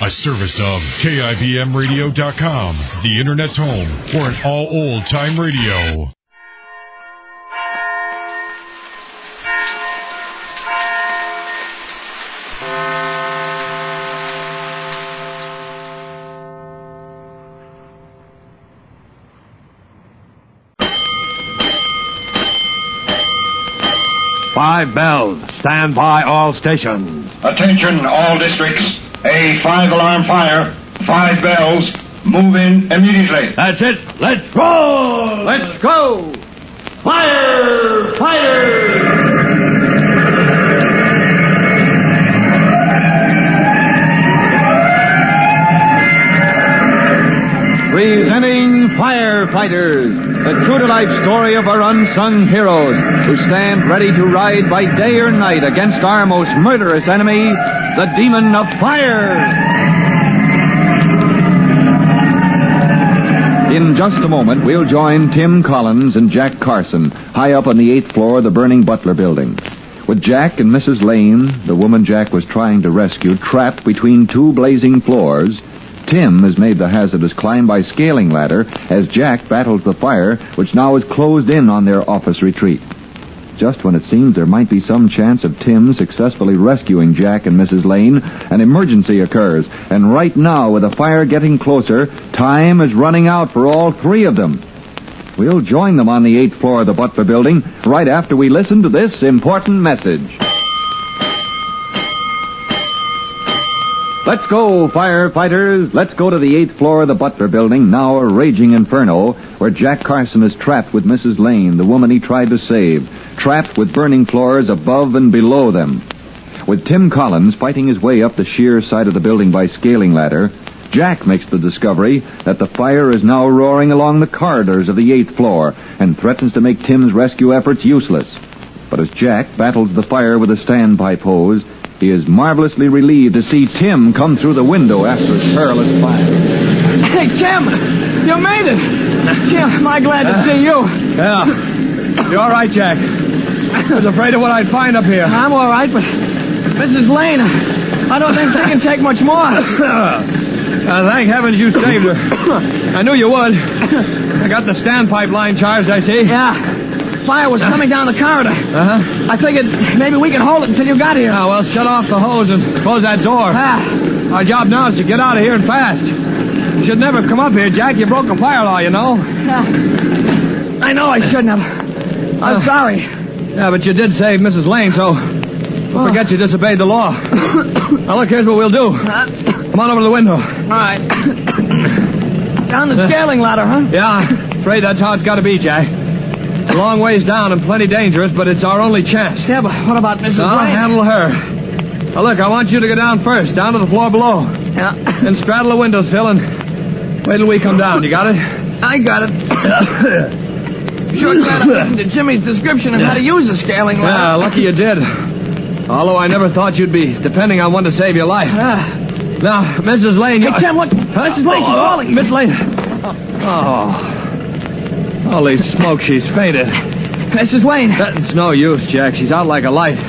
A service of KIBMradio.com, the Internet's home for an all old-time radio. Five bells. Stand by all stations. Attention all districts. A 5-alarm fire. 5 bells. Move in immediately. That's it. Let's roll. Let's go. Firefighters! Presenting Firefighters, the true-to-life story of our unsung heroes who stand ready to ride by day or night against our most murderous enemy, the demon of fire. In just a moment, we'll join Tim Collins and Jack Carson high up on the 8th floor of the burning Butler building. With Jack and Mrs. Lane, the woman Jack was trying to rescue, trapped between 2 blazing floors, Tim has made the hazardous climb by scaling ladder as Jack battles the fire, which now is closed in on their office retreat. Just when it seems there might be some chance of Tim successfully rescuing Jack and Mrs. Lane, an emergency occurs. And right now, with the fire getting closer, time is running out for all 3 of them. We'll join them on the 8th floor of the Butler building right after we listen to this important message. Let's go, firefighters. Let's go to the 8th floor of the Butler building, now a raging inferno, where Jack Carson is trapped with Mrs. Lane, the woman he tried to save, trapped with burning floors above and below them. With Tim Collins fighting his way up the sheer side of the building by scaling ladder, Jack makes the discovery that the fire is now roaring along the corridors of the 8th floor and threatens to make Tim's rescue efforts useless. But as Jack battles the fire with a standby pose, he is marvelously relieved to see Tim come through the window after his perilous fire. Hey, Tim, you made it. Tim, am I glad to see you. Yeah. You all right, Jack? I was afraid of what I'd find up here. I'm all right, but Mrs. Lane, I don't think they can take much more. Thank heavens you saved her. I knew you would. I got the standpipe line charged, I see. Yeah. Fire was coming down the corridor. Uh-huh. I figured maybe we could hold it until you got here. Oh, well, shut off the hose and close that door. Our job now is to get out of here and fast. You should never come up here, Jack. You broke the fire law, you know. I know I shouldn't have. I'm sorry. Yeah, but you did save Mrs. Lane, so don't forget you disobeyed the law. Now, look, here's what we'll do. Come on over to the window. All right. Down the scaling ladder, huh? Yeah, afraid that's how it's got to be, Jack. It's a long ways down and plenty dangerous, but it's our only chance. Yeah, but what about Mrs. I'll Lane? handle her. Now, look, I want you to go down first, down to the floor below. Yeah. Then straddle the windowsill and wait till we come down. You got it? I got it. Sure glad I listened to Jimmy's description of how to use a scaling ladder. Yeah, lucky you did. Although I never thought you'd be depending on one to save your life. Now, Mrs. Lane... Hey, Tim, look. Mrs. Lane, she's falling. Miss Lane. Oh. Holy smoke, she's fainted. Mrs. Lane. That's no use, Jack. She's out like a light.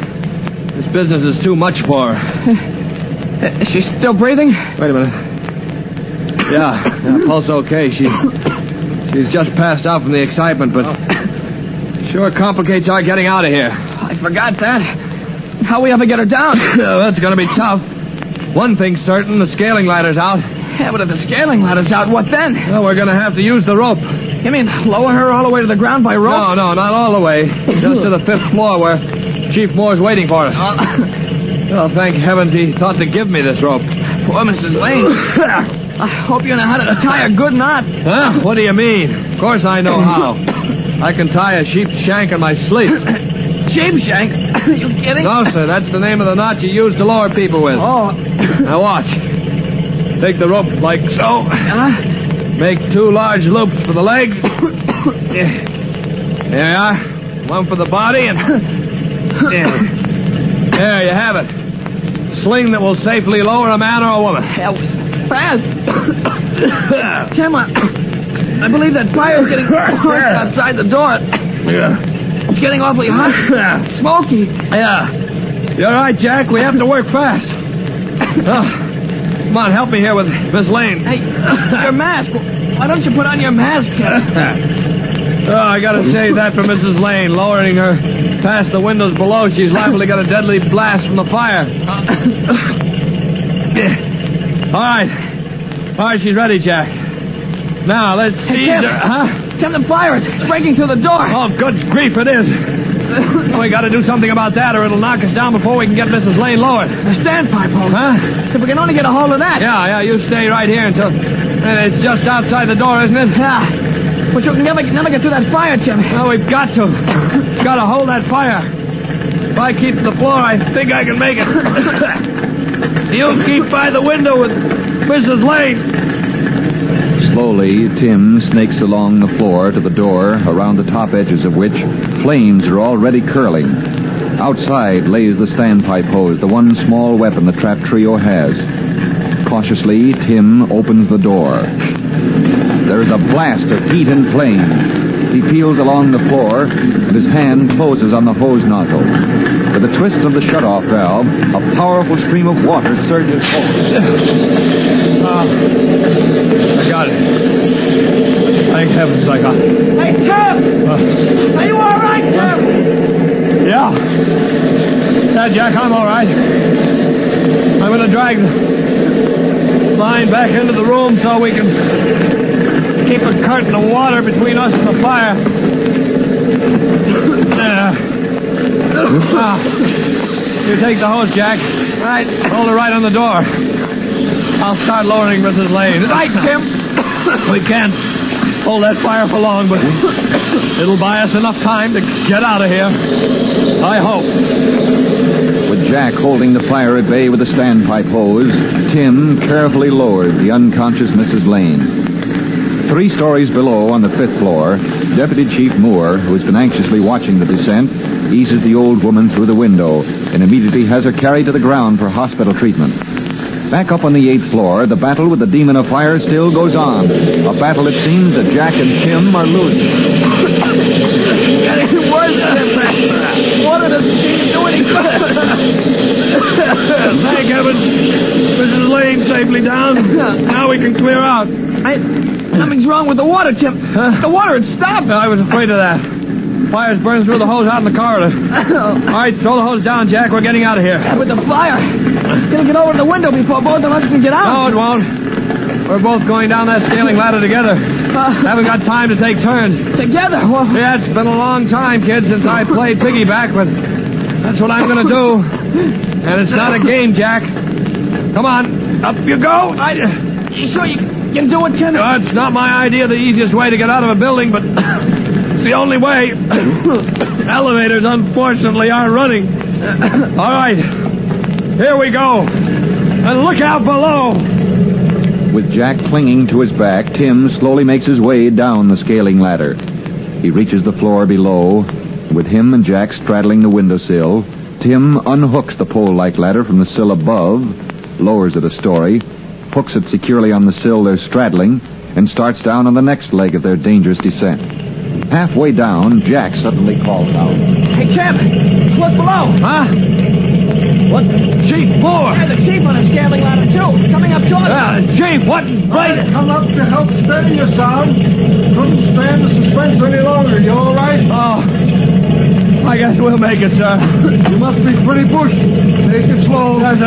This business is too much for her. Is she still breathing? Wait a minute. Yeah, pulse okay. She's just passed out from the excitement, but sure complicates our getting out of here. I forgot that. How'll we ever get her down? That's going to be tough. One thing's certain, the scaling ladder's out. Yeah, but if the scaling ladder's out, what then? Well, we're going to have to use the rope. You mean lower her all the way to the ground by rope? No, not all the way. Just to the 5th floor where Chief Moore's waiting for us. Well, thank heavens he thought to give me this rope. Poor Mrs. Lane. I hope you know how to tie a good knot. Huh? What do you mean? Of course I know how. I can tie a sheep's shank in my sleep. Sheep shank? Are you kidding? No, sir. That's the name of the knot you use to lower people with. Oh. Now watch. Take the rope like so. Make 2 large loops for the legs. There you are. One for the body and... There you have it. Sling that will safely lower a man or a woman. That was fast. Tim, I believe that fire's getting worse outside the door. It's getting awfully hot. Smoky. Yeah. You're right, Jack. We have to work fast. Come on, help me here with Miss Lane. Hey, your mask. Why don't you put on your mask, Tim? Oh, I gotta save that for Mrs. Lane. Lowering her past the windows below, she's liable to get a deadly blast from the fire. All right, she's ready, Jack. Now, let's see. Tim, Huh? Tim, the fire is breaking through the door. Oh, good grief, it is. We got to do something about that, or it'll knock us down before we can get Mrs. Lane lowered. The standpipe hose. Huh? If we can only get a hold of that. Yeah, you stay right here until... And it's just outside the door, isn't it? Yeah. But you can never get through that fire, Tim. Well, we've got to. Got to hold that fire. If I keep to the floor, I think I can make it. You keep by the window with Mrs. Lane. Slowly, Tim snakes along the floor to the door, around the top edges of which flames are already curling. Outside lays the standpipe hose, the one small weapon the trapped trio has. Cautiously, Tim opens the door. There is a blast of heat and flame. He peels along the floor, and his hand closes on the hose nozzle. With a twist of the shutoff valve, a powerful stream of water surges forward. I got it. Thank heavens I got it. Hey, Tim! Are you all right, Tim? Yeah, Jack, I'm all right. I'm going to drag the line back into the room so we can keep a curtain of water between us and the fire. You take the hose, Jack. Right. Hold her right on the door. I'll start lowering Mrs. Lane. Right, Tim. We can't hold that fire for long, but it'll buy us enough time to get out of here. I hope. With Jack holding the fire at bay with a standpipe hose, Tim carefully lowered the unconscious Mrs. Lane. 3 stories below on the 5th floor, Deputy Chief Moore, who has been anxiously watching the descent, eases the old woman through the window and immediately has her carried to the ground for hospital treatment. Back up on the 8th floor, the battle with the demon of fire still goes on. A battle it seems that Jack and Tim are losing. Getting worse than water doesn't seem to do any good. Thank heavens. Mrs. Lane safely down. Now we can clear out. Something's wrong with the water, Tim. The water had stopped. I was afraid of that. Fire's burning through the hose out in the corridor. All right, throw the hose down, Jack. We're getting out of here. With the fire. It'll get over to the window before both of us can get out. No, it won't. We're both going down that scaling ladder together. Haven't got time to take turns. Together? Well, yeah, it's been a long time, kid, since I played piggyback, but that's what I'm going to do. And it's not a game, Jack. Come on, up you go. You sure you can do it, Tim? It's not my idea the easiest way to get out of a building, but it's the only way. Elevators, unfortunately, aren't running. All right, here we go. And look out below. With Jack clinging to his back, Tim slowly makes his way down the scaling ladder. He reaches the floor below. With him and Jack straddling the windowsill, Tim unhooks the pole-like ladder from the sill above, lowers it a story, hooks it securely on the sill they're straddling, and starts down on the next leg of their dangerous descent. Halfway down, Jack suddenly calls out. Hey, Tim, look below. Huh? What? Chief, Fore! There's a chief on a scaling ladder, too. Coming up toward us. Chief, what? Right. Come up to help steady you, son. Couldn't stand the suspense any longer. You all right? Oh, I guess we'll make it, sir. You must be pretty bushy. Take it slow. Yes,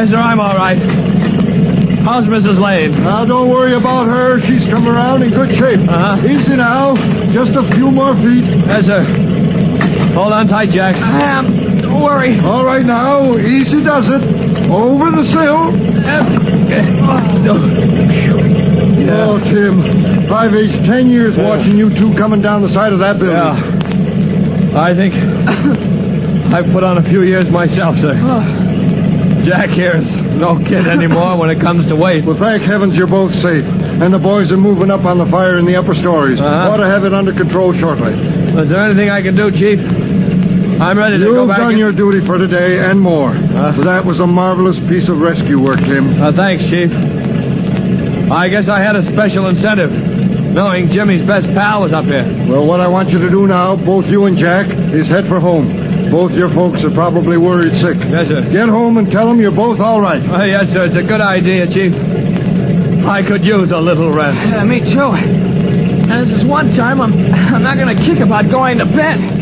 sir, I'm all right. How's Mrs. Lane? Now, don't worry about her. She's come around in good shape. Uh-huh. Easy now. Just a few more feet. Yes, sir. Hold on tight, Jack. Don't worry. All right now. Easy does it. Over the sill. Oh, Tim. I've aged 10 years watching you two coming down the side of that building. Yeah. I think I've put on a few years myself, sir. Jack here is no kid anymore when it comes to weight. Well, thank heavens you're both safe. And the boys are moving up on the fire in the upper stories. Ought to have it under control shortly. Is there anything I can do, Chief? I'm ready to go back. You've done your duty for today and more. That was a marvelous piece of rescue work, Tim. Thanks, Chief. I guess I had a special incentive, knowing Jimmy's best pal was up here. Well, what I want you to do now, both you and Jack, is head for home. Both your folks are probably worried sick. Yes, sir. Get home and tell them you're both all right. Oh, yes, sir. It's a good idea, Chief. I could use a little rest. Me too. And this is one time I'm not going to kick about going to bed.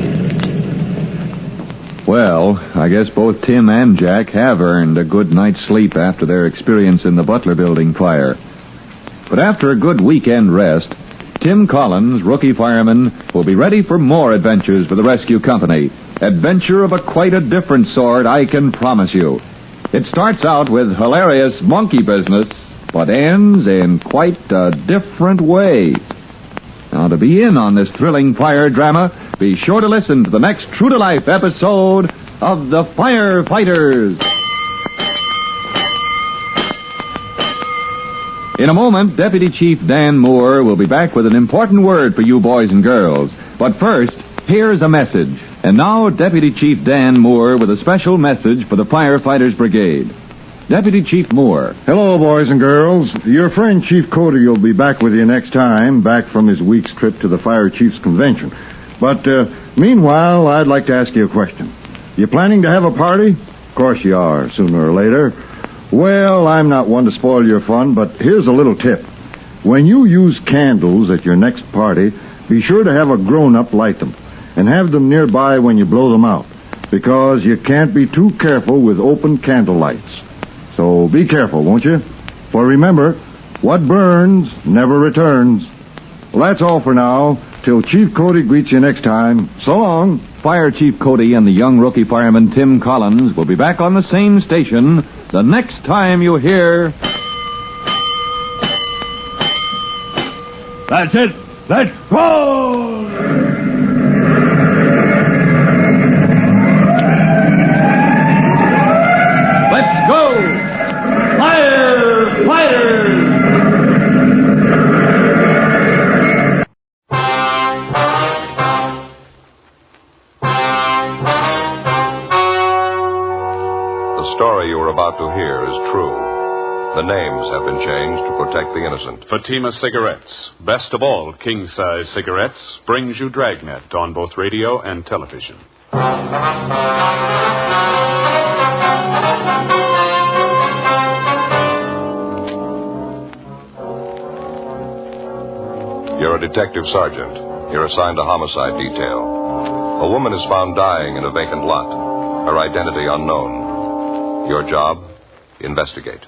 Well, I guess both Tim and Jack have earned a good night's sleep after their experience in the Butler Building fire. But after a good weekend rest, Tim Collins, rookie fireman, will be ready for more adventures with the rescue company. Adventure of quite a different sort, I can promise you. It starts out with hilarious monkey business, but ends in quite a different way. Now, to be in on this thrilling fire drama, be sure to listen to the next true-to-life episode of The Firefighters. In a moment, Deputy Chief Dan Moore will be back with an important word for you boys and girls. But first, here's a message. And now, Deputy Chief Dan Moore with a special message for the Firefighters Brigade. Deputy Chief Moore. Hello, boys and girls. Your friend Chief Cody will be back with you next time, back from his week's trip to the Fire Chiefs Convention. But meanwhile, I'd like to ask you a question. You planning to have a party? Of course you are, sooner or later. Well, I'm not one to spoil your fun, but here's a little tip. When you use candles at your next party, be sure to have a grown-up light them, and have them nearby when you blow them out, because you can't be too careful with open candle lights. So be careful, won't you? For remember, what burns never returns. Well, that's all for now. Till Chief Cody greets you next time. So long. Fire Chief Cody and the young rookie fireman Tim Collins will be back on the same station the next time you hear... That's it. Let's roll! Let's go! Firefighters! The story you are about to hear is true. The names have been changed to protect the innocent. Fatima Cigarettes, best of all king-size cigarettes, brings you Dragnet on both radio and television. You're a detective sergeant. You're assigned to homicide detail. A woman is found dying in a vacant lot. Her identity unknown. Your job? Investigate.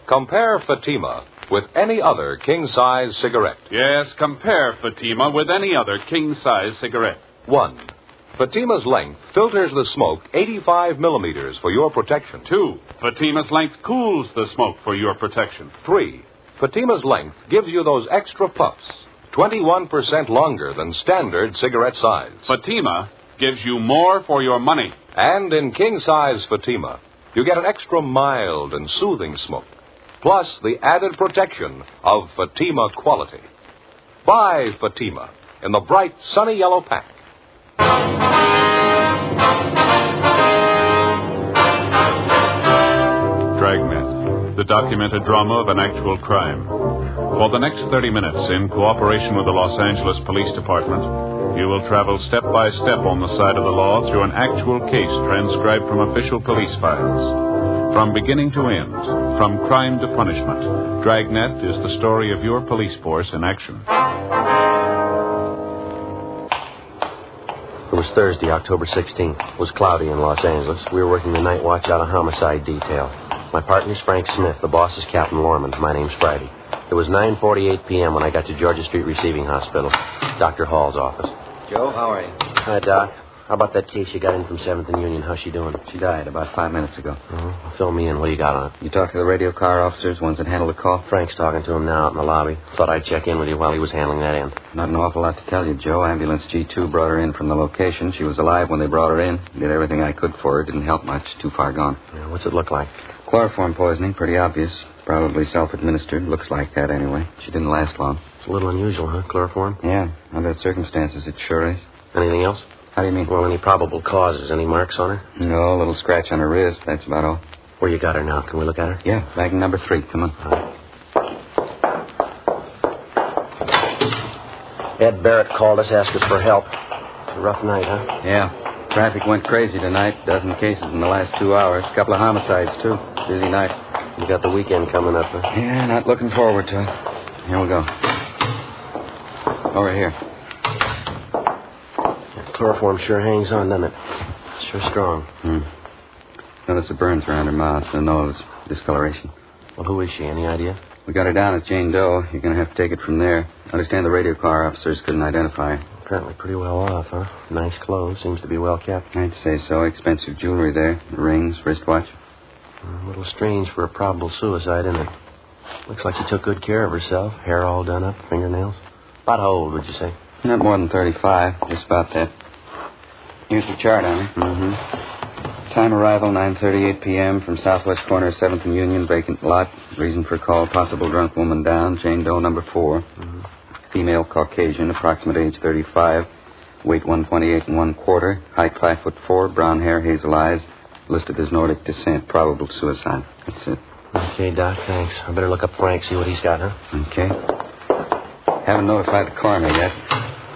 Compare Fatima with any other king-size cigarette. Yes, compare Fatima with any other king-size cigarette. 1. Fatima's length filters the smoke 85 millimeters for your protection. 2. Fatima's length cools the smoke for your protection. 3. Fatima's length gives you those extra puffs, 21% longer than standard cigarette size. Fatima gives you more for your money. And in king-size Fatima, you get an extra mild and soothing smoke, plus the added protection of Fatima quality. Buy Fatima in the bright, sunny yellow pack. Dragnet, the documented drama of an actual crime. For the next 30 minutes, in cooperation with the Los Angeles Police Department, you will travel step by step on the side of the law through an actual case transcribed from official police files. From beginning to end, from crime to punishment, Dragnet is the story of your police force in action. It was Thursday, October 16th. It was cloudy in Los Angeles. We were working the night watch out of homicide detail. My partner's Frank Smith. The boss is Captain Lorman. My name's Friday. It was 9:48 p.m. when I got to Georgia Street Receiving Hospital, Dr. Hall's office. Joe, how are you? Hi, Doc. How about that case you got in from 7th and Union? How's she doing? She died about 5 minutes ago. Uh-huh. Fill me in. What do you got on it? You talked to the radio car officers, ones that handled the call? Frank's talking to him now out in the lobby. Thought I'd check in with you while he was handling that end. Not an awful lot to tell you, Joe. Ambulance G2 brought her in from the location. She was alive when they brought her in. Did everything I could for her. Didn't help much. Too far gone. Yeah, what's it look like? Chloroform poisoning. Pretty obvious. Probably self-administered. Looks like that anyway. She didn't last long. It's a little unusual, huh? Chloroform? Yeah. Under the circumstances, it sure is. Anything else? How do you mean? Well, any probable causes? Any marks on her? No, a little scratch on her wrist. That's about all. Where you got her now? Can we look at her? Yeah, bag number 3. Come on. All right. Ed Barrett called us, asked us for help. It's a rough night, huh? Yeah. Traffic went crazy tonight. Dozen cases in the last 2 hours. A couple of homicides, too. Busy night. You got the weekend coming up, huh? Yeah, not looking forward to it. Here we go. Over here. That chloroform sure hangs on, doesn't it? Sure strong. Notice the burns around her mouth, the nose, discoloration. Well, who is she? Any idea? We got her down as Jane Doe. You're going to have to take it from there. I understand the radio car officers couldn't identify her. Apparently pretty well off, huh? Nice clothes. Seems to be well kept. I'd say so. Expensive jewelry there. Rings, wristwatch. A little strange for a probable suicide, isn't it? Looks like she took good care of herself. Hair all done up, fingernails. About how old, would you say? Not more than 35. Just about that. Here's the chart on her. Time arrival, 9:38 p.m. from southwest corner of 7th and Union, vacant lot. Reason for call, possible drunk woman down. Jane Doe, number 4. Female, Caucasian, approximate age 35. Weight 128 1/4. Height 5'4". Brown hair, hazel eyes. Listed as Nordic descent. Probable suicide. That's it. Okay, Doc, thanks. I better look up Frank, see what he's got, huh? Okay. Haven't notified the coroner yet.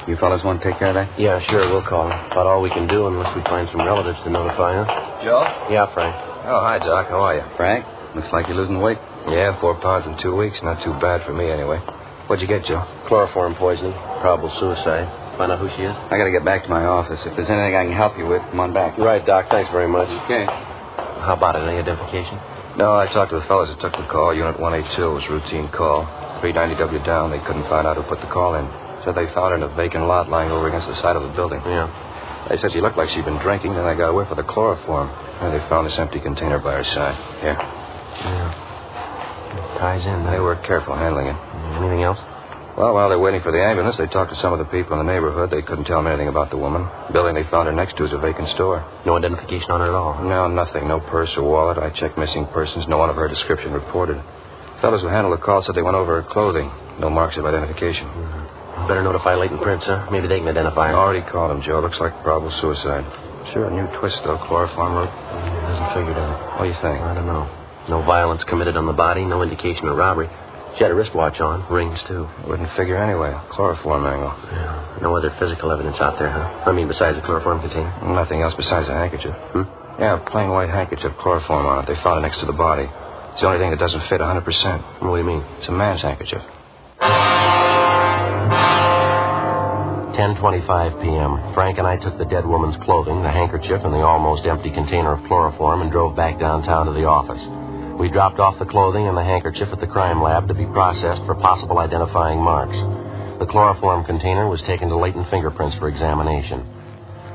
You fellas want to take care of that? Yeah, sure, we'll call him. About all we can do unless we find some relatives to notify, huh? Joe? Yeah, Frank. Oh, hi, Doc. How are you? Frank, looks like you're losing weight. Yeah, 4 pounds in 2 weeks. Not too bad for me, anyway. What'd you get, Joe? Chloroform poisoning. Probable suicide. Find out who she is? I got to get back to my office. If there's anything I can help you with, come on back. Right, Doc. Thanks very much. Okay. How about it? Any identification? No, I talked to the fellas that took the call. Unit 182 was routine call. 390W down. They couldn't find out who put the call in. Said they found her in a vacant lot lying over against the side of the building. Yeah. They said she looked like she'd been drinking, then they got a whiff of the chloroform. And they found this empty container by her side. Here. Yeah. It ties in. They were careful handling it. Anything else? Well, while they're waiting for the ambulance, they talked to some of the people in the neighborhood. They couldn't tell them anything about the woman. The building they found her next to is a vacant store. No identification on her at all? No, nothing. No purse or wallet. I checked missing persons. No one of her description reported. Fellas who handled the call said they went over her clothing. No marks of identification. Better notify Leighton Prince, huh? Maybe they can identify her. Already called him, Joe. Looks like probable suicide. Sure, a new twist, though. Chloroform route. Hasn't figured out. What do you think? I don't know. No violence committed on the body. No indication of robbery. She had a wristwatch on. Rings, too. Wouldn't figure anyway. Chloroform angle. Yeah. No other physical evidence out there, huh? I mean, besides the chloroform container? Nothing else besides a handkerchief. Yeah, a plain white handkerchief, chloroform on it. They found it next to the body. It's the only thing that doesn't fit 100%. What do you mean? It's a man's handkerchief. 10:25 p.m. Frank and I took the dead woman's clothing, the handkerchief, and the almost empty container of chloroform and drove back downtown to the office. We dropped off the clothing and the handkerchief at the crime lab to be processed for possible identifying marks. The chloroform container was taken to latent fingerprints for examination.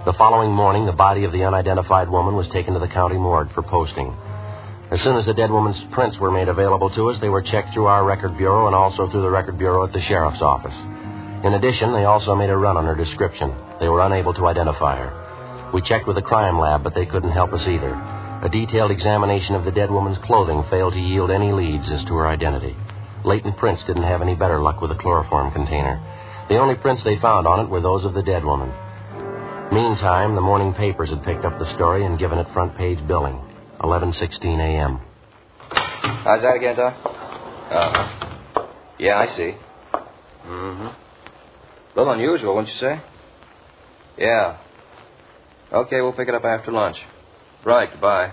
The following morning, the body of the unidentified woman was taken to the county morgue for posting. As soon as the dead woman's prints were made available to us, they were checked through our record bureau and also through the record bureau at the sheriff's office. In addition, they also made a run on her description. They were unable to identify her. We checked with the crime lab, but they couldn't help us either. A detailed examination of the dead woman's clothing failed to yield any leads as to her identity. Latent prints didn't have any better luck with the chloroform container. The only prints they found on it were those of the dead woman. Meantime, the morning papers had picked up the story and given it front-page billing. 11:16 a.m. How's that again, Doc? Yeah, I see. A little unusual, wouldn't you say? Yeah. Okay, we'll pick it up after lunch. Right, goodbye.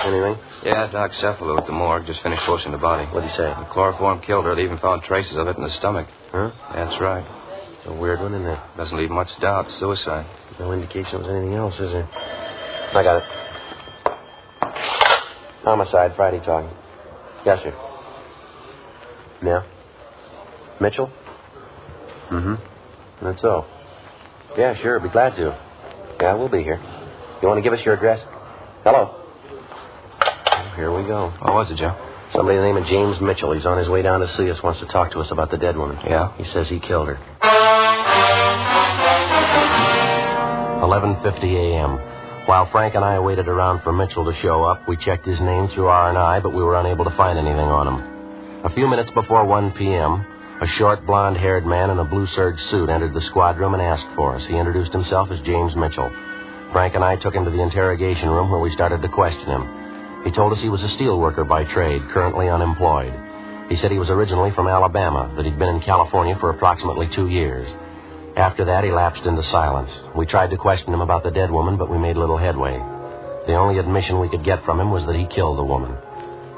Anything? Yeah, Doc Cephalo at the morgue. Just finished posting the body. What'd he say? The chloroform killed her. They even found traces of it in the stomach. Huh? That's right. It's a weird one, isn't it? Doesn't leave much doubt. Suicide. No indication it was anything else, is there? I got it. Homicide, Friday talking. Yes, sir. Yeah? Mitchell? That's so. Yeah, sure, be glad to. Yeah, we'll be here. You want to give us your address? Hello? Oh, here we go. What was it, Joe? Somebody by the name of James Mitchell. He's on his way down to see us, wants to talk to us about the dead woman. Yeah? He says he killed her. 11:50 a.m. While Frank and I waited around for Mitchell to show up, we checked his name through R&I, but we were unable to find anything on him. A few minutes before 1 p.m., a short, blonde-haired man in a blue serge suit entered the squad room and asked for us. He introduced himself as James Mitchell. Frank and I took him to the interrogation room where we started to question him. He told us he was a steel worker by trade, currently unemployed. He said he was originally from Alabama, that he'd been in California for approximately 2 years. After that, he lapsed into silence. We tried to question him about the dead woman, but we made little headway. The only admission we could get from him was that he killed the woman.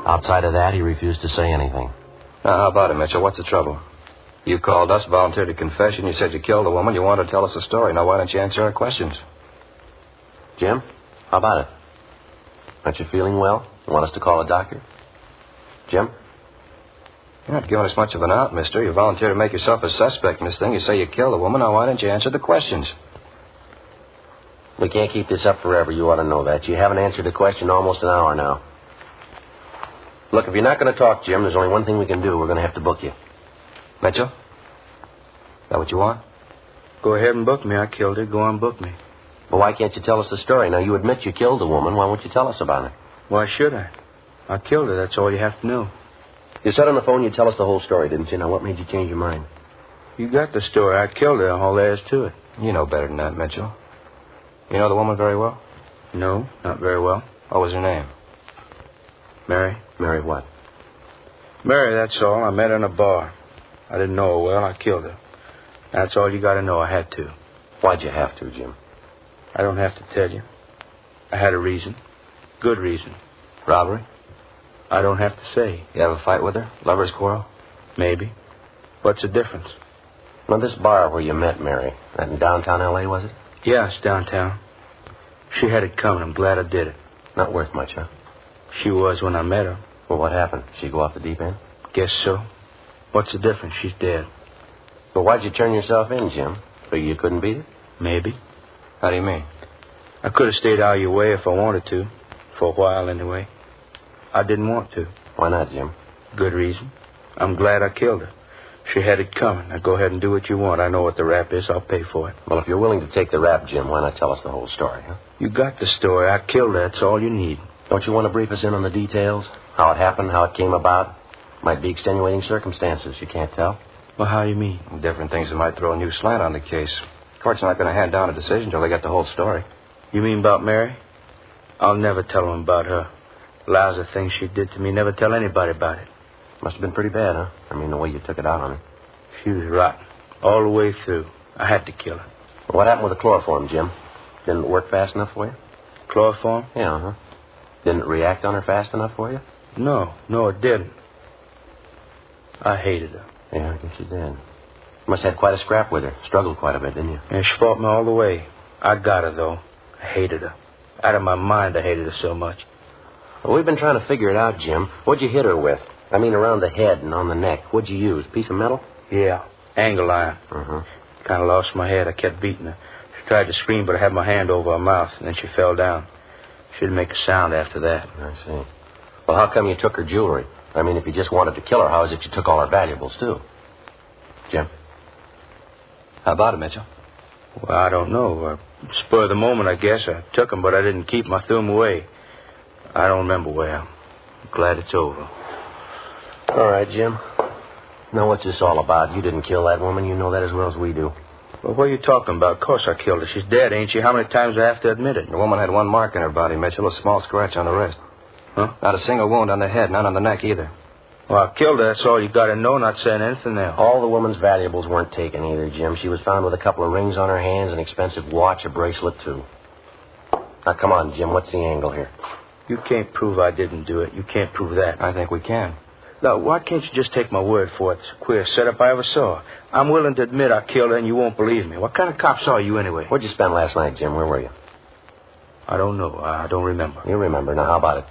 Outside of that, he refused to say anything. Now, how about it, Mitchell? What's the trouble? You called us, volunteered a confession. You said you killed a woman. You wanted to tell us a story. Now, why don't you answer our questions? Jim, how about it? Aren't you feeling well? You want us to call a doctor? Jim? You're not giving us much of an out, mister. You volunteered to make yourself a suspect in this thing. You say you killed a woman. Now, why didn't you answer the questions? We can't keep this up forever. You ought to know that. You haven't answered a question almost an hour now. Look, if you're not going to talk, Jim, there's only one thing we can do. We're going to have to book you. Mitchell? Is that what you want? Go ahead and book me. I killed her. Go on, book me. Well, why can't you tell us the story? Now, you admit you killed a woman. Why won't you tell us about it? Why should I? I killed her. That's all you have to know. You said on the phone you'd tell us the whole story, didn't you? Now, what made you change your mind? You got the story. I killed her. All there is to it. You know better than that, Mitchell. You know the woman very well? No, not very well. What was her name? Mary. Mary what? Mary, that's all. I met her in a bar. I didn't know her well. I killed her. That's all you got to know. I had to. Why'd you have to, Jim? I don't have to tell you. I had a reason. Good reason. Robbery? I don't have to say. You have a fight with her? Lover's quarrel? Maybe. What's the difference? Now, this bar where you met Mary, that in downtown L.A., was it? Yeah, it's downtown. She had it coming. I'm glad I did it. Not worth much, huh? She was when I met her. Well, what happened? She go off the deep end? Guess so. What's the difference? She's dead. Well, why'd you turn yourself in, Jim? Figure you couldn't beat her? Maybe. How do you mean? I could have stayed out of your way if I wanted to. For a while, anyway. I didn't want to. Why not, Jim? Good reason. I'm glad I killed her. She had it coming. Now go ahead and do what you want. I know what the rap is. I'll pay for it. Well, if you're willing to take the rap, Jim, why not tell us the whole story, huh? You got the story. I killed her. That's all you need. Don't you want to brief us in on the details? How it happened, how it came about? Might be extenuating circumstances. You can't tell. Well, how do you mean? Different things that might throw a new slant on the case. Court's not going to hand down a decision until they get the whole story. You mean about Mary? I'll never tell them about her. Lousy things she did to me. Never tell anybody about it. Must have been pretty bad, huh? I mean, the way you took it out on her. She was rotten. All the way through. I had to kill her. Well, what happened with the chloroform, Jim? Didn't it work fast enough for you? Chloroform? Yeah, huh? Didn't it react on her fast enough for you? No, it didn't. I hated her. Yeah, I guess you did. Must have had quite a scrap with her. Struggled quite a bit, didn't you? And she fought me all the way. I got her, though. I hated her. Out of my mind, I hated her so much. Well, we've been trying to figure it out, Jim. What'd you hit her with? I mean, around the head and on the neck. What'd you use? Piece of metal? Yeah, angle iron. Uh-huh. Kind of lost my head. I kept beating her. She tried to scream, but I had my hand over her mouth, and then she fell down. She didn't make a sound after that. I see. Well, how come you took her jewelry? I mean, if you just wanted to kill her, how is it you took all her valuables, too? Jim? How about it, Mitchell? Well, I don't know. Spur of the moment, I guess. I took them, but I didn't keep them. I threw them away. I don't remember where. I'm glad it's over. All right, Jim. Now, what's this all about? You didn't kill that woman. You know that as well as we do. Well, what are you talking about? Of course I killed her. She's dead, ain't she? How many times do I have to admit it? The woman had one mark in her body, Mitchell, a small scratch on the wrist. Huh? Not a single wound on the head, none on the neck either. Well, I killed her. That's all you got to know, not saying anything else. All the woman's valuables weren't taken either, Jim. She was found with a couple of rings on her hands, an expensive watch, a bracelet, too. Now, come on, Jim. What's the angle here? You can't prove I didn't do it. You can't prove that. I think we can. Now, why can't you just take my word for it? It's the queerest setup I ever saw. I'm willing to admit I killed her, and you won't believe me. What kind of cop saw you anyway? Where'd you spend last night, Jim? Where were you? I don't know. I don't remember. You remember. Now, how about it?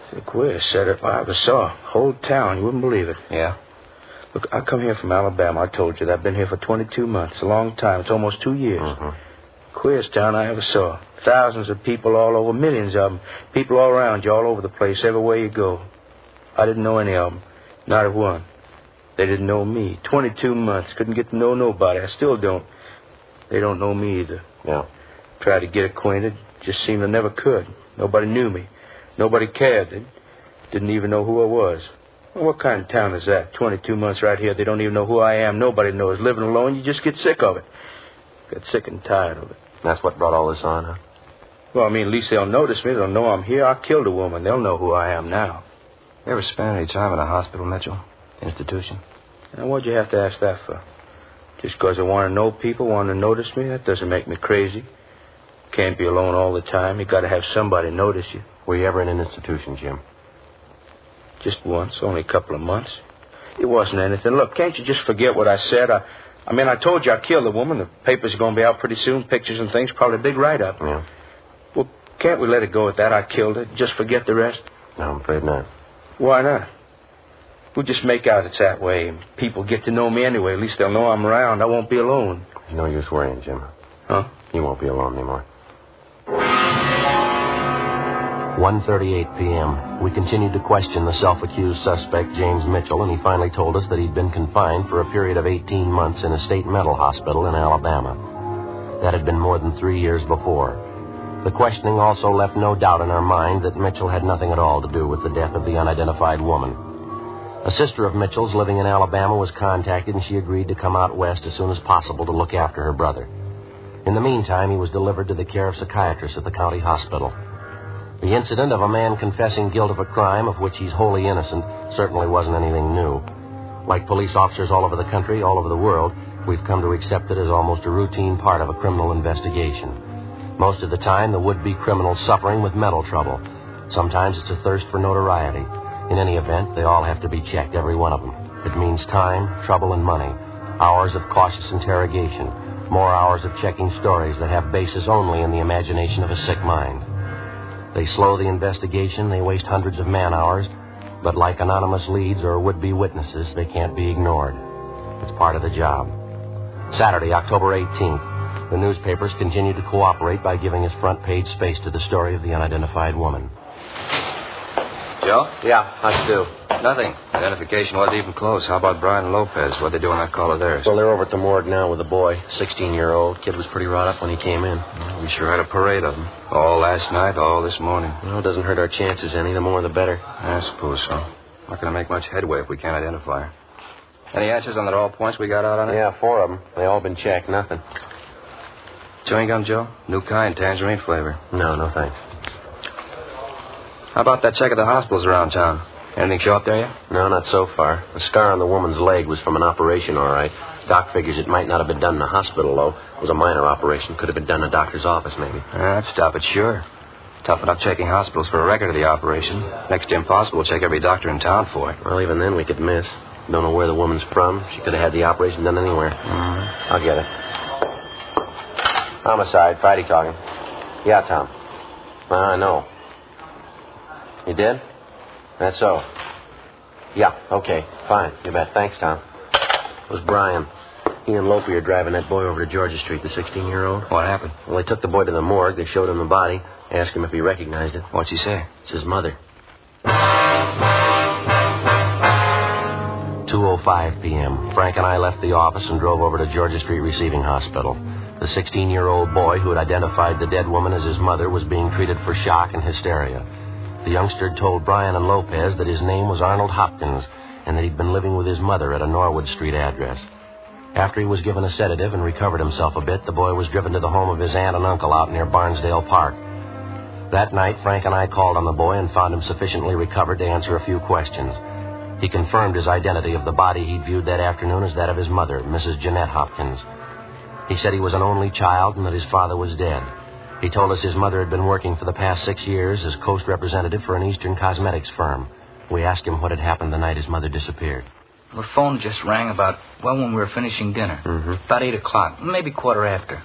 It's the queerest setup I ever saw. Whole town. You wouldn't believe it. Yeah? Look, I come here from Alabama. I told you that. I've been here for 22 months. A long time. It's almost 2 years. Mm-hmm. Queerest town I ever saw. Thousands of people all over. Millions of them. People all around you, all over the place, everywhere you go. I didn't know any of them. Not of one. They didn't know me. 22 months. Couldn't get to know nobody. I still don't. They don't know me either. Yeah. Tried to get acquainted. Just seemed I never could. Nobody knew me. Nobody cared. They didn't even know who I was. Well, what kind of town is that? 22 months right here. They don't even know who I am. Nobody knows. Living alone, you just get sick of it. Got sick and tired of it. That's what brought all this on, huh? Well, I mean, at least they'll notice me. They'll know I'm here. I killed a woman. They'll know who I am now. You ever spent any time in a hospital, Mitchell? Institution? Now, what'd you have to ask that for? Just because I want to know people, want to notice me, that doesn't make me crazy. Can't be alone all the time. You got to have somebody notice you. Were you ever in an institution, Jim? Just once, only a couple of months. It wasn't anything. Look, can't you just forget what I said? I told you I killed the woman. The papers are going to be out pretty soon, pictures and things, probably a big write-up. Yeah. Well, can't we let it go at that? I killed her. Just forget the rest? No, I'm afraid not. Why not? We'll just make out it's that way. People get to know me anyway. At least they'll know I'm around. I won't be alone. No use worrying, Jim. Huh? You won't be alone anymore. 1:38 p.m. We continued to question the self-accused suspect, James Mitchell, and he finally told us that he'd been confined for a period of 18 months in a state mental hospital in Alabama. That had been more than 3 years before. The questioning also left no doubt in our mind that Mitchell had nothing at all to do with the death of the unidentified woman. A sister of Mitchell's living in Alabama was contacted, and she agreed to come out west as soon as possible to look after her brother. In the meantime, he was delivered to the care of psychiatrists at the county hospital. The incident of a man confessing guilt of a crime of which he's wholly innocent certainly wasn't anything new. Like police officers all over the country, all over the world, we've come to accept it as almost a routine part of a criminal investigation. Most of the time, the would-be criminal's suffering with mental trouble. Sometimes it's a thirst for notoriety. In any event, they all have to be checked, every one of them. It means time, trouble, and money. Hours of cautious interrogation. More hours of checking stories that have basis only in the imagination of a sick mind. They slow the investigation, they waste hundreds of man-hours, but like anonymous leads or would-be witnesses, they can't be ignored. It's part of the job. Saturday, October 18th, the newspapers continued to cooperate by giving us front-page space to the story of the unidentified woman. Joe? Yeah, how'd you do? Nothing. Identification wasn't even close. How about Brian and Lopez? What'd they do on that call of theirs? Well, they're over at the morgue now with the boy, 16-year-old. Kid was pretty wrought up when he came in. Well, we sure had a parade of them. All last night, all this morning. Well, it doesn't hurt our chances any. The more, the better. I suppose so. Not going to make much headway if we can't identify her. Any answers on the all points we got out on it? Yeah, 4 of them. They all been checked. Nothing. Chewing gum, Joe? New kind, tangerine flavor. No thanks. How about that check of the hospitals around town? Anything show up there yet? No, not so far. The scar on the woman's leg was from an operation, all right. Doc figures it might not have been done in a hospital, though. It was a minor operation. Could have been done in a doctor's office, maybe. That'd stop it, sure. Tough enough checking hospitals for a record of the operation. Next to impossible to check every doctor in town for it. Well, even then we could miss. Don't know where the woman's from. She could have had the operation done anywhere. I'll get it. Homicide. Friday talking. Yeah, Tom. I know. You did? That's so. Yeah, okay. Fine. You bet. Thanks, Tom. It was Brian. He and Lopi are driving that boy over to Georgia Street, the 16-year-old. What happened? Well, they took the boy to the morgue. They showed him the body. Asked him if he recognized it. What'd she say? It's his mother. 2:05 p.m. Frank and I left the office and drove over to Georgia Street Receiving Hospital. The 16-year-old boy who had identified the dead woman as his mother was being treated for shock and hysteria. The youngster told Brian and Lopez that his name was Arnold Hopkins and that he'd been living with his mother at a Norwood Street address. After he was given a sedative and recovered himself a bit, the boy was driven to the home of his aunt and uncle out near Barnesdale Park. That night, Frank and I called on the boy and found him sufficiently recovered to answer a few questions. He confirmed his identity of the body he'd viewed that afternoon as that of his mother, Mrs. Jeanette Hopkins. He said he was an only child and that his father was dead. He told us his mother had been working for the past 6 years as coast representative for an Eastern cosmetics firm. We asked him what had happened the night his mother disappeared. The phone just rang about, when we were finishing dinner. About 8 o'clock, maybe quarter after.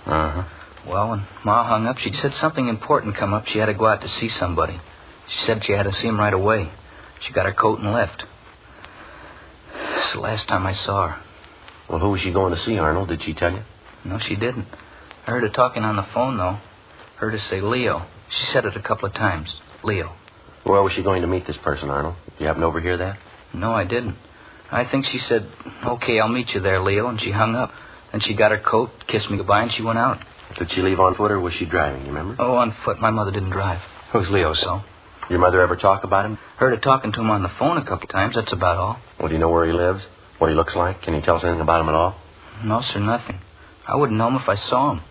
Well, when Ma hung up, she'd said something important come up. She had to go out to see somebody. She said she had to see him right away. She got her coat and left. It's the last time I saw her. Well, who was she going to see, Arnold? Did she tell you? No, she didn't. I heard her talking on the phone, though. Heard her say Leo. She said it a couple of times. Leo. Where was she going to meet this person, Arnold? You happen to overhear that? No, I didn't. I think she said, okay, I'll meet you there, Leo, and she hung up. Then she got her coat, kissed me goodbye, and she went out. Did she leave on foot or was she driving, you remember? Oh, on foot. My mother didn't drive. Who's Leo, so? Your mother ever talk about him? Heard her talking to him on the phone a couple of times. That's about all. Well, do you know where he lives? What he looks like? Can you tell us anything about him at all? No, sir, nothing. I wouldn't know him if I saw him.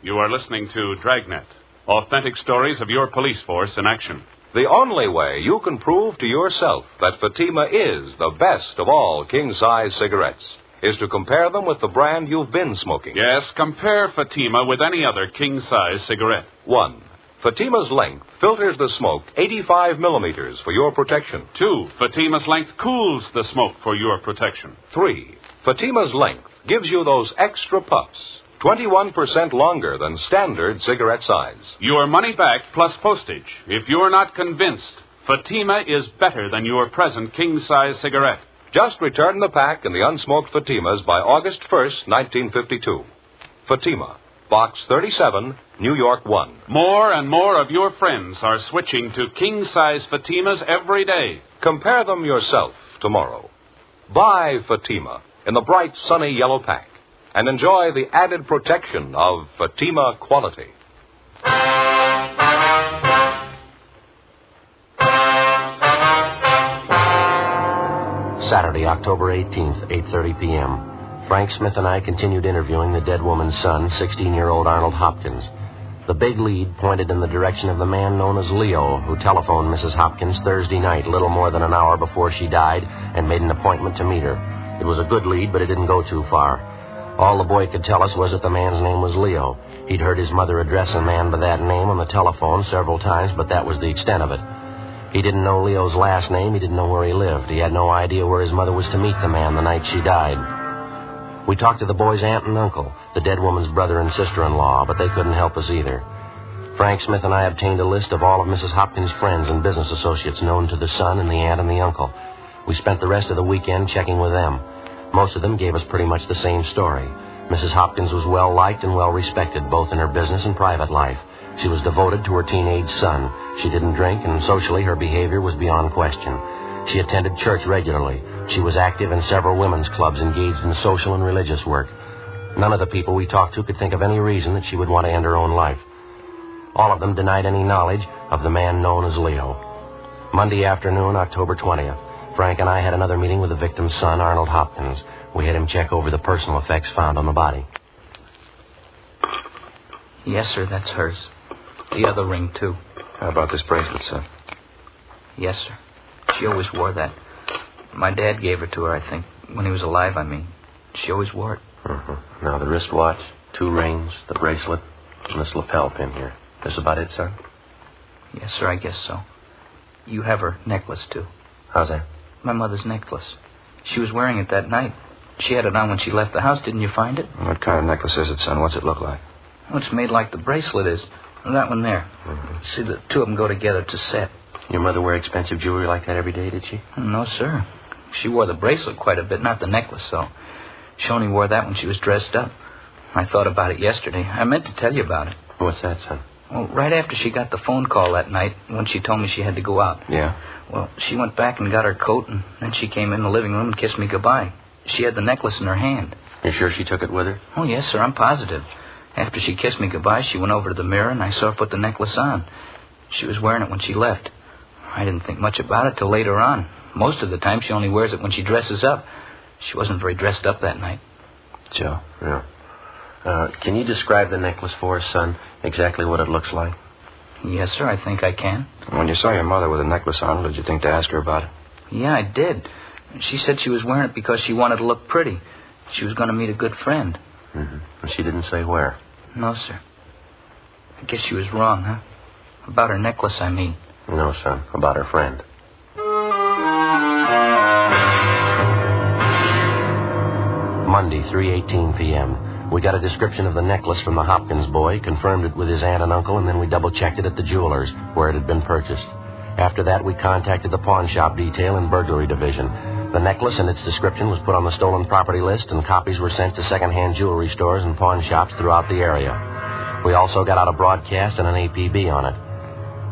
You are listening to Dragnet, Authentic stories of your police force in action. The only way you can prove to yourself that Fatima is the best of all king-size cigarettes is to compare them with the brand you've been smoking. Yes, compare Fatima with any other king-size cigarette. 1. Fatima's length filters the smoke 85 millimeters for your protection. 2. Fatima's length cools the smoke for your protection. 3. Fatima's length gives you those extra puffs, 21% longer than standard cigarette size. Your money back plus postage. If you're not convinced, Fatima is better than your present king-size cigarette. Just return the pack and the unsmoked Fatimas by August 1st, 1952. Fatima, Box 37, New York 1. More and more of your friends are switching to king-size Fatimas every day. Compare them yourself tomorrow. Buy Fatima in the bright, sunny yellow pack and enjoy the added protection of Fatima quality. Saturday, October 18th, 8:30 p.m. Frank Smith and I continued interviewing the dead woman's son, 16-year-old Arnold Hopkins. The big lead pointed in the direction of the man known as Leo, who telephoned Mrs. Hopkins Thursday night, little more than an hour before she died, and made an appointment to meet her. It was a good lead, but it didn't go too far. All the boy could tell us was that the man's name was Leo. He'd heard his mother address a man by that name on the telephone several times, but that was the extent of it. He didn't know Leo's last name. He didn't know where he lived. He had no idea where his mother was to meet the man the night she died. We talked to the boy's aunt and uncle, the dead woman's brother and sister-in-law, but they couldn't help us either. Frank Smith and I obtained a list of all of Mrs. Hopkins' friends and business associates known to the son and the aunt and the uncle. We spent the rest of the weekend checking with them. Most of them gave us pretty much the same story. Mrs. Hopkins was well-liked and well-respected, both in her business and private life. She was devoted to her teenage son. She didn't drink, and socially her behavior was beyond question. She attended church regularly. She was active in several women's clubs engaged in social and religious work. None of the people we talked to could think of any reason that she would want to end her own life. All of them denied any knowledge of the man known as Leo. Monday afternoon, October 20th, Frank and I had another meeting with the victim's son, Arnold Hopkins. We had him check over the personal effects found on the body. Yes, sir, that's hers. The other ring, too. How about this bracelet, sir? Yes, sir. She always wore that. My dad gave her to her, I think. When he was alive, I mean. She always wore it. Mm-hmm. Now, the wristwatch, 2 rings, the bracelet, and this lapel pin here. That's about it, sir? Yes, sir, I guess so. You have her necklace, too. How's that? My mother's necklace. She was wearing it that night. She had it on when she left the house. Didn't you find it? What kind of necklace is it, son? What's it look like? Oh, it's made like the bracelet is. That one there. Mm-hmm. See, the two of them go together to set. Your mother wear expensive jewelry like that every day, did she? No, sir. She wore the bracelet quite a bit, not the necklace, though. She only wore that when she was dressed up. I thought about it yesterday. I meant to tell you about it. What's that, son? Well, right after she got the phone call that night, when she told me she had to go out. Yeah? Well, she went back and got her coat, and then she came in the living room and kissed me goodbye. She had the necklace in her hand. You sure she took it with her? Oh, yes, sir, I'm positive. After she kissed me goodbye, she went over to the mirror, and I saw her put the necklace on. She was wearing it when she left. I didn't think much about it till later on. Most of the time, she only wears it when she dresses up. She wasn't very dressed up that night. Joe? Yeah. Can you describe the necklace for us, son? Exactly what it looks like? Yes, sir, I think I can. When you saw your mother with a necklace on, did you think to ask her about it? Yeah, I did. She said she was wearing it because she wanted to look pretty. She was going to meet a good friend. Mm-hmm. And she didn't say where? No, sir. I guess she was wrong, huh? About her necklace, I mean. No, son. About her friend. Monday, 3:18 p.m. We got a description of the necklace from the Hopkins boy, confirmed it with his aunt and uncle, and then we double-checked it at the jeweler's, where it had been purchased. After that, we contacted the pawn shop detail and burglary division. The necklace and its description was put on the stolen property list, and copies were sent to second-hand jewelry stores and pawn shops throughout the area. We also got out a broadcast and an APB on it.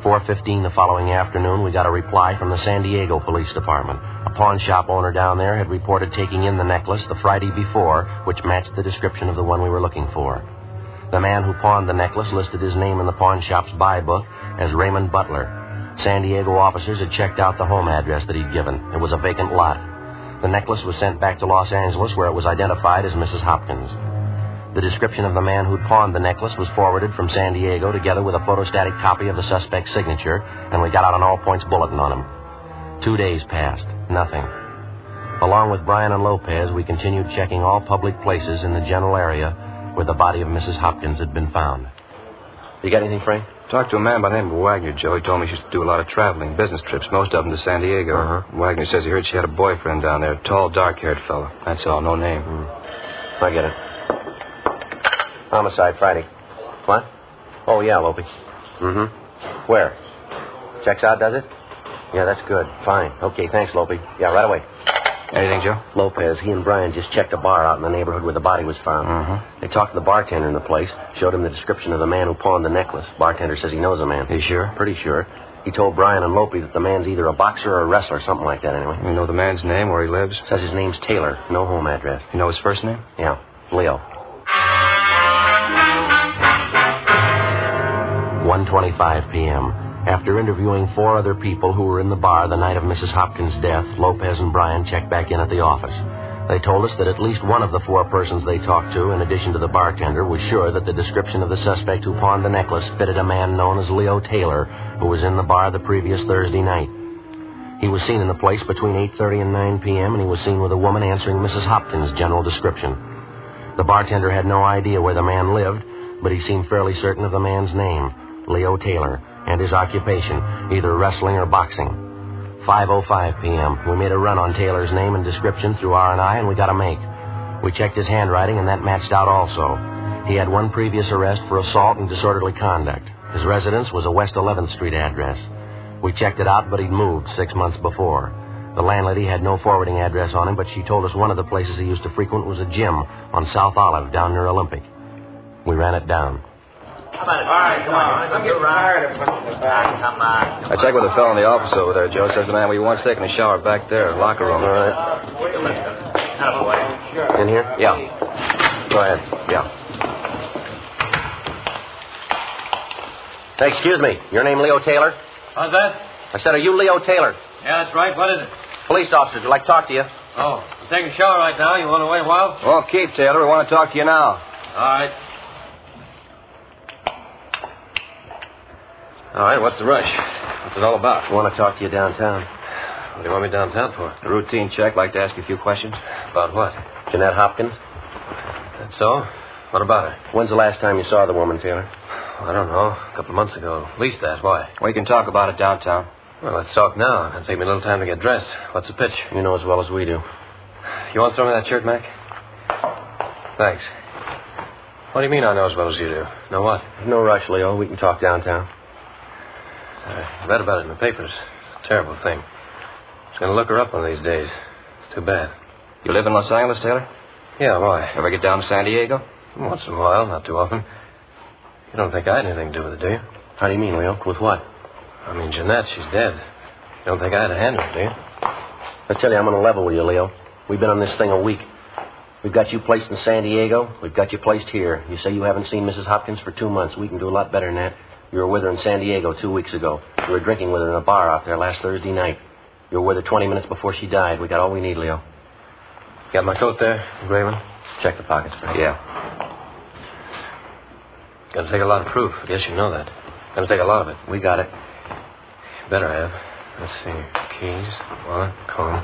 4:15 the following afternoon, we got a reply from the San Diego Police Department. A pawn shop owner down there had reported taking in the necklace the Friday before, which matched the description of the one we were looking for. The man who pawned the necklace listed his name in the pawn shop's buy book as Raymond Butler. San Diego officers had checked out the home address that he'd given. It was a vacant lot. The necklace was sent back to Los Angeles, where it was identified as Mrs. Hopkins. The description of the man who'd pawned the necklace was forwarded from San Diego together with a photostatic copy of the suspect's signature, and we got out an all-points bulletin on him. 2 days passed. Nothing. Along with Bryan and Lopez, we continued checking all public places in the general area where the body of Mrs. Hopkins had been found. You got anything, Frank? Talked to a man by the name of Wagner, Joe. He told me she used to do a lot of traveling, business trips, most of them to San Diego. Wagner says he heard she had a boyfriend down there, a tall, dark-haired fellow. That's all, no name. I get it. Homicide Friday. What? Oh, yeah, Lopey. Where? Checks out, does it? Yeah, that's good. Fine. Okay, thanks, Lopey. Yeah, right away. Anything, Joe? Lopez, he and Bryan just checked a bar out in the neighborhood where the body was found. They talked to the bartender in the place, showed him the description of the man who pawned the necklace. Bartender says he knows the man. You sure? Pretty sure. He told Bryan and Lopey that the man's either a boxer or a wrestler, something like that anyway. You know the man's name, where he lives? Says his name's Taylor. No home address. You know his first name? Yeah, Leo. 1:25 p.m. After interviewing 4 other people who were in the bar the night of Mrs. Hopkins' death, Lopez and Bryan checked back in at the office. They told us that at least one of the 4 persons they talked to, in addition to the bartender, was sure that the description of the suspect who pawned the necklace fitted a man known as Leo Taylor, who was in the bar the previous Thursday night. He was seen in the place between 8:30 and 9 p.m., and he was seen with a woman answering Mrs. Hopkins' general description. The bartender had no idea where the man lived, but he seemed fairly certain of the man's name, Leo Taylor, and his occupation, either wrestling or boxing. 5:05 p.m. We made a run on Taylor's name and description through R&I, and we got a make. We checked his handwriting, and that matched out also. He had 1 previous arrest for assault and disorderly conduct. His residence was a West 11th Street address. We checked it out, but he'd moved 6 months before. The landlady had no forwarding address on him, but she told us one of the places he used to frequent was a gym on South Olive down near Olympic. We ran it down. All right, come on. I'm getting tired of come on. I checked with a fellow in the office over there. Joe says the man we once taking a shower back there, locker room. All right. In here? Yeah. Go ahead. Yeah. Hey, excuse me. Your name Leo Taylor? How's that? I said, are you Leo Taylor? Yeah, that's right. What is it? Police officers would like to talk to you. Oh, I'm taking a shower right now. You want to wait a while? Well, keep, Taylor. We want to talk to you now. All right. All right, what's the rush? What's it all about? I want to talk to you downtown. What do you want me downtown for? A routine check. Like to ask you a few questions. About what? Jeanette Hopkins? That's so? What about her? When's the last time you saw the woman, Taylor? I don't know. A couple of months ago. At least that. Why? We can talk about it downtown. Well, let's talk now. It'll take me a little time to get dressed. What's the pitch? You know as well as we do. You want to throw me that shirt, Mac? Thanks. What do you mean I know as well as you do? Know what? No rush, Leo. We can talk downtown. I read about it in the papers. It's a terrible thing. I was going to look her up one of these days. It's too bad. You live in Los Angeles, Taylor? Yeah, why? Ever get down to San Diego? Once in a while, not too often. You don't think I had anything to do with it, do you? How do you mean, Leo? With what? I mean, Jeanette, she's dead. You don't think I had a hand in it, do you? I tell you, I'm on a level with you, Leo. We've been on this thing a week. We've got you placed in San Diego. We've got you placed here. You say you haven't seen Mrs. Hopkins for 2 months. We can do a lot better than that. You were with her in San Diego 2 weeks ago. You were drinking with her in a bar out there last Thursday night. You were with her 20 minutes before she died. We got all we need, Leo. Got my coat there, Grayman? Check the pockets, Frank. Yeah. Gonna take a lot of proof. I guess you know that. Gonna take a lot of it. We got it. Better have. Let's see. Keys, wallet, comb.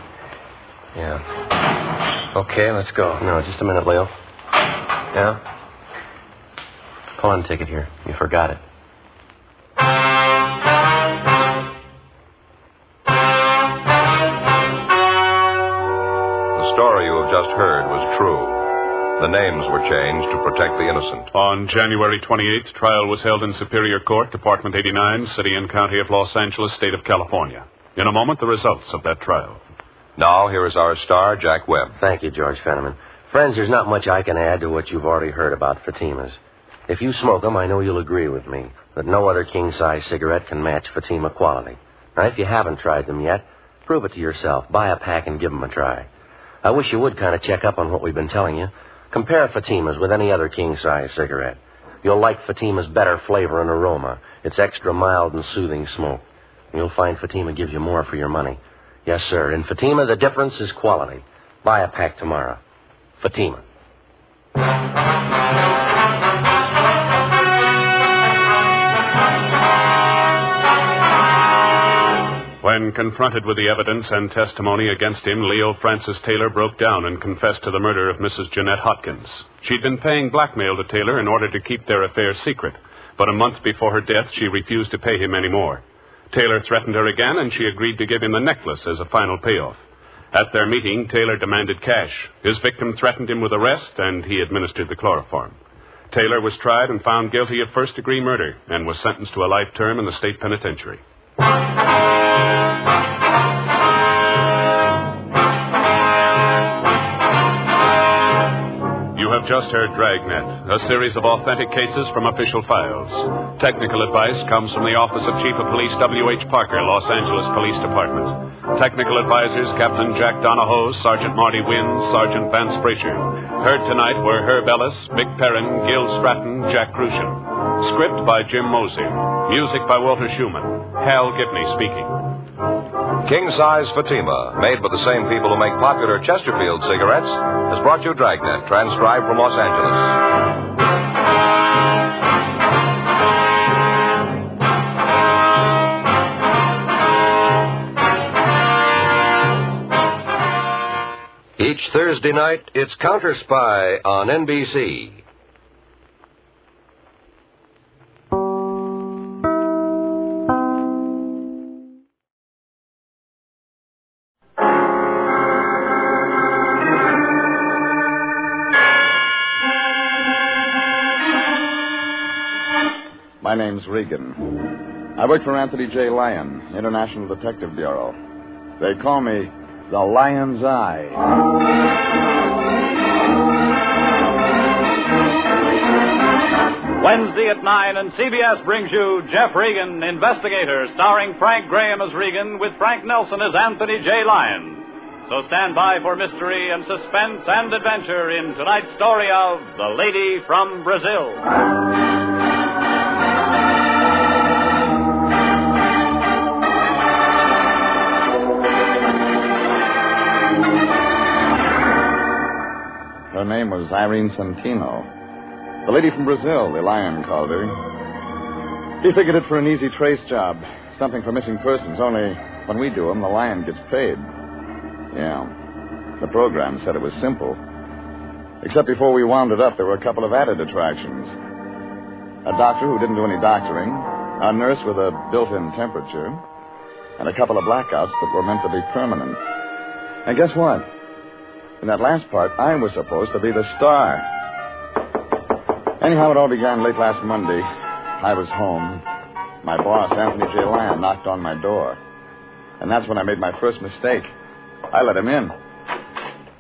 Yeah. Okay, let's go. No, just a minute, Leo. Yeah? Pawn ticket here. You forgot it. The story you have just heard was true. The names were changed to protect the innocent. On January 28th, trial was held in Superior Court, Department 89, City and County of Los Angeles, State of California. In a moment, the results of that trial. Now, here is our star, Jack Webb. Thank you, George Fenneman. Friends, there's not much I can add to what you've already heard about Fatima's. If you smoke them, I know you'll agree with me that no other king-size cigarette can match Fatima quality. Now, if you haven't tried them yet, prove it to yourself. Buy a pack and give them a try. I wish you would kind of check up on what we've been telling you. Compare Fatima's with any other king-size cigarette. You'll like Fatima's better flavor and aroma. It's extra mild and soothing smoke. You'll find Fatima gives you more for your money. Yes, sir. In Fatima, the difference is quality. Buy a pack tomorrow. Fatima. When confronted with the evidence and testimony against him, Leo Francis Taylor broke down and confessed to the murder of Mrs. Jeanette Hopkins. She'd been paying blackmail to Taylor in order to keep their affair secret, but a month before her death, she refused to pay him any more. Taylor threatened her again, and she agreed to give him the necklace as a final payoff. At their meeting, Taylor demanded cash. His victim threatened him with arrest, and he administered the chloroform. Taylor was tried and found guilty of first-degree murder and was sentenced to a life term in the state penitentiary. You have just heard Dragnet, a series of authentic cases from official files. Technical advice comes from the Office of Chief of Police W.H. Parker, Los Angeles Police Department. Technical advisors Captain Jack Donahoe, Sergeant Marty Wynn, Sergeant Vance Frazier. Heard tonight were Herb Ellis, Vic Perrin, Gil Stratton, Jack Crucian. Script by Jim Mosey. Music by Walter Schumann. Hal Gibney speaking. King Size Fatima, made by the same people who make popular Chesterfield cigarettes, has brought you Dragnet, transcribed from Los Angeles. Each Thursday night, it's Counter Spy on NBC. My name's Regan. I work for Anthony J. Lyon, International Detective Bureau. They call me the Lion's Eye. Wednesday at 9, and CBS brings you Jeff Regan, Investigator, starring Frank Graham as Regan with Frank Nelson as Anthony J. Lyon. So stand by for mystery and suspense and adventure in tonight's story of The Lady from Brazil. Her name was Irene Santino. The lady from Brazil, the Lion called her. He figured it for an easy trace job. Something for missing persons, only when we do them, the Lion gets paid. Yeah. The program said it was simple. Except before we wound it up, there were a couple of added attractions. A doctor who didn't do any doctoring, a nurse with a built-in temperature, and a couple of blackouts that were meant to be permanent. And guess what? In that last part, I was supposed to be the star. Anyhow, it all began late last Monday. I was home. My boss, Anthony J. Lyon, knocked on my door. And that's when I made my first mistake. I let him in.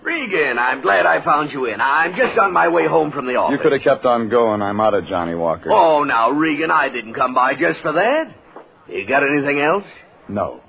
Regan, I'm glad I found you in. I'm just on my way home from the office. You could have kept on going. I'm out of Johnny Walker. Oh, now, Regan, I didn't come by just for that. You got anything else? No.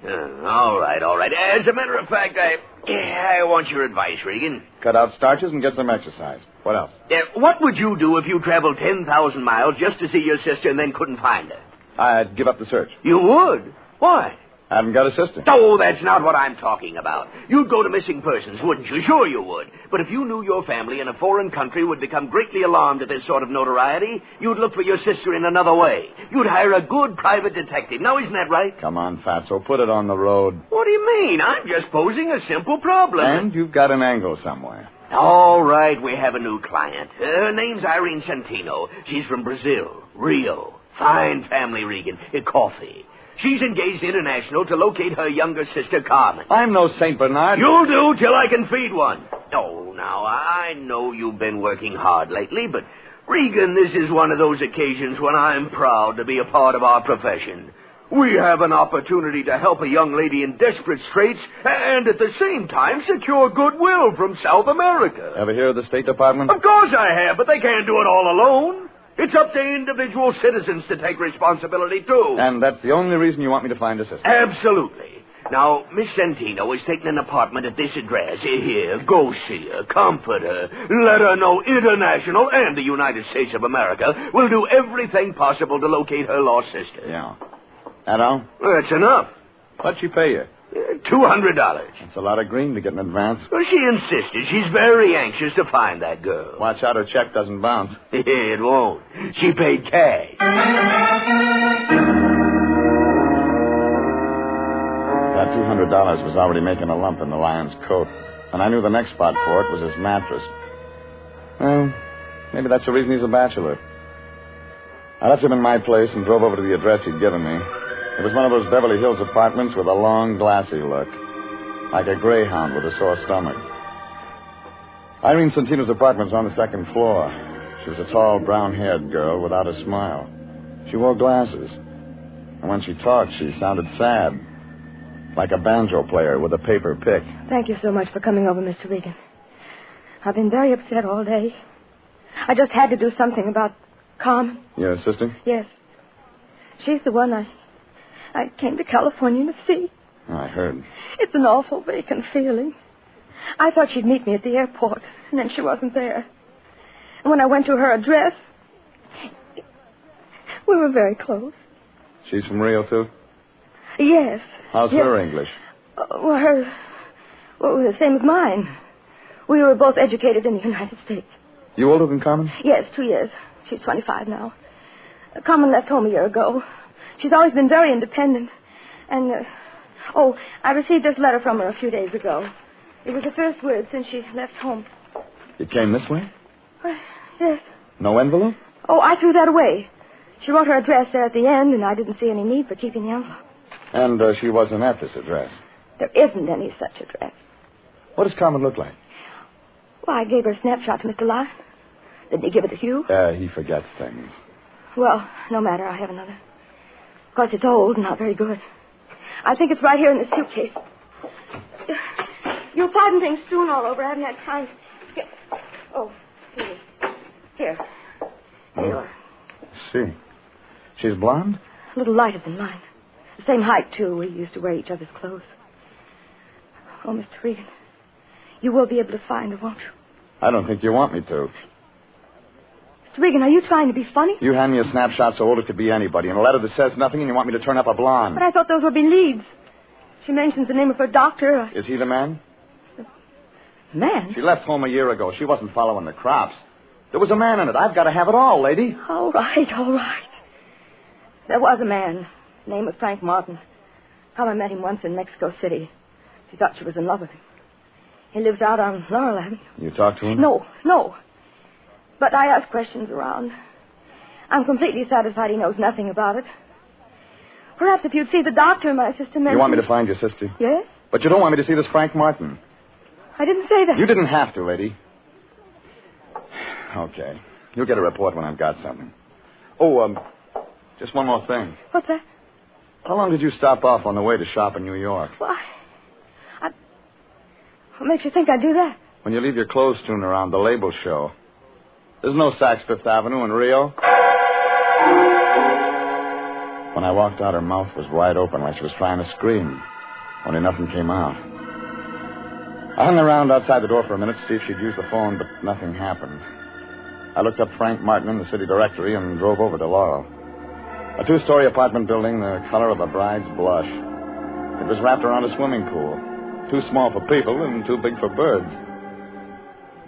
All right. As a matter of fact, I want your advice, Regan. Cut out starches and get some exercise. What else? What would you do if you traveled 10,000 miles just to see your sister and then couldn't find her? I'd give up the search. You would? Why? I haven't got a sister. Oh, that's not what I'm talking about. You'd go to missing persons, wouldn't you? Sure you would. But if you knew your family in a foreign country would become greatly alarmed at this sort of notoriety, you'd look for your sister in another way. You'd hire a good private detective. Now, isn't that right? Come on, Fatso, put it on the road. What do you mean? I'm just posing a simple problem. And you've got an angle somewhere. All right, we have a new client. Her name's Irene Santino. She's from Brazil, Rio. Fine family, Regan. Coffee. She's engaged international to locate her younger sister, Carmen. I'm no St. Bernard. You'll do till I can feed one. Oh, now, I know you've been working hard lately, but, Regan, this is one of those occasions when I'm proud to be a part of our profession. We have an opportunity to help a young lady in desperate straits and at the same time secure goodwill from South America. Ever hear of the State Department? Of course I have, but they can't do it all alone. It's up to individual citizens to take responsibility, too. And that's the only reason you want me to find a sister? Absolutely. Now, Miss Santino is taking an apartment at this address. Here, go see her, comfort her, let her know International and the United States of America will do everything possible to locate her lost sister. Yeah. That all? That's enough. What'd she pay you? $200. That's a lot of green to get in advance. Well, she insisted. She's very anxious to find that girl. Watch out her check doesn't bounce. It won't. She paid cash. $200 was already making a lump in the lion's coat, and I knew the next spot for it was his mattress. Well, maybe that's the reason he's a bachelor. I left him in my place and drove over to the address he'd given me. It was one of those Beverly Hills apartments with a long, glassy look, like a greyhound with a sore stomach. Irene Santino's apartment was on the second floor. She was a tall, brown-haired girl without a smile. She wore glasses. And when she talked, she sounded sad, like a banjo player with a paper pick. Thank you so much for coming over, Mr. Regan. I've been very upset all day. I just had to do something about Carmen. Your sister? Yes. She's the one I came to California to see. Oh, I heard. It's an awful vacant feeling. I thought she'd meet me at the airport, and then she wasn't there. And when I went to her address, we were very close. She's from Rio, too? Yes. How's her English? Well, the same as mine. We were both educated in the United States. You older than Carmen? Yes, 2 years. She's 25 now. Carmen left home a year ago. She's always been very independent. And, I received this letter from her a few days ago. It was the first word since she left home. It came this way? Yes. No envelope? Oh, I threw that away. She wrote her address there at the end, and I didn't see any need for keeping the envelope. And she wasn't at this address? There isn't any such address. What does Carmen look like? Well, I gave her a snapshot to Mr. Lyon. Didn't he give it to you? He forgets things. Well, no matter. I have another. Of course, it's old and not very good. I think it's right here in the suitcase. You'll pardon things strewn all over. I haven't had time to get... Oh, here. Here. There you are. See. She's blonde? A little lighter than mine. The same height, too. We used to wear each other's clothes. Oh, Mr. Regan, you will be able to find her, won't you? I don't think you want me to. Mr. Regan, are you trying to be funny? You hand me a snapshot so old it could be anybody, and a letter that says nothing, and you want me to turn up a blonde. But I thought those would be leads. She mentions the name of her doctor. Is he the man? Man? She left home a year ago. She wasn't following the crops. There was a man in it. I've got to have it all, lady. All right. There was a man. His name was Frank Martin. I met him once in Mexico City. She thought she was in love with him. He lives out on Laurel Avenue. You talked to him? No. But I asked questions around. I'm completely satisfied he knows nothing about it. Perhaps if you'd see the doctor, my sister mentioned... You want me to find your sister? Yes. But you don't want me to see this Frank Martin. I didn't say that. You didn't have to, lady. Okay. You'll get a report when I've got something. Oh, just one more thing. What's that? How long did you stop off on the way to shop in New York? Why? What makes you think I'd do that? When you leave your clothes strewn around the label show. There's no Saks Fifth Avenue in Rio. When I walked out, her mouth was wide open like she was trying to scream. Only nothing came out. I hung around outside the door for a minute to see if she'd use the phone, but nothing happened. I looked up Frank Martin in the city directory and drove over to Laurel. A 2-story apartment building the color of a bride's blush. It was wrapped around a swimming pool. Too small for people and too big for birds.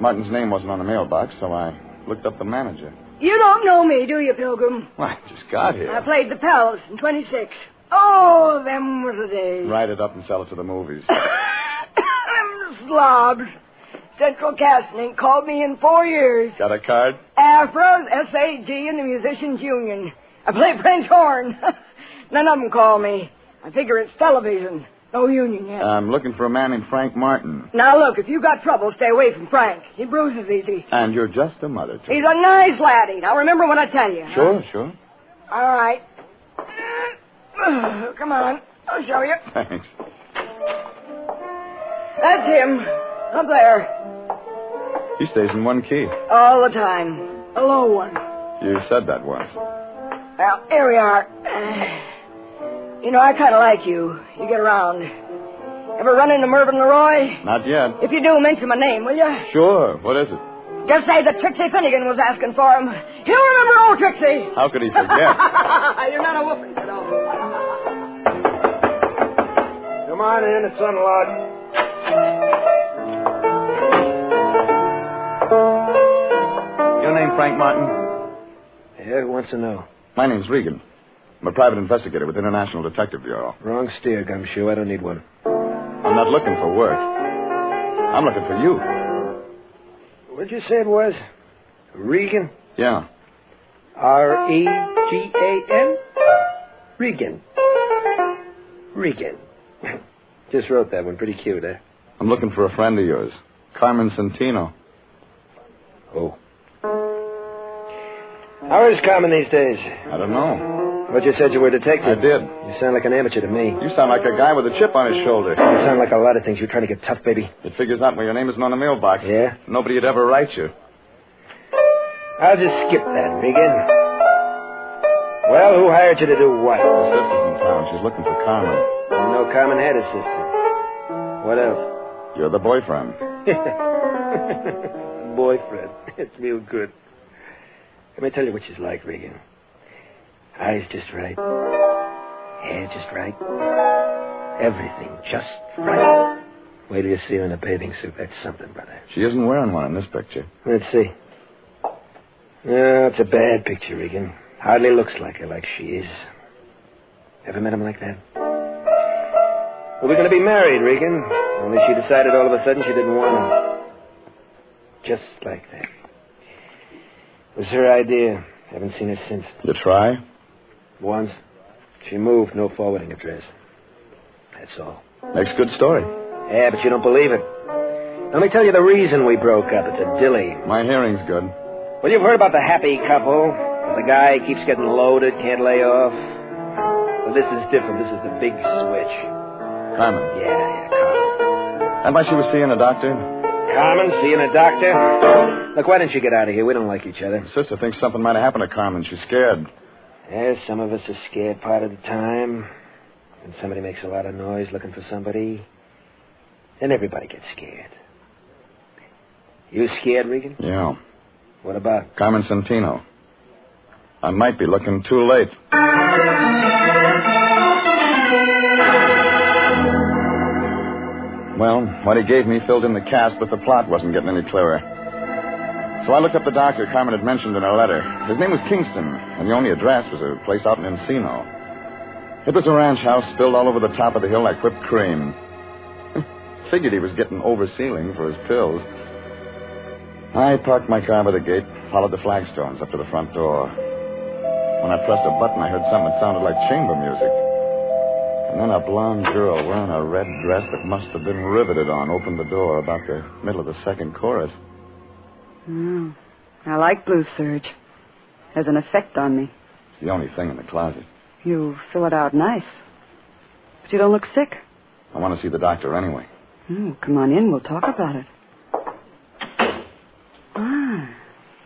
Martin's name wasn't on the mailbox, so I looked up the manager. You don't know me, do you, Pilgrim? Well, I just got here. I played the Palace in 26. Oh, them were the days. Write it up and sell it to the movies. Them slobs. Central Casting called me in 4 years. Got a card? Afros, SAG, and the Musicians Union. I play French horn. None of them call me. I figure it's television. No union yet. I'm looking for a man named Frank Martin. Now, look, if you got trouble, stay away from Frank. He bruises easy. And you're just a mother, too. He's a nice laddie. Now, remember when I tell you. Sure. All right. Come on. I'll show you. Thanks. That's him. Up there. He stays in one key. All the time. A low one. You said that once. Well, here we are. You know, I kind of like you. You get around. Ever run into Mervyn Leroy? Not yet. If you do, mention my name, will you? Sure. What is it? Just say that Trixie Finnegan was asking for him. He'll remember old Trixie. How could he forget? You're not a whooping, you know. Come on in, it's unlocked. Your name Frank Martin? Yeah, who wants to know? My name's Regan. I'm a private investigator with International Detective Bureau. Wrong steer, Gumshoe. I don't need one. I'm not looking for work. I'm looking for you. What'd you say it was? Regan? Yeah. R-E-G-A-N? Regan. Regan. Just wrote that one. Pretty cute, eh? I'm looking for a friend of yours, Carmen Centino. Oh. How is Carmen these days? I don't know. But you said you were a detective. I did. You sound like an amateur to me. You sound like a guy with a chip on his shoulder. You sound like a lot of things. You're trying to get tough, baby. It figures out when your name isn't on the mailbox. Yeah? Nobody would ever write you. I'll just skip that, Regan. Well, who hired you to do what? My sister's in town. She's looking for Carmen. I know Carmen had a sister. What else? You're the boyfriend. Boyfriend. It's real good. Let me tell you what she's like, Regan. Eyes just right. Hair just right. Everything just right. Wait till you see her in a bathing suit. That's something, brother. She isn't wearing one in this picture. Let's see. No, it's a bad picture, Regan. Hardly looks like her like she is. Ever met him like that? Well, we're going to be married, Regan. Only she decided all of a sudden she didn't want to. Just like that. It was her idea. Haven't seen her since. You try? Once. She moved. No forwarding address. That's all. Makes a good story. Yeah, but you don't believe it. Let me tell you the reason we broke up. It's a dilly. My hearing's good. Well, you've heard about the happy couple. The guy keeps getting loaded, can't lay off. Well, this is different. This is the big switch. Carmen. Yeah, Carmen. And why she was seeing a doctor? Carmen, seeing a doctor? Look, why didn't you get out of here? We don't like each other. My sister thinks something might have happened to Carmen. She's scared. Yeah, some of us are scared part of the time. When somebody makes a lot of noise looking for somebody, then everybody gets scared. You scared, Regan? Yeah. What about? Carmen Centino. I might be looking too late. Well, what he gave me filled in the cast, but the plot wasn't getting any clearer. So I looked up the doctor Carmen had mentioned in her letter. His name was Kingston, and the only address was a place out in Encino. It was a ranch house built all over the top of the hill like whipped cream. Figured he was getting oversealing for his pills. I parked my car by the gate, followed the flagstones up to the front door. When I pressed a button, I heard something that sounded like chamber music. And then a blonde girl wearing a red dress that must have been riveted on opened the door about the middle of the second chorus. I like blue serge. Has an effect on me. It's the only thing in the closet. You fill it out nice. But you don't look sick. I want to see the doctor anyway. Come on in. We'll talk about it.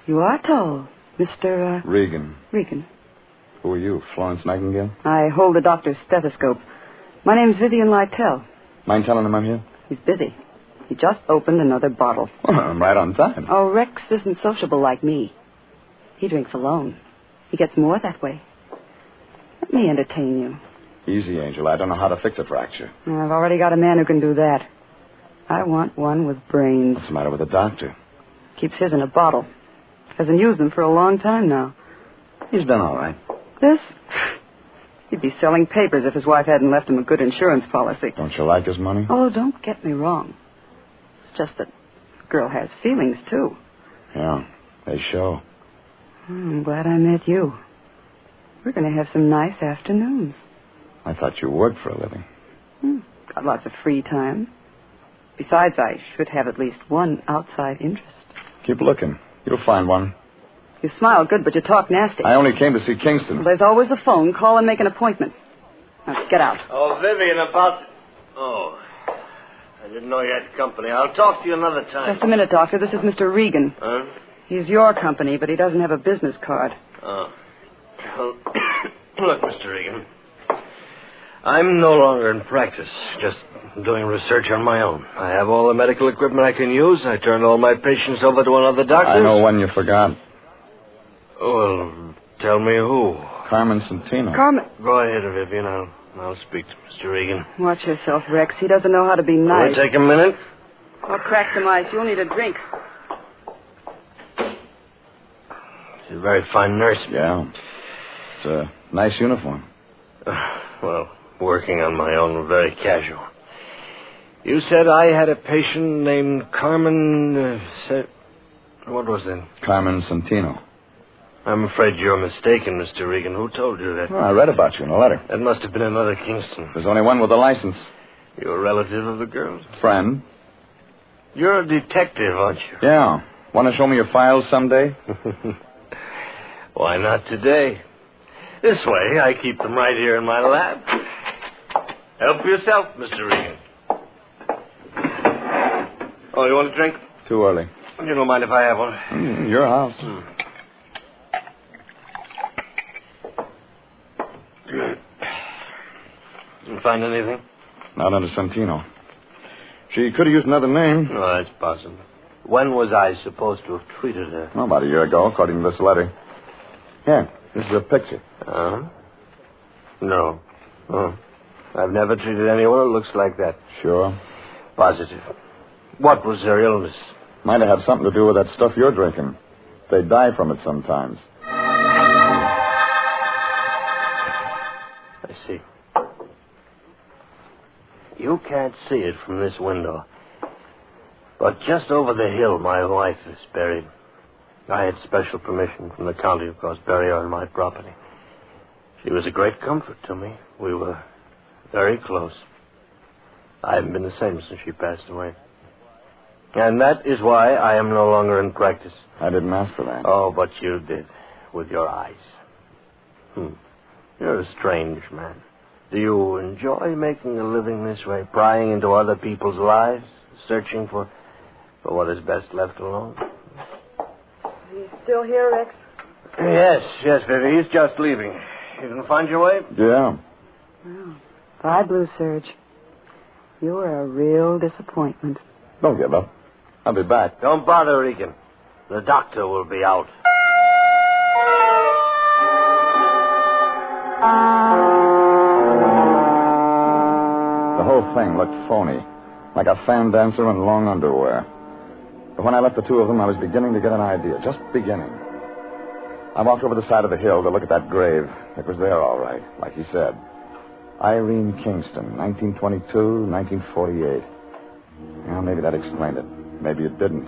You are tall, Mr. Regan. Regan. Who are you, Florence Nightingale? I hold the doctor's stethoscope. My name's Vivian Lytell. Mind telling him I'm here? He's busy. He just opened another bottle. Well, I'm right on time. Oh, Rex isn't sociable like me. He drinks alone. He gets more that way. Let me entertain you. Easy, Angel. I don't know how to fix a fracture. I've already got a man who can do that. I want one with brains. What's the matter with the doctor? Keeps his in a bottle. Hasn't used them for a long time now. He's done all right. This? He'd be selling papers if his wife hadn't left him a good insurance policy. Don't you like his money? Oh, don't get me wrong. It's just that the girl has feelings, too. Yeah, they show. I'm glad I met you. We're going to have some nice afternoons. I thought you worked for a living. Got lots of free time. Besides, I should have at least one outside interest. Keep looking. You'll find one. You smile good, but you talk nasty. I only came to see Kingston. Well, there's always the phone. Call and make an appointment. Now, get out. Oh, Vivian, about... Oh, I didn't know you had company. I'll talk to you another time. Just a minute, Doctor. This is Mr. Regan. Huh? He's your company, but he doesn't have a business card. Oh. Well, look, Mr. Regan, I'm no longer in practice, just doing research on my own. I have all the medical equipment I can use. I turned all my patients over to another doctor. I know one you forgot. Well, tell me who. Carmen Centino. Carmen. Go ahead, Vivian. I'll speak to Mr. Regan. Watch yourself, Rex. He doesn't know how to be nice. Will it take a minute? I'll crack some ice. You'll need a drink. She's a very fine nurse. Yeah. It's a Nice uniform. Well, working on my own, very casual. You said I had a patient named Carmen... What was that? Carmen Santino. I'm afraid you're mistaken, Mr. Regan. Who told you that? Well, I read about you in a letter. That must have been another Kingston. There's only one with a license. You're a relative of the girl's? Friend. You're a detective, aren't you? Yeah. Want to show me your files someday? Why not today? This way, I keep them right here in my lab. Help yourself, Mr. Regan. Oh, you want a drink? Too early. You don't mind if I have one? Your house. Didn't find anything? Not under Santino. She could have used another name. No, that's possible. When was I supposed to have treated her? Oh, about a year ago, according to this letter. Here, this is a picture. No. Oh. I've never treated anyone who looks like that. Sure. Positive. What was her illness? Might have had something to do with that stuff you're drinking. They die from it sometimes. I see. You can't see it from this window. But just over the hill, my wife is buried. I had special permission from the county, of course, bury her on my property. She was a great comfort to me. We were very close. I haven't been the same since she passed away. And that is why I am no longer in practice. I didn't ask for that. Oh, but you did, with your eyes. You're a strange man. Do you enjoy making a living this way, prying into other people's lives, searching for what is best left alone? You still here, Rex? Yes, Vivi. He's just leaving. You didn't find your way? Yeah. Well, bye, Blue Surge. You were a real disappointment. Don't give up. I'll be back. Don't bother, Regan. The doctor will be out. The whole thing looked phony, like a fan dancer in long underwear. But when I left the two of them, I was beginning to get an idea, just beginning. I walked over the side of the hill to look at that grave. It was there, all right, like he said. Irene Kingston, 1922, 1948. Well, maybe that explained it. Maybe it didn't.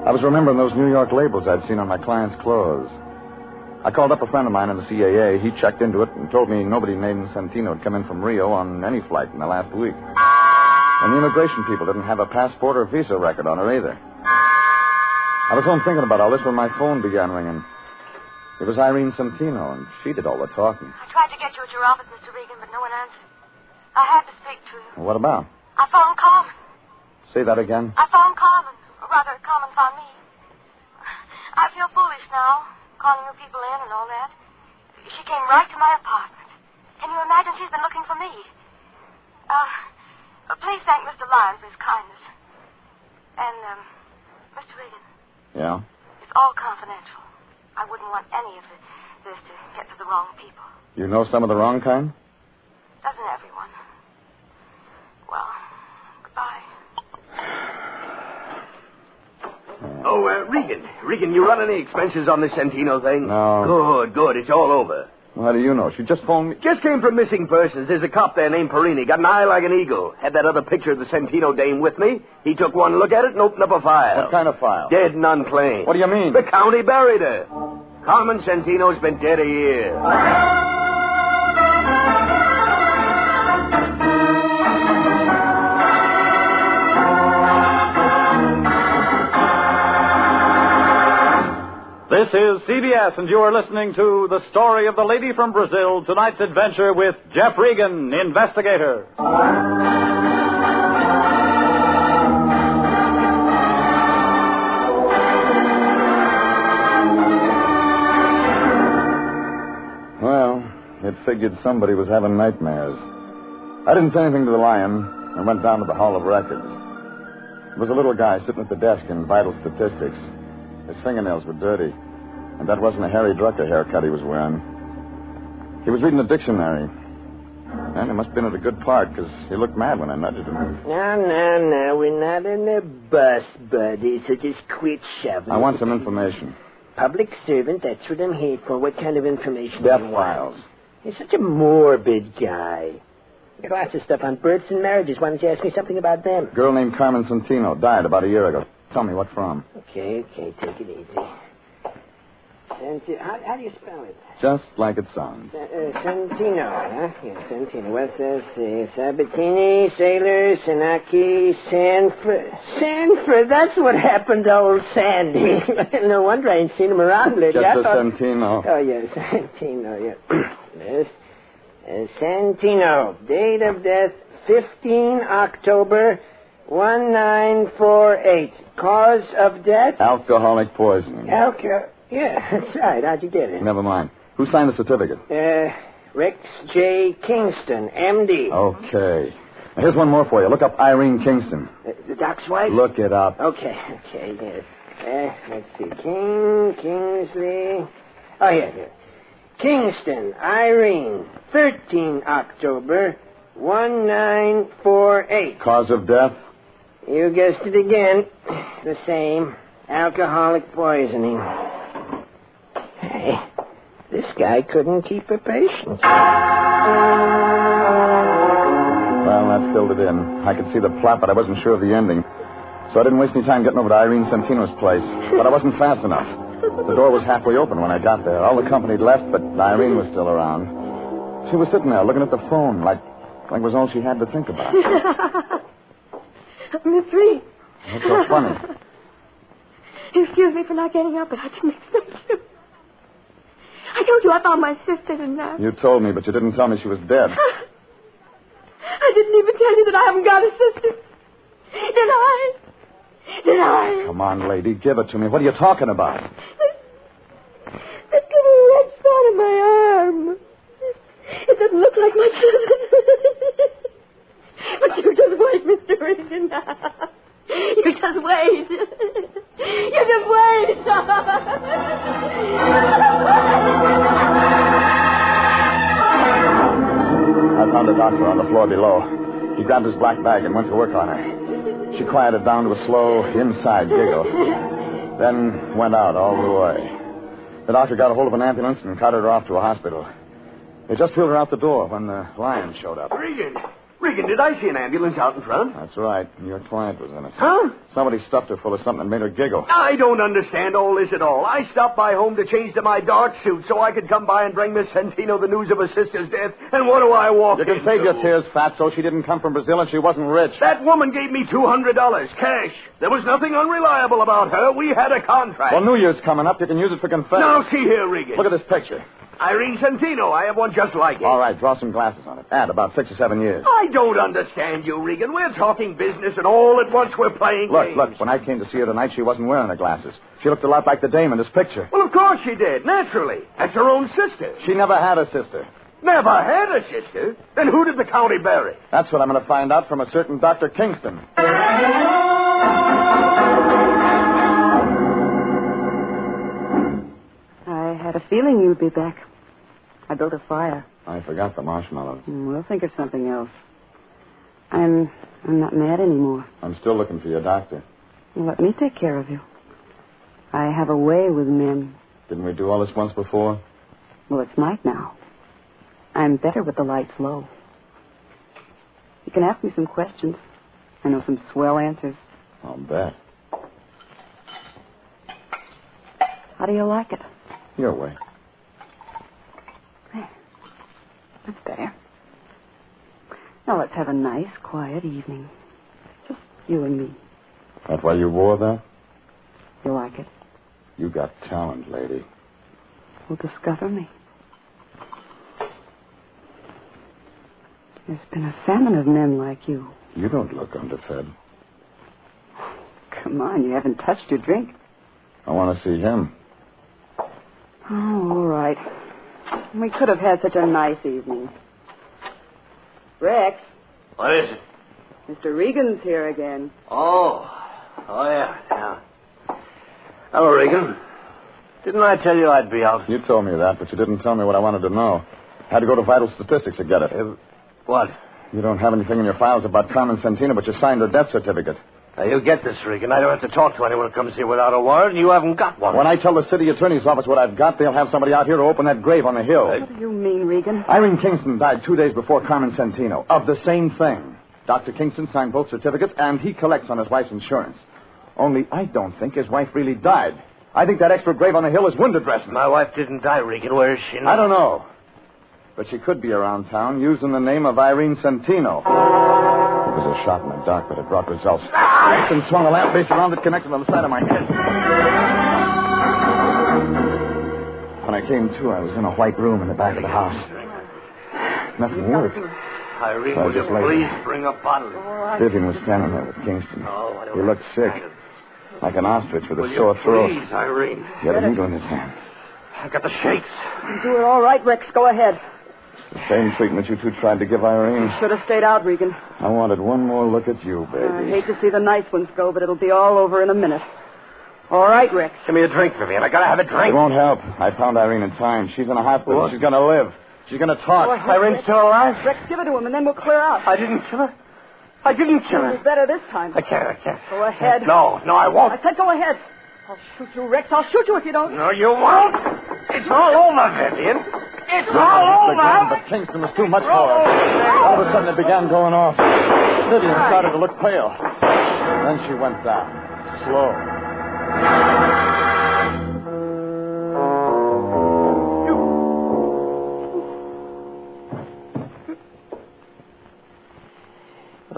I was remembering those New York labels I'd seen on my client's clothes. I called up a friend of mine in the CAA. He checked into it and told me nobody named Santino had come in from Rio on any flight in the last week. And the immigration people didn't have a passport or visa record on her either. I was home thinking about all this when my phone began ringing. It was Irene Santino, and she did all the talking. I tried to get you at your office, Mr. Regan, but no one answered. I had to speak to you. Well, what about? I phoned Carmen. Say that again. I phoned Carmen. Or rather, Carmen found me. I feel foolish now, calling you people in and all that. She came right to my apartment. Can you imagine she's been looking for me? Please thank Mr. Lyons for his kindness. And, Mr. Regan. Yeah? It's all confidential. I wouldn't want any of this to get to the wrong people. You know some of the wrong kind? Doesn't everyone? Well, goodbye. Oh, Regan, you run any expenses on this Santino thing? No. Good. It's all over. Well, how do you know? She just phoned me. Just came from missing persons. There's a cop there named Perini. Got an eye like an eagle. Had that other picture of the Santino dame with me. He took one look at it and opened up a file. What kind of file? Dead and unclaimed. What do you mean? The county buried her. Carmen Santino's been dead a year. This is CBS, and you are listening to The Story of the Lady from Brazil, tonight's adventure with Jeff Regan, Investigator. Well, it figured somebody was having nightmares. I didn't say anything to the lion and went down to the Hall of Records. There was a little guy sitting at the desk in vital statistics. His fingernails were dirty, and that wasn't a Harry Drucker haircut he was wearing. He was reading a dictionary, and he must have been at a good part, because he looked mad when I nudged him. No, we're not in a bus, buddy, so just quit shoving. I want some information. Public servant, that's what I'm here for. What kind of information? Death do you want? files. You're such a morbid guy. You got lots of stuff on births and marriages. Why don't you ask me something about them? Girl named Carmen Santino died about a year ago. Tell me what from. Okay, take it easy. How do you spell it? Just like it sounds. Santino, huh? Yeah, Santino. What's this? Sabatini, Sailor, Senaki, Sanford. That's what happened to old Sandy. No wonder I ain't seen him around lately. Just Santino. Oh, yes, Santino, yeah. Yes. Santino. Date of death, 15 October, 1948. Cause of death? Alcoholic poisoning. Yeah, that's right. How'd you get it? Never mind. Who signed the certificate? Rex J. Kingston, M.D. Okay. Now, here's one more for you. Look up Irene Kingston. The doc's wife? Look it up. Okay, yes. Let's see. Kingsley. Oh, yeah. Kingston, Irene, 13 October, 1948. Cause of death? You guessed it again. The same. Alcoholic poisoning. Hey, this guy couldn't keep a patient. Well, that filled it in. I could see the plot, but I wasn't sure of the ending. So I didn't waste any time getting over to Irene Santino's place. But I wasn't fast enough. The door was halfway open when I got there. All the company had left, but Irene was still around. She was sitting there looking at the phone like it was all she had to think about. Miss Reed. What's so funny? Excuse me for not getting up, but I didn't expect you. I told you I found my sister, didn't I? You told me, but you didn't tell me she was dead. I didn't even tell you that I haven't got a sister. Did I? Come on, lady, give it to me. What are you talking about? That little red spot on my arm. It doesn't look like much. But you just wait, Mr. Regan. You just wait. You just wait. I found a doctor on the floor below. He grabbed his black bag and went to work on her. She quieted down to a slow, inside giggle. Then went out all the way. The doctor got a hold of an ambulance and carted her off to a hospital. They just wheeled her out the door when the Lion showed up. Regan, did I see an ambulance out in front? That's right. Your client was in it. Huh? Somebody stuffed her full of something and made her giggle. I don't understand all this at all. I stopped by home to change to my dark suit so I could come by and bring Miss Santino the news of her sister's death. And what do I walk You can into? save your tears, Fatso. She didn't come from Brazil and she wasn't rich. That woman gave me $200 cash. There was nothing unreliable about her. We had a contract. Well, New Year's coming up. You can use it for confetti. Now, see here, Regan. Look at this picture. Irene Santino. I have one just like it. All right, draw some glasses on it. Add about 6 or 7 years. I don't understand you, Regan. We're talking business, and all at once we're playing games. Look, when I came to see her tonight, she wasn't wearing her glasses. She looked a lot like the dame in this picture. Well, of course she did, naturally. That's her own sister. She never had a sister. Never had a sister? Then who did the county bury? That's what I'm going to find out from a certain Dr. Kingston. I had a feeling you'd be back. I built a fire. I forgot the marshmallows. We'll think of something else. I'm not mad anymore. I'm still looking for your doctor. Well, let me take care of you. I have a way with men. Didn't we do all this once before? Well, it's night now. I'm better with the lights low. You can ask me some questions. I know some swell answers. I'll bet. How do you like it? Your way. That's better. Now let's have a nice, quiet evening. Just you and me. That's why you wore that? You like it? You got talent, lady. Well, discover me. There's been a famine of men like you. You don't look underfed. Come on, you haven't touched your drink. I want to see him. Oh, all right. We could have had such a nice evening. Rex. What is it? Mr. Regan's here again. Oh, yeah. Hello, Regan. Didn't I tell you I'd be out? You told me that, but you didn't tell me what I wanted to know. Had to go to Vital Statistics to get it. What? You don't have anything in your files about Carmen Santino, but you signed her death certificate. Now, you get this, Regan. I don't have to talk to anyone who comes here without a warrant, and you haven't got one. When I tell the city attorney's office what I've got, they'll have somebody out here to open that grave on the hill. What do you mean, Regan? Irene Kingston died 2 days before Carmen Santino of the same thing. Dr. Kingston signed both certificates, and he collects on his wife's insurance. Only I don't think his wife really died. I think that extra grave on the hill is wounded dressing. My wife didn't die, Regan. Where is she now? I don't know. But she could be around town using the name of Irene Santino. It was a shot in the dark, but it brought results. Kingston swung the lamp base around it, connected on the side of my head. When I came to, I was in a white room in the back of the house. Nothing worked. Irene, So I will you just lay please there. bring a bottle? Vivian was standing there with Kingston. He looked sick, like an ostrich with Will a you sore throat. please, Irene? He had a needle in his hand. I got the shakes. You do it all right, Rex. Go ahead. The same treatment you two tried to give Irene. Should have stayed out, Regan. I wanted one more look at you, I baby. hate to see the nice ones go, but it'll be all over in a minute. All right, Rex. Give me a drink, Vivian. I gotta have a It drink. won't help. I found Irene in time. She's in a hospital. What? She's going to live. She's going to talk. Go ahead, Irene's Rex. still alive? Rex, give it to him, and then we'll clear out. I didn't kill her. I didn't kill It'll her. be better this time. I can't. Go ahead. No, I won't. I said go ahead. I'll shoot you, Rex. I'll shoot you if you don't. No, you won't. It's all over, Vivian. It's all over. But Kingston was too much for her. All of a sudden, it began going off. Vivian started to look pale. Then she went down. Slow.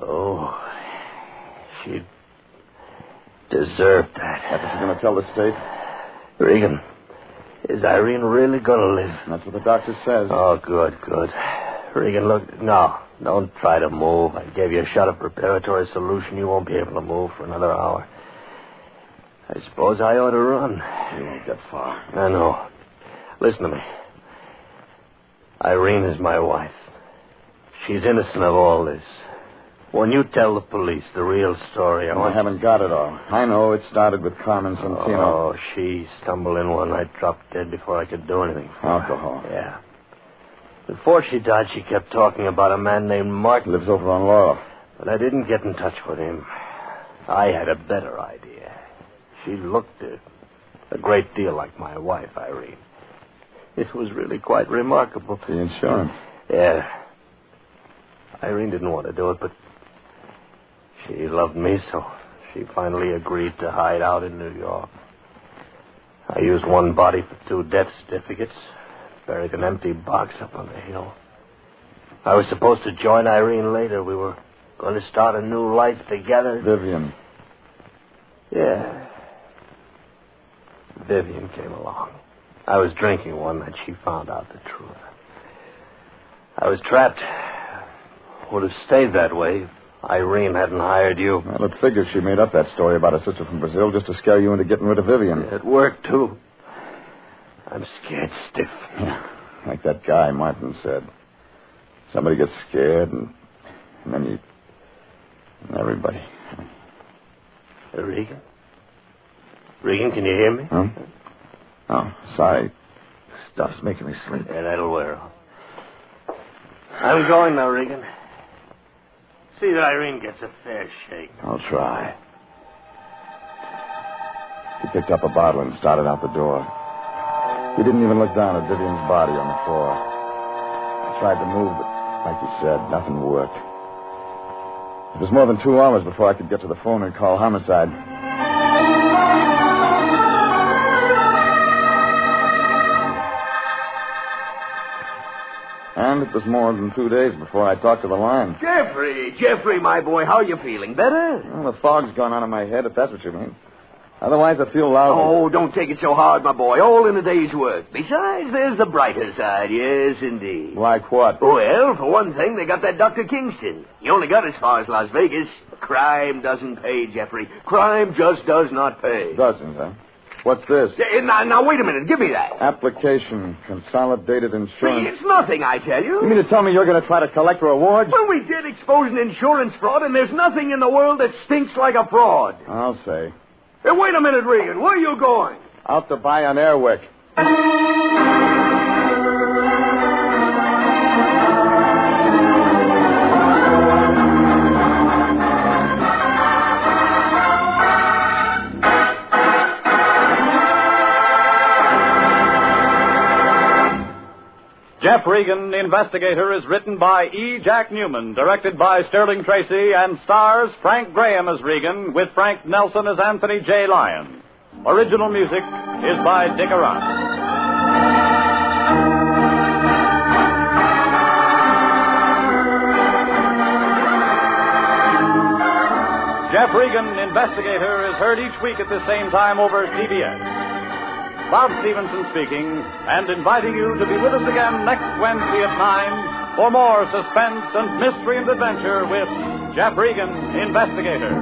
Oh, she deserved that. That's what you're going to tell the state? Regan, is Irene really going to live? That's what the doctor says. Oh, good. Regan, look, no, don't try to move. I gave you a shot of preparatory solution. You won't be able to move for another hour. I suppose I ought to run. You won't get far. I know. Listen to me. Irene is my wife. She's innocent of all this. When you tell the police the real story, I haven't got it all. I know it started with Carmen Santino. Oh, she stumbled in one night, dropped dead before I could do anything for her. Alcohol. Yeah. Before she died, she kept talking about a man named Mark. Lives over on Laurel. But I didn't get in touch with him. I had a better idea. She looked a great deal like my wife, Irene. It was really quite remarkable. The insurance. Yeah. Irene didn't want to do it, but she loved me, so she finally agreed to hide out in New York. I used one body for 2 death certificates, buried an empty box up on the hill. I was supposed to join Irene later. We were going to start a new life together. Vivian. Yeah. Vivian came along. I was drinking one night. She found out the truth. I was trapped. Would have stayed that way if Irene hadn't hired you. Well, it figures she made up that story about her sister from Brazil just to scare you into getting rid of Vivian. It worked, too. I'm scared stiff. Yeah, like that guy Martin said. Somebody gets scared, and then you... And everybody. Regan? Regan, can you hear me? Huh? Oh, sorry. Stuff's making me sleep. Yeah, that'll wear off. I'm going now, Regan. See that Irene gets a fair shake. I'll try. He picked up a bottle and started out the door. He didn't even look down at Vivian's body on the floor. I tried to move, but like you said, nothing worked. It was more than 2 hours before I could get to the phone and call homicide. And it was more than 2 days before I talked to the line. Jeffrey, my boy, how you feeling? Better? Well, the fog's gone out of my head, if that's what you mean. Otherwise, I feel lousy. Oh, don't take it so hard, my boy. All in a day's work. Besides, there's the brighter side. Yes, indeed. Like what? Well, for one thing, they got that Dr. Kingston. He only got as far as Las Vegas. Crime doesn't pay, Jeffrey. Crime just does not pay. Doesn't, huh? What's this? Now, wait a minute. Give me that. Application, Consolidated Insurance. It's nothing, I tell you. You mean to tell me you're going to try to collect rewards? Well, we did expose an insurance fraud, and there's nothing in the world that stinks like a fraud. I'll say. Hey, wait a minute, Regan. Where are you going? Out to buy an Airwick. Jeff Regan, Investigator, is written by E. Jack Newman, directed by Sterling Tracy, and stars Frank Graham as Regan, with Frank Nelson as Anthony J. Lyon. Original music is by Dick Arant. Jeff Regan, Investigator, is heard each week at the same time over CBS. Bob Stevenson speaking, and inviting you to be with us again next Wednesday at 9 for more suspense and mystery and adventure with Jeff Regan, Investigator.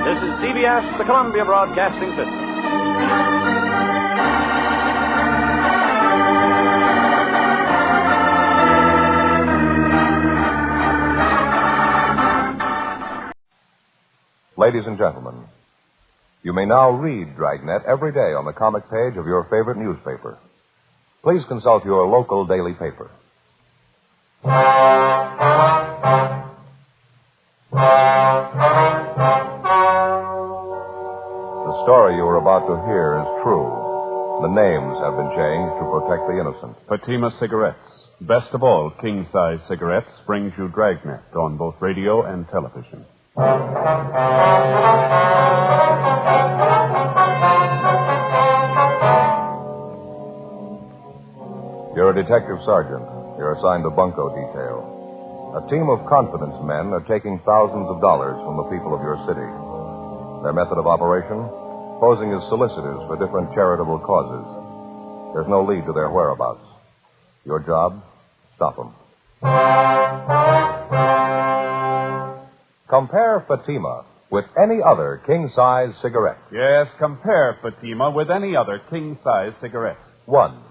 This is CBS, the Columbia Broadcasting System. Ladies and gentlemen, you may now read Dragnet every day on the comic page of your favorite newspaper. Please consult your local daily paper. The story you are about to hear is true. The names have been changed to protect the innocent. Fatima Cigarettes. Best of all, king-size cigarettes brings you Dragnet on both radio and television. You're a detective sergeant. You're assigned to bunco detail. A team of confidence men are taking thousands of dollars from the people of your city. Their method of operation? Posing as solicitors for different charitable causes. There's no lead to their whereabouts. Your job? Stop them. Compare Fatima with any other king-size cigarette. Yes, compare Fatima with any other king-size cigarette. 1.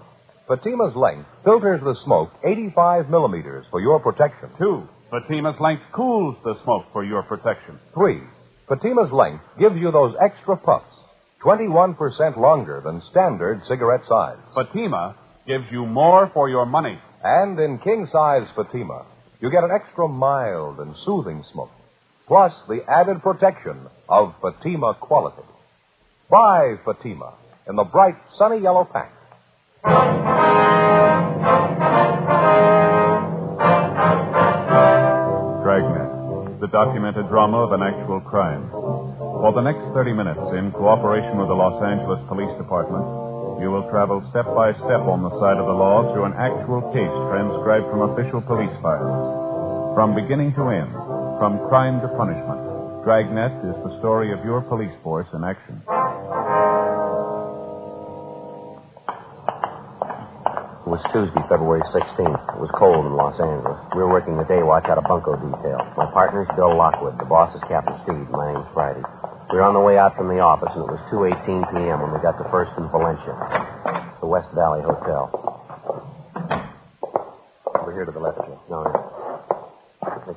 Fatima's length filters the smoke 85 millimeters for your protection. 2. Fatima's length cools the smoke for your protection. 3. Fatima's length gives you those extra puffs, 21% longer than standard cigarette size. Fatima gives you more for your money. And in king-size Fatima, you get an extra mild and soothing smoke, plus the added protection of Fatima quality. Buy Fatima in the bright, sunny yellow pack. Dragnet, the documented drama of an actual crime. For the next 30 minutes, in cooperation with the Los Angeles Police Department, you will travel step by step on the side of the law through an actual case transcribed from official police files. From beginning to end, from crime to punishment, Dragnet is the story of your police force in action. It was Tuesday, February 16th. It was cold in Los Angeles. We were working the day watch out of bunco detail. My partner's Bill Lockwood. The boss is Captain Steve. My name's Friday. We were on the way out from the office, and it was 2:18 p.m. when we got to First and Valencia, the West Valley Hotel. Over here to the left, Jim. No.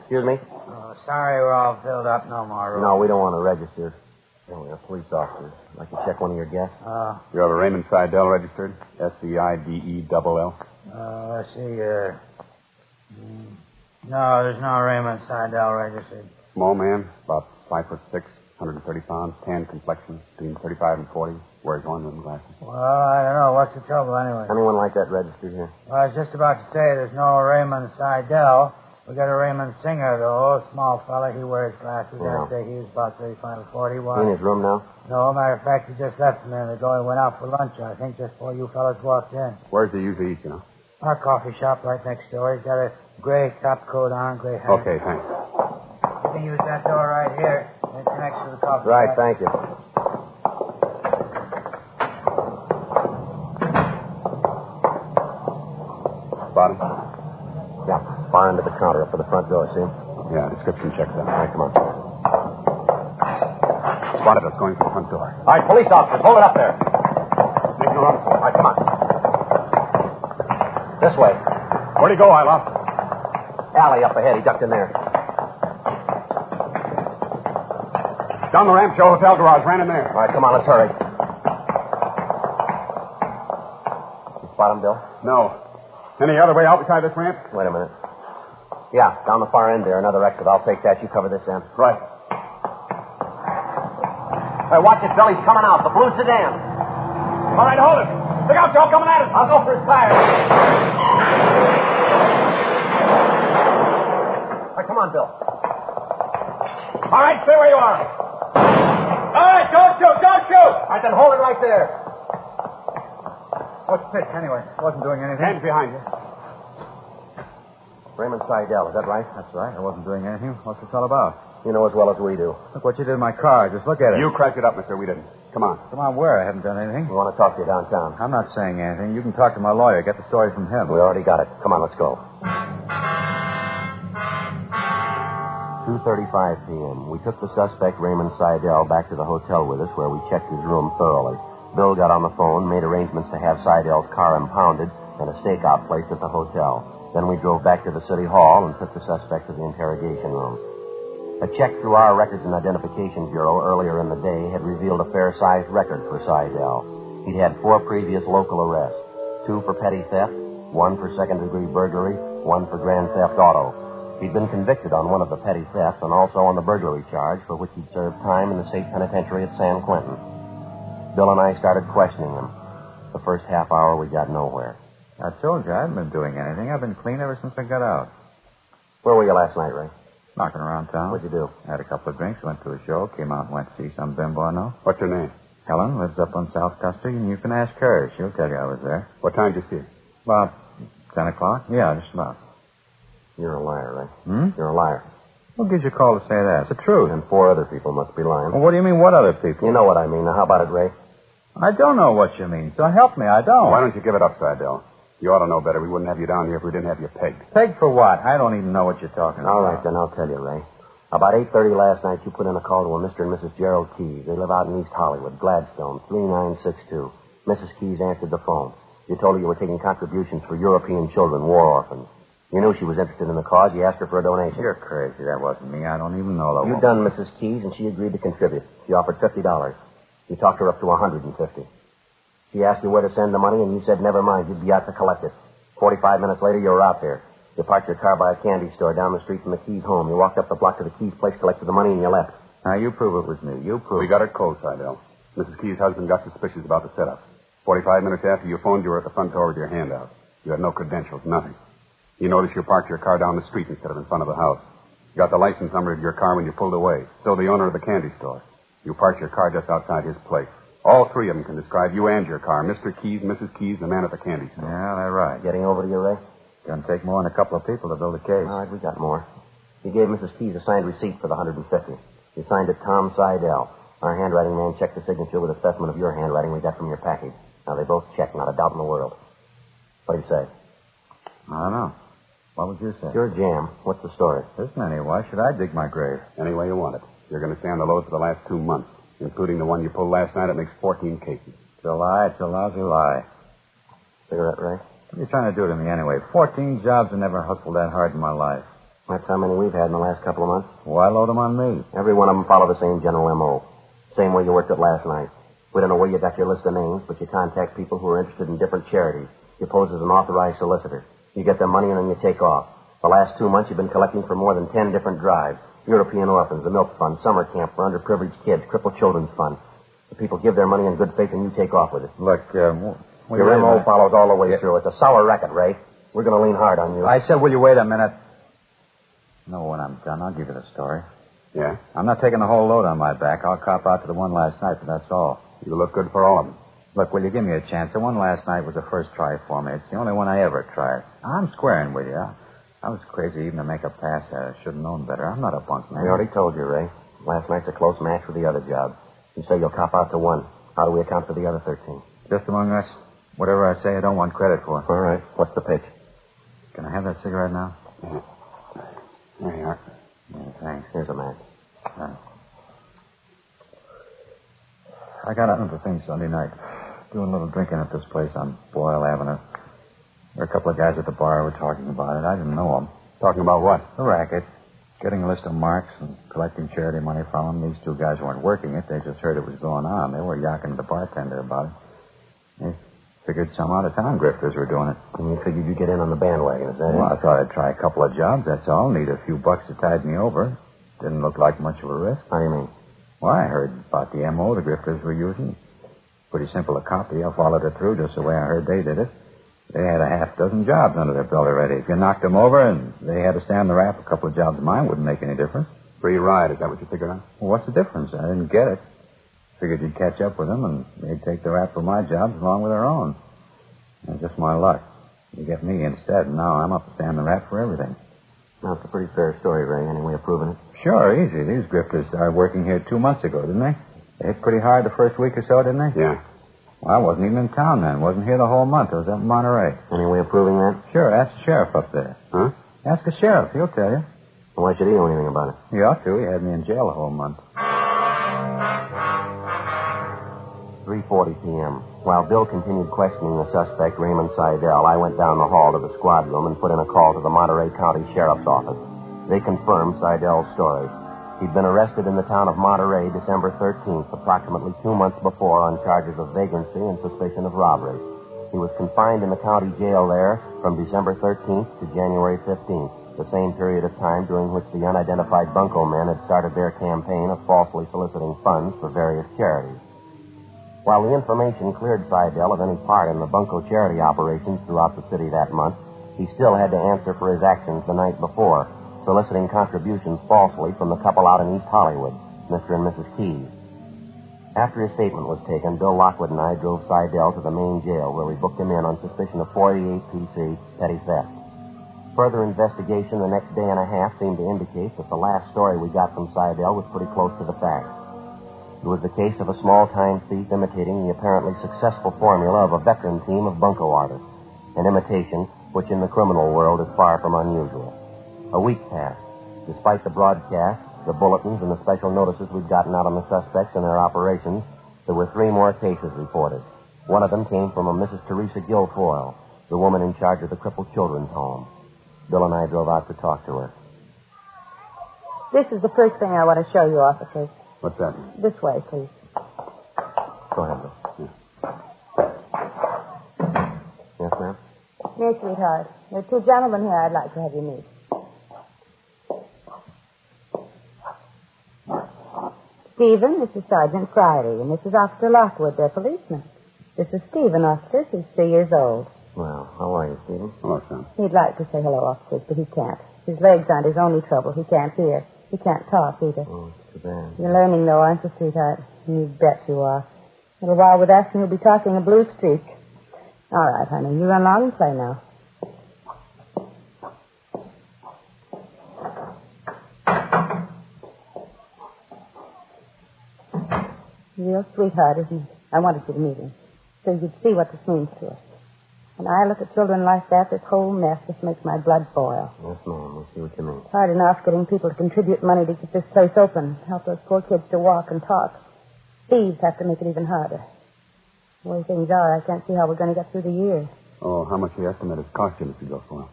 Excuse me? Oh, sorry we're all filled up. No more room. No, we don't want to register. Oh, we're police officers. I'd like to check one of your guests. You have a Raymond Seidel registered? Seidell? Let's see. No, there's no Raymond Seidel registered. Small man, about 5'6", 130 pounds, tan complexion, between 35 and 40, wears one-rim glasses. Well, I don't know. What's the trouble anyway? Anyone like that registered here? Well, I was just about to say there's no Raymond Seidel. We got a Raymond Singer, though. Small fella. He wears glasses. Yeah. I'd say he was about 35 or 40. In his room now? No, matter of fact, he just left a minute ago. He went out for lunch, I think, just before you fellas walked in. Where's he usually eat, you know? Our coffee shop right next door. He's got a gray top coat on, gray hat. Okay, thanks. You can use that door right here. It connects to the coffee Right, shop. thank you. Bottom? Yeah, far end of the counter up to the front door, see? Yeah, description checks out. All right, come on. Spotted us going for the front door. All right, police officers, hold it up there. Make no run for it. All right, come on. This way. Where'd he go? I lost him. Alley up ahead. He ducked in there. Down the ramp, Joe Hotel Garage. Ran in there. All right, come on, let's hurry. You spot him, Bill? No. Any other way out beside this ramp? Wait a minute. Yeah, down the far end there, another exit. I'll take that. You cover this end. Right. Hey, watch it, Bill. He's coming out. The blue sedan. All right, hold it. Look out, Joe. Coming at us. I'll go for his tire. on, Bill. All right, stay where you are. All right, don't shoot, don't shoot. All right, then hold it right there. What's the pitch, anyway? Wasn't doing anything. Hands behind you. Raymond Seidel, is that right? That's right. I wasn't doing anything. What's this all about? You know as well as we do. Look what you did in my car. Just look at it. You cracked it up, mister. We didn't. Come on. Come on, where? I haven't done anything. We want to talk to you downtown. I'm not saying anything. You can talk to my lawyer. Get the story from him. We already got it. Come on, let's go. 2:35 p.m. We took the suspect, Raymond Seidel, back to the hotel with us, where we checked his room thoroughly. Bill got on the phone, made arrangements to have Seidel's car impounded and a stakeout placed at the hotel. Then we drove back to the city hall and took the suspect to the interrogation room. A check through our Records and Identification Bureau earlier in the day had revealed a fair-sized record for Seidel. He'd had 4 previous local arrests, 2 for petty theft, 1 for second-degree burglary, 1 for grand theft auto. He'd been convicted on one of the petty thefts and also on the burglary charge, for which he'd served time in the state penitentiary at San Quentin. Bill and I started questioning him. The first half hour, we got nowhere. I told you I haven't been doing anything. I've been clean ever since I got out. Where were you last night, Ray? Knocking around town. What'd you do? Had a couple of drinks, went to a show, came out and went to see some bimbo I know. What's your name? Helen lives up on South Custer, and you can ask her. She'll tell you I was there. What time did you see her? About 10 o'clock? Yeah, just about. You're a liar, Ray. Hmm? You're a liar. What gives you a call to say that? It's the truth. And 4 other people must be lying. Well, what do you mean, what other people? You know what I mean. Now, how about it, Ray? I don't know what you mean, so help me. I don't. Why don't you give it up, Seidel? You ought to know better. We wouldn't have you down here if we didn't have you pegged. Pegged for what? I don't even know what you're talking about. All right, then I'll tell you, Ray. About 8:30 last night, you put in a call to a Mr. and Mrs. Gerald Keyes. They live out in East Hollywood, Gladstone, 3962. Mrs. Keyes answered the phone. You told her you were taking contributions for European children, war orphans. You knew she was interested in the cause. You asked her for a donation. You're crazy. That wasn't me. I don't even know the You woman. done Mrs. Keyes, and she agreed to contribute. She offered $50. You talked her up to $150. She asked you where to send the money, and you said, never mind, you'd be out to collect it. 45 minutes later, you were out there. You parked your car by a candy store down the street from the Keys' home. You walked up the block to the Keys' place, collected the money, and you left. Now, you prove it was me. You prove We got it cold, Seidel. Mrs. Keyes' husband got suspicious about the setup. 45 minutes after you phoned, you were at the front door with your hand out. You had no credentials, nothing. You noticed you parked your car down the street instead of in front of the house. You got the license number of your car when you pulled away. So the owner of the candy store. You parked your car just outside his place. All 3 of them can describe you and your car. Mr. Keyes, Mrs. Keyes, the man at the candy store. Yeah, they're right. Getting over to you, Ray? Gonna take more than a couple of people to build a case. All right, we got more. You gave Mrs. Keyes a signed receipt for the $150. You signed it Tom Seidel. Our handwriting man checked the signature with a specimen of your handwriting we got from your package. Now, they both checked, not a doubt in the world. What do you say? I don't know. What would you say? Your jam. What's the story? Listen, anyway, why should I dig my grave? Any way you want it. You're going to stay on the load for the last 2 months, including the one you pulled last night. It makes 14 cases. It's a lie. It's a lousy lie. Cigarette, Ray? What are you trying to do to me anyway? 14 jobs. I never hustled that hard in my life. That's how many we've had in the last couple of months. Why load them on me? Every one of them follow the same general M.O. Same way you worked it last night. We don't know where you got your list of names, but you contact people who are interested in different charities. You pose as an authorized solicitor. You get their money and then you take off. The last 2 months you've been collecting for more than 10 different drives. European Orphans, the Milk Fund, Summer Camp for Underprivileged Kids, Crippled Children's Fund. The people give their money in good faith and you take off with it. Look, your M.O. follows all the way through. It's a sour racket, Ray. We're going to lean hard on you. I said, will you wait a minute? No, when I'm done, I'll give you the story. Yeah? I'm not taking the whole load on my back. I'll cop out to the one last night, but that's all. You look good for all of them. Look, will you give me a chance? The one last night was the first try for me. It's the only one I ever tried. I'm squaring with you. I was crazy even to make a pass at it. I should have known better. I'm not a bunk man. I already told you, Ray. Last night's a close match with the other job. You say you'll cop out to one. How do we account for the other 13? Just among us. Whatever I say, I don't want credit for. All right. What's the pitch? Can I have that cigarette now? Yeah. There you are. Yeah, thanks. Here's a match. I got out into things Sunday night. Doing a little drinking at this place on Boyle Avenue. There were a couple of guys at the bar who were talking about it. I didn't know them. Talking about what? The racket. Getting a list of marks and collecting charity money from them. These 2 guys weren't working it. They just heard it was going on. They were yakking to the bartender about it. They figured some out-of-town grifters were doing it. And you figured you'd get in on the bandwagon, is that it? Well, I thought I'd try a couple of jobs, that's all. Need a few bucks to tide me over. Didn't look like much of a risk. How do you mean? Well, I heard about the M.O. the grifters were using. Pretty simple to copy. I followed it through just the way I heard they did it. They had a half dozen jobs under their belt already. If you knocked them over and they had to stand the rap, a couple of jobs of mine wouldn't make any difference. Free ride, is that what you figured out? Well, what's the difference? I didn't get it. Figured you'd catch up with them and they'd take the rap for my jobs along with their own. It's just my luck. You get me instead, and now I'm up to stand the rap for everything. Now, it's a pretty fair story, Ray. Any way of proving it? Sure, easy. These grifters started working here 2 months ago, didn't they? They hit pretty hard the first week or so, didn't they? Yeah. Well, I wasn't even in town then. Wasn't here the whole month. I was up in Monterey. Any way of proving that? Sure, ask the sheriff up there. Huh? Ask the sheriff. He'll tell you. Well, why should he know anything about it? He ought to. He had me in jail the whole month. 3:40 p.m. While Bill continued questioning the suspect, Raymond Seidel, I went down the hall to the squad room and put in a call to the Monterey County Sheriff's Office. They confirmed Seidel's story. He'd been arrested in the town of Monterey December 13th, approximately 2 months before, on charges of vagrancy and suspicion of robbery. He was confined in the county jail there from December 13th to January 15th, the same period of time during which the unidentified bunco men had started their campaign of falsely soliciting funds for various charities. While the information cleared Seidel of any part in the bunco charity operations throughout the city that month, he still had to answer for his actions the night before, soliciting contributions falsely from the couple out in East Hollywood, Mr. and Mrs. Keyes. After his statement was taken, Bill Lockwood and I drove Seidel to the main jail, where we booked him in on suspicion of 48 PC petty theft. Further investigation the next day and a half seemed to indicate that the last story we got from Seidel was pretty close to the facts. It was the case of a small-time thief imitating the apparently successful formula of a veteran team of bunco artists, an imitation which in the criminal world is far from unusual. A week passed. Despite the broadcasts, the bulletins, and the special notices we'd gotten out on the suspects and their operations, there were 3 more cases reported. One of them came from a Mrs. Teresa Guilfoyle, the woman in charge of the crippled children's home. Bill and I drove out to talk to her. This is the first thing I want to show you, officers. What's that? This way, please. Go ahead, Bill. Yes, ma'am? Yes, sweetheart. There are 2 gentlemen here I'd like to have you meet. Stephen, this is Sergeant Friday, and this is Officer Lockwood, their policeman. This is Stephen, officer. He's 3 years old. Well, how are you, Stephen? Hello, son. He'd like to say hello, officers, but he can't. His legs aren't his only trouble. He can't hear. He can't talk either. Oh, it's too bad. You're learning, though, aren't you, sweetheart? You bet you are. A little while with us, and you'll be talking a blue streak. All right, honey. You run along and play now. Real sweetheart, isn't it? I wanted you to meet him, so you'd see what this means to us. When I look at children like that, this whole mess just makes my blood boil. Yes, ma'am. We'll see what you mean. It's hard enough getting people to contribute money to keep this place open, help those poor kids to walk and talk. Thieves have to make it even harder. The way things are, I can't see how we're going to get through the year. Oh, how much do you estimate it's cost you, Mr. Guilfoyle?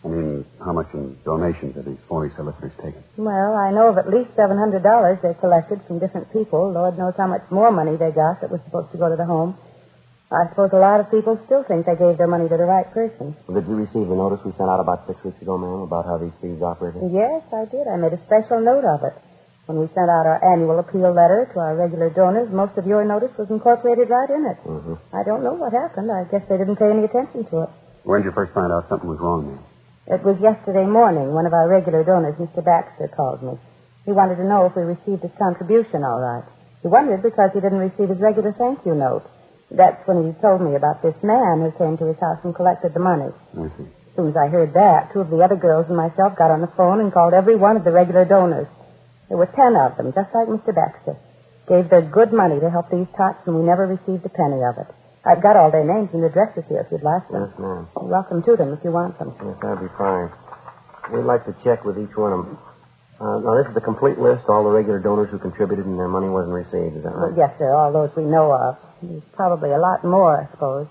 I mean, how much in donations have these phony solicitors taken? Well, I know of at least $700 they collected from different people. Lord knows how much more money they got that was supposed to go to the home. I suppose a lot of people still think they gave their money to the right person. Well, did you receive the notice we sent out about 6 weeks ago, ma'am, about how these thieves operated? Yes, I did. I made a special note of it. When we sent out our annual appeal letter to our regular donors, most of your notice was incorporated right in it. Mm-hmm. I don't know what happened. I guess they didn't pay any attention to it. When did you first find out something was wrong, ma'am? It was yesterday morning. One of our regular donors, Mr. Baxter, called me. He wanted to know if we received his contribution all right. He wondered because he didn't receive his regular thank you note. That's when he told me about this man who came to his house and collected the money. I see. As soon as I heard that, 2 of the other girls and myself got on the phone and called every one of the regular donors. There were 10 of them, just like Mr. Baxter. Gave their good money to help these tots, and we never received a penny of it. I've got all their names and addresses here if you'd like them. Yes, ma'am. You're welcome to them if you want them. Yes, that'd be fine. We'd like to check with each one of them. Now, this is the complete list, all the regular donors who contributed and their money wasn't received. Is that right? Well, yes, sir, all those we know of. There's probably a lot more, I suppose.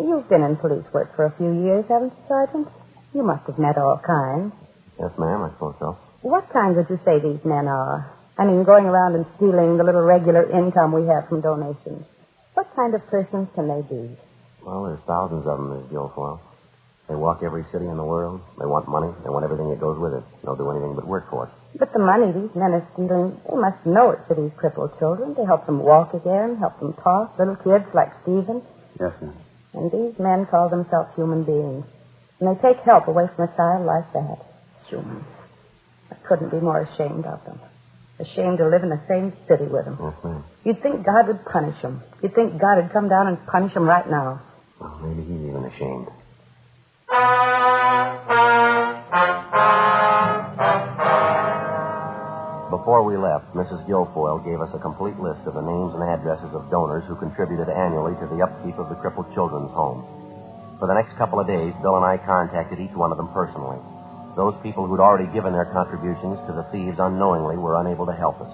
You've been in police work for a few years, haven't you, Sergeant? You must have met all kinds. Yes, ma'am, I suppose so. What kind would you say these men are? I mean, going around and stealing the little regular income we have from donations. What kind of persons can they be? Well, there's thousands of them, Miss Guilfoyle. They walk every city in the world. They want money. They want everything that goes with it. They'll do anything but work for it. But the money these men are stealing, they must know it's for these crippled children to help them walk again, help them talk, little kids like Stephen. Yes, ma'am. And these men call themselves human beings. And they take help away from a child like that. Humans. I couldn't be more ashamed of them. Ashamed to live in the same city with them. Mm-hmm. You'd think God would punish them. You'd think God would come down and punish them right now. Well, maybe he's even ashamed. Before we left, Mrs. Guilfoyle gave us a complete list of the names and addresses of donors who contributed annually to the upkeep of the crippled children's home. For the next couple of days, Bill and I contacted each one of them personally. Those people who'd already given their contributions to the thieves unknowingly were unable to help us.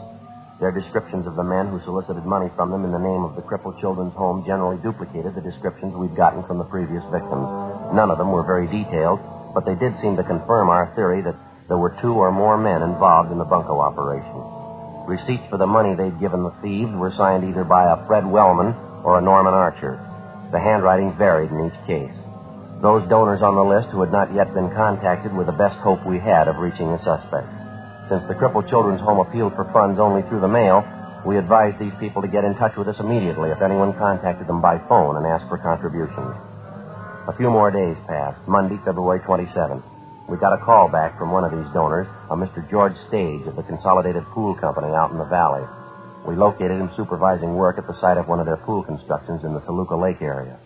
Their descriptions of the men who solicited money from them in the name of the crippled children's home generally duplicated the descriptions we'd gotten from the previous victims. None of them were very detailed, but they did seem to confirm our theory that there were 2 or more men involved in the bunco operation. Receipts for the money they'd given the thieves were signed either by a Fred Wellman or a Norman Archer. The handwriting varied in each case. Those donors on the list who had not yet been contacted were the best hope we had of reaching the suspect. Since the crippled children's home appealed for funds only through the mail, we advised these people to get in touch with us immediately if anyone contacted them by phone and asked for contributions. A few more days passed. Monday, February 27th. We got a call back from one of these donors, a Mr. George Stage of the Consolidated Pool Company out in the valley. We located him supervising work at the site of one of their pool constructions in the Toluca Lake area.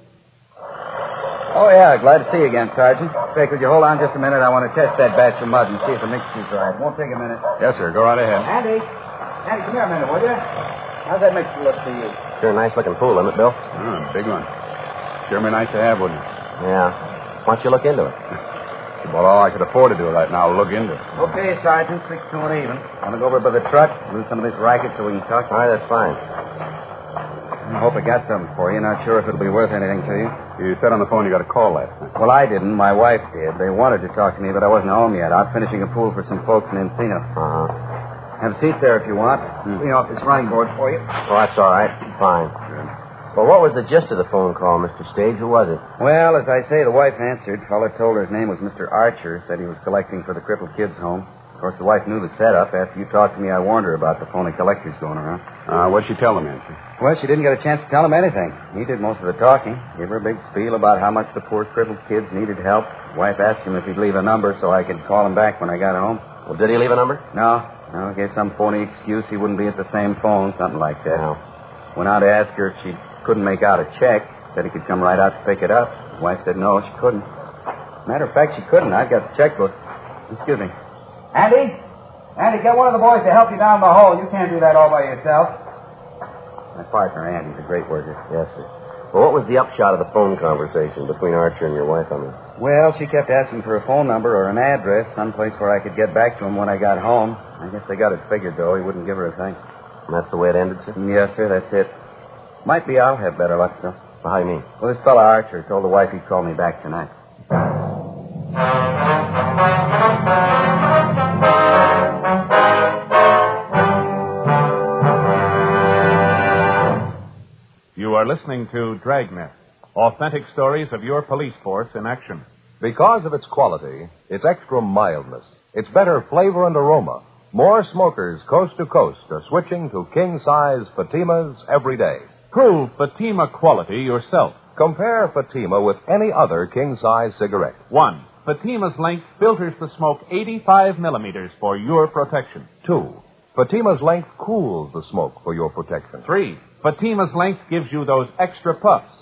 Oh, yeah, glad to see you again, Sergeant. Say, could you hold on just a minute? I want to test that batch of mud and see if the mixture's right. It won't take a minute. Yes, sir. Go right ahead. Andy, come here a minute, will you? How's that mixture look to you? Sure a nice-looking pool, isn't it, Bill? Big one. Sure be nice to have, wouldn't it? Yeah. Why don't you look into it? Well, all I could afford to do right now is look into it. Okay, Sergeant, 6 to an even. Want to go over by the truck, lose some of this racket so we can talk? All right, that's fine. I hope I got something for you. Not sure if it'll be worth anything to you. You said on the phone you got a call last night. Well, I didn't. My wife did. They wanted to talk to me, but I wasn't home yet. Out finishing a pool for some folks in Encino. Uh-huh. Have a seat there if you want. Clean off this running board for you. Oh, that's all right. Fine. Good. Well, what was the gist of the phone call, Mr. Stage? Who was it? Well, as I say, the wife answered. Feller told her his name was Mr. Archer. Said he was collecting for the crippled kids' home. Of course, the wife knew the setup. After you talked to me, I warned her about the phony collectors going around. What'd she tell him, Nancy? Well, she didn't get a chance to tell him anything. He did most of the talking. Gave her a big spiel about how much the poor crippled kids needed help. The wife asked him if he'd leave a number so I could call him back when I got home. Well, did he leave a number? No. Gave some phony excuse he wouldn't be at the same phone, something like that. No. Went out to ask her if she couldn't make out a check. Said he could come right out to pick it up. The wife said no, she couldn't. Matter of fact, she couldn't. I've got the checkbook. Excuse me. Andy, get one of the boys to help you down the hole. You can't do that all by yourself. My partner, Andy's a great worker. Yes, sir. Well, what was the upshot of the phone conversation between Archer and your wife, I mean? Well, she kept asking for a phone number or an address, someplace where I could get back to him when I got home. I guess they got it figured, though. He wouldn't give her a thing. And that's the way it ended, sir? Yes, sir, that's it. Might be I'll have better luck, though. Well, how do you mean? Well, this fella Archer told the wife he'd call me back tonight. You are listening to Dragnet, authentic stories of your police force in action. Because of its quality, its extra mildness, its better flavor and aroma, more smokers coast to coast are switching to king-size Fatimas every day. Prove Fatima quality yourself. Compare Fatima with any other king-size cigarette. 1. Fatima's length filters the smoke 85 millimeters for your protection. 2. Fatima's length cools the smoke for your protection. 3. Fatima's length gives you those extra puffs,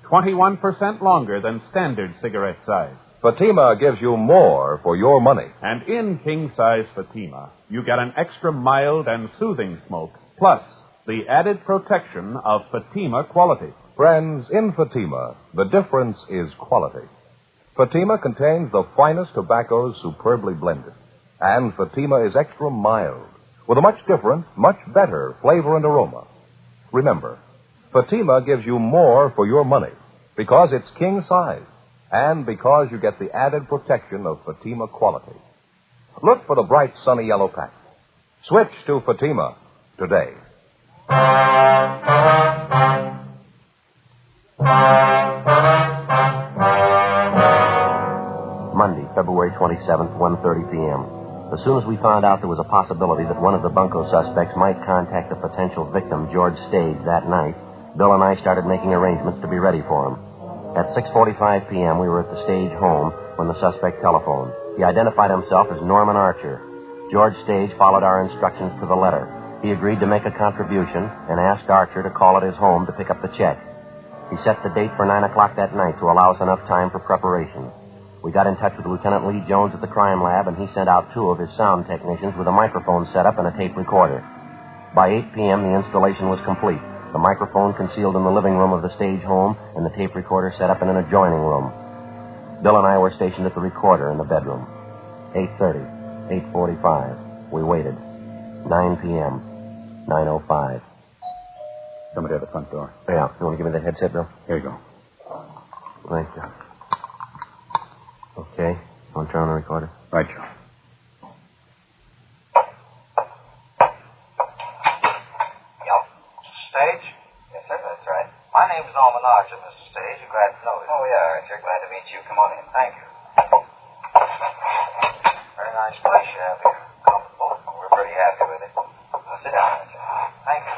21% longer than standard cigarette size. Fatima gives you more for your money. And in king-size Fatima, you get an extra mild and soothing smoke, plus the added protection of Fatima quality. Friends, in Fatima, the difference is quality. Fatima contains the finest tobaccos superbly blended. And Fatima is extra mild, with a much different, much better flavor and aroma. Remember, Fatima gives you more for your money because it's king size and because you get the added protection of Fatima quality. Look for the bright sunny yellow pack. Switch to Fatima today. Monday, February 27th, 1:30 p.m. As soon as we found out there was a possibility that one of the bunco suspects might contact the potential victim, George Stage, that night, Bill and I started making arrangements to be ready for him. At 6:45 p.m., we were at the stage home when the suspect telephoned. He identified himself as Norman Archer. George Stage followed our instructions to the letter. He agreed to make a contribution and asked Archer to call at his home to pick up the check. He set the date for 9 o'clock that night to allow us enough time for preparation. We got in touch with Lieutenant Lee Jones at the crime lab, and he sent out 2 of his sound technicians with a microphone set up and a tape recorder. By 8 p.m., the installation was complete. The microphone concealed in the living room of the stage home and the tape recorder set up in an adjoining room. Bill and I were stationed at the recorder in the bedroom. 8:30, 8:45. We waited. 9 p.m., 9:05. Somebody at the front door. Yeah. You want to give me the headset, Bill? Here you go. Thank you. Okay. Want to turn on the recorder? Right, Joe. Stage? Yes, sir, that's right. My name's Norman Archer, Mr. Stage. You're glad to know it. Oh, yeah, Archer. Glad to meet you. Come on in. Thank you. Very nice place you have here. Comfortable. We're pretty happy with it. Sit down, Archer. Thank you.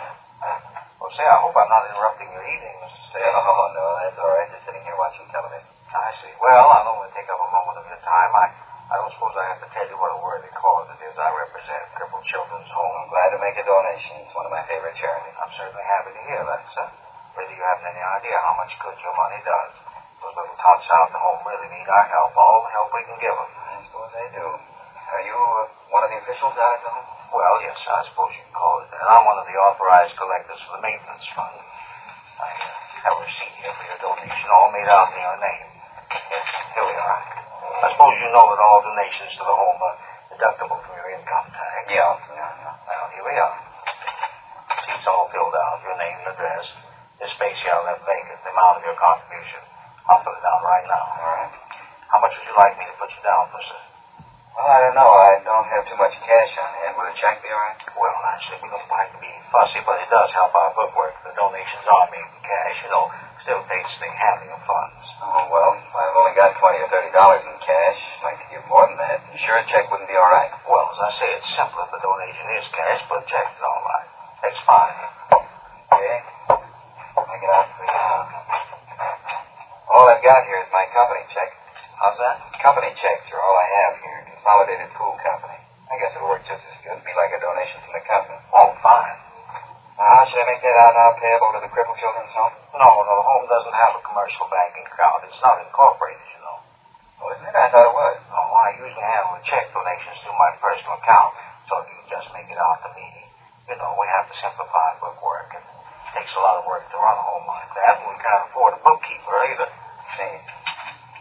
Well, say, I hope I'm not interrupting your evening, Mr. Stage. Oh, no, that's all right. Just sitting here watching television. I see. Well, I don't want to take up a moment of your time. I don't suppose I have to tell you what a worthy cause it is I represent, Crippled Children's Home. I'm glad to make a donation. It's one of my favorite charities. I'm certainly happy to hear that, sir. Whether you haven't any idea how much good your money does. Those little tots out in the home really need our help, all the help we can give them. I suppose they do. Are you one of the officials out at the home? Well, yes, I suppose you can call it that. I'm one of the authorized collectors for the maintenance fund. I have a receipt here for your donation, all made out in your name. Yes, here we are. I suppose you know that all donations to the home are deductible from your income tax. Yeah. Well, here we are. Seats all filled out, your name and address. This space here I left vacant, the amount of your contribution. I'll fill it out right now. All right. How much would you like me to put you down for, sir? Well, I don't know. I don't have too much cash on hand. Would a check be all right? Well, actually, we don't like to be fussy, but it does help our bookwork. The donations are made in cash, still takes the handling of funds. Oh, well, I've only got $20 or $30 in cash. I'd like to give more than that. You sure a check wouldn't be all right? Well, as I say, it's simpler if the donation is cash, but a check is all right. That's fine. Okay. I get out for you. All I've got here is my company check. How's that? Company checks are all I have here. Consolidated Pool Company. I guess it'll work just as good. It'd be like a donation from the company. Oh, fine. Now, should I make that out now payable to the Crippled Children's Home? No, the home doesn't have a commercial banking account. It's not incorporated, you know. Oh, isn't it? I thought it was. Oh, I usually handle the check donations through my personal account, so you can just make it out to me. You know, we have to simplify bookwork, and it takes a lot of work to run a home like that, and we can't afford a bookkeeper either. See,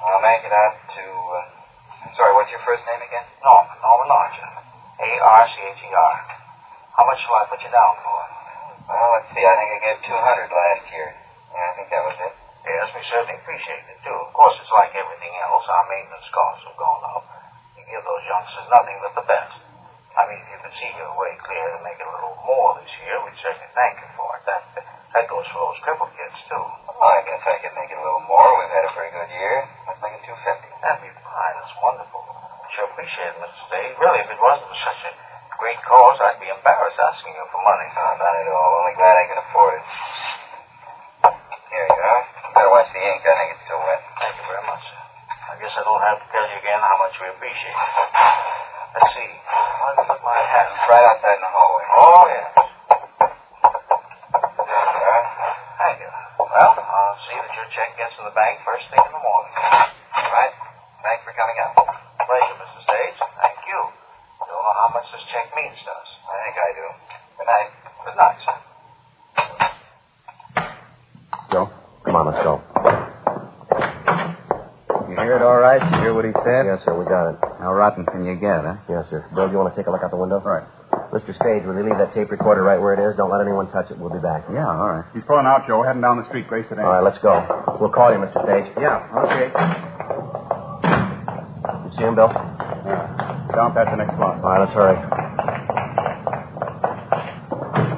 I'll make it out to, I'm sorry, what's your first name again? Norman Archer. A-R-C-H-E-R. How much shall I put you down for? Well, let's see, I think I gave $200 last year. Yeah, I think that was it. Yes, we certainly appreciate it, too. Of course, it's like everything else. Our maintenance costs have gone up. You give those youngsters nothing but the best. I mean, if you could see your way clear to make it a little more this year, we'd certainly thank you for it. That goes for those crippled kids, too. Well, I guess I could make it a little more. We've had a pretty good year. Let's make it $250. That'd be fine. That's wonderful. Sure appreciate it, Mr. Stage. Really, if it wasn't for such a great cause, I'd be embarrassed asking you for money. No, not at all. Only glad I can afford it. Here you go. You better watch the ink. I think it's still wet. Thank you very much, sir. I guess I don't have to tell you again how much we appreciate it. Let's see. Where did I put my hat? It's right outside in the hallway. Oh, yes. There you are. Thank you. Well, I'll see that your check gets in the bank first thing in the morning. All right. Thanks for coming out. Pleasure, Mr. Stage. Thank you. Don't know how much this check means to us. I think I do. Good night. Good night, sir. Joe, come on, let's go. You hear it all right? You hear what he said? Yes, sir, we got it. How rotten can you get, huh? Yes, sir. Bill, do you want to take a look out the window? All right. Mr. Stage, will you leave that tape recorder right where it is? Don't let anyone touch it. We'll be back. Yeah, all right. He's pulling out, Joe. Heading down the street. Grace it in. All right, let's go. We'll call you, Mr. Stage. Yeah, okay. You see him, Bill? Yeah. Down past the next block. All right, let's hurry.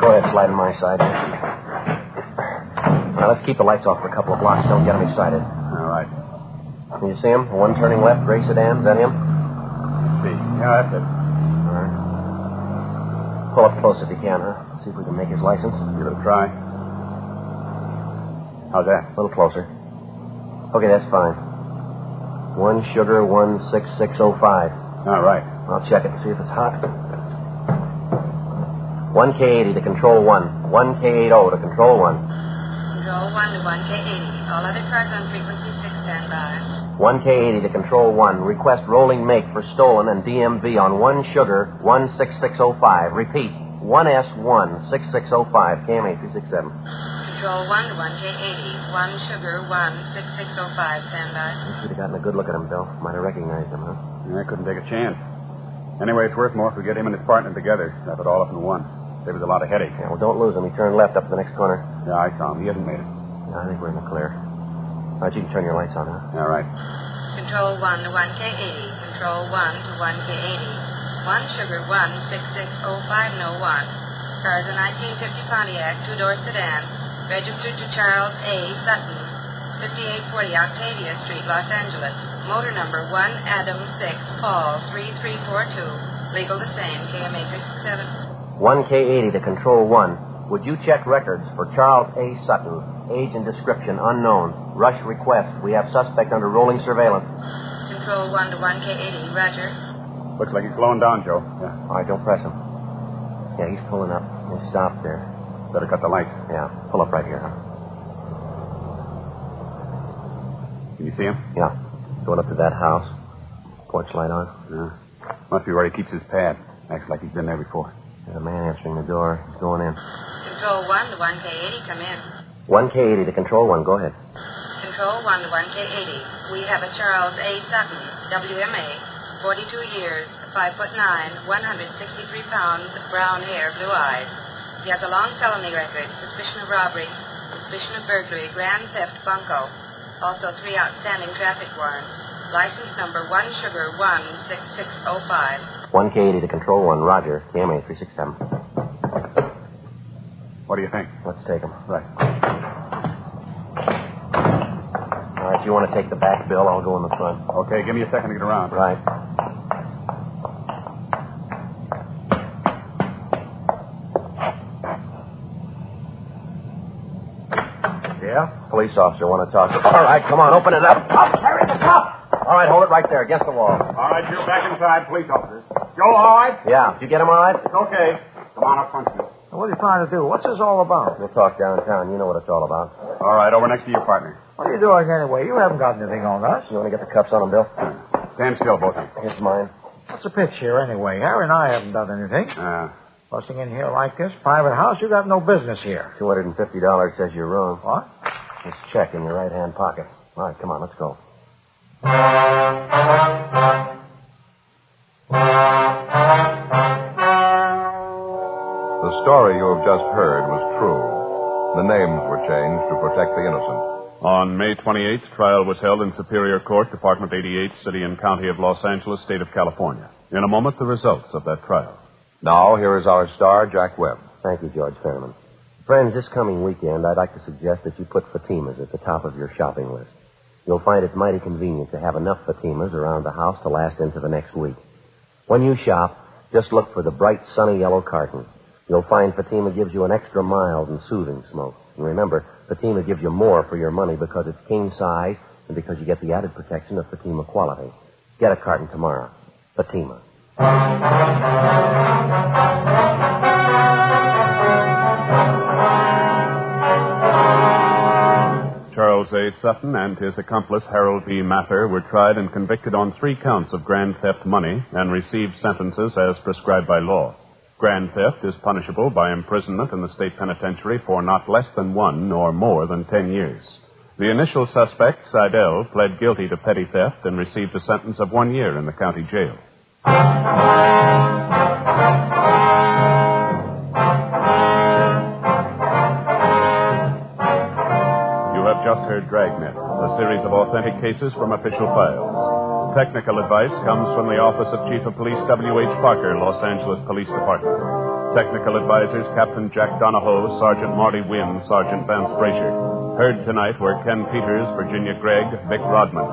Go ahead, slide on my side. Now, let's keep the lights off for a couple of blocks. Don't get them excited. All right. Can you see him? The one turning left, gray sedan. Is that him? Let's see. Yeah, that's it. All right. Pull up close if you can, huh? See if we can make his license. Give it a try. How's that? A little closer. Okay, that's fine. 1 sugar, 16605. All right. I'll check it and see if it's hot. 1K80 to control 1. 1K80 to control 1. Control 1 to 1K80. All other cars on frequency 6 stand by. 1K80 to control 1. Request rolling make for stolen and DMV on 1 sugar, 16605. Repeat, 1S16605. KMA 367. Control 1 to 1K80. 1 sugar, 16605. Stand by. You should have gotten a good look at him, Bill. Might have recognized him, huh? Yeah, I couldn't take a chance. Anyway, it's worth more if we get him and his partner together. Wrap it all up in one. Saves us a lot of headache. Yeah, well, don't lose him. He turned left up the next corner. Yeah, I saw him. He hasn't made it. Yeah, I think we're in the clear. All right, you can turn your lights on, huh? All right. Control 1 to 1K80. Control 1 to 1K80. 1 sugar, 16605, no 1. Car is a 1950 Pontiac, 2-door sedan. Registered to Charles A. Sutton, 5840 Octavia Street, Los Angeles. Motor number 1 Adam 6 Paul 3342. Legal the same. KMA 367. 1K80 to control 1. Would you check records for Charles A. Sutton? Age and description unknown. Rush request. We have suspect under rolling surveillance. Control 1 to 1K80. Roger. Looks like he's slowing down, Joe. Yeah. All right, don't press him. Yeah, he's pulling up. He's stopped there. Better cut the light. Yeah, pull up right here, huh? Can you see him? Yeah. Going up to that house. Porch light on. Yeah. Must be where he keeps his pad. Acts like he's been there before. There's a man answering the door. He's going in. Control 1 to 1K80. Come in. 1K80 to control 1. Go ahead. Control 1 to 1K80. We have a Charles A. Sutton, WMA, 42 years, 5'9", 163 pounds, brown hair, blue eyes. He has a long felony record, suspicion of robbery, suspicion of burglary, grand theft, bunco. Also 3 outstanding traffic warrants. License number 1 sugar 16605. 1K80 to control 1. Roger. KMA 367. What do you think? Let's take him. Right. All right, you want to take the back, Bill? I'll go in the front. Okay, give me a second to get around. Right. Yeah? Police officer, want to talk to you. All right, come on, open it up. I'll carry the cup. All right, hold it right there against the wall. All right, you're back inside, police officers. Joe, all right? Yeah. Did you get him all right? It's okay. Come on up front, Smith. What are you trying to do? What's this all about? We'll talk downtown. You know what it's all about. All right, over next to your partner. What are you doing anyway? You haven't got anything on us. You want to get the cuffs on him, Bill? Stand still, both of you. Here's mine. What's the pitch here anyway? Harry and I haven't done anything. Busting in here like this, private house, you got no business here. $250 says you're wrong. What? This check in your right-hand pocket. All right, come on, let's go. The story you have just heard was true. The names were changed to protect the innocent. On May 28th, trial was held in Superior Court, Department 88, City and County of Los Angeles, State of California. In a moment, the results of that trial. Now, here is our star, Jack Webb. Thank you, George Fetterman. Friends, this coming weekend, I'd like to suggest that you put Fatima's at the top of your shopping list. You'll find it mighty convenient to have enough Fatima's around the house to last into the next week. When you shop, just look for the bright, sunny yellow carton. You'll find Fatima gives you an extra mild and soothing smoke. And remember, Fatima gives you more for your money because it's king size and because you get the added protection of Fatima quality. Get a carton tomorrow. Fatima. Charles A. Sutton and his accomplice, Harold B. Mather, were tried and convicted on 3 counts of grand theft money and received sentences as prescribed by law. Grand theft is punishable by imprisonment in the state penitentiary for not less than 1 nor more than 10 years. The initial suspect, Seidel, pled guilty to petty theft and received a sentence of 1 year in the county jail. You have just heard Dragnet, a series of authentic cases from official files. Technical advice comes from the Office of Chief of Police W.H. Parker, Los Angeles Police Department. Technical advisors Captain Jack Donahoe, Sergeant Marty Wynn, Sergeant Vance Frazier. Heard tonight were Ken Peters, Virginia Gregg, Vic Rodman.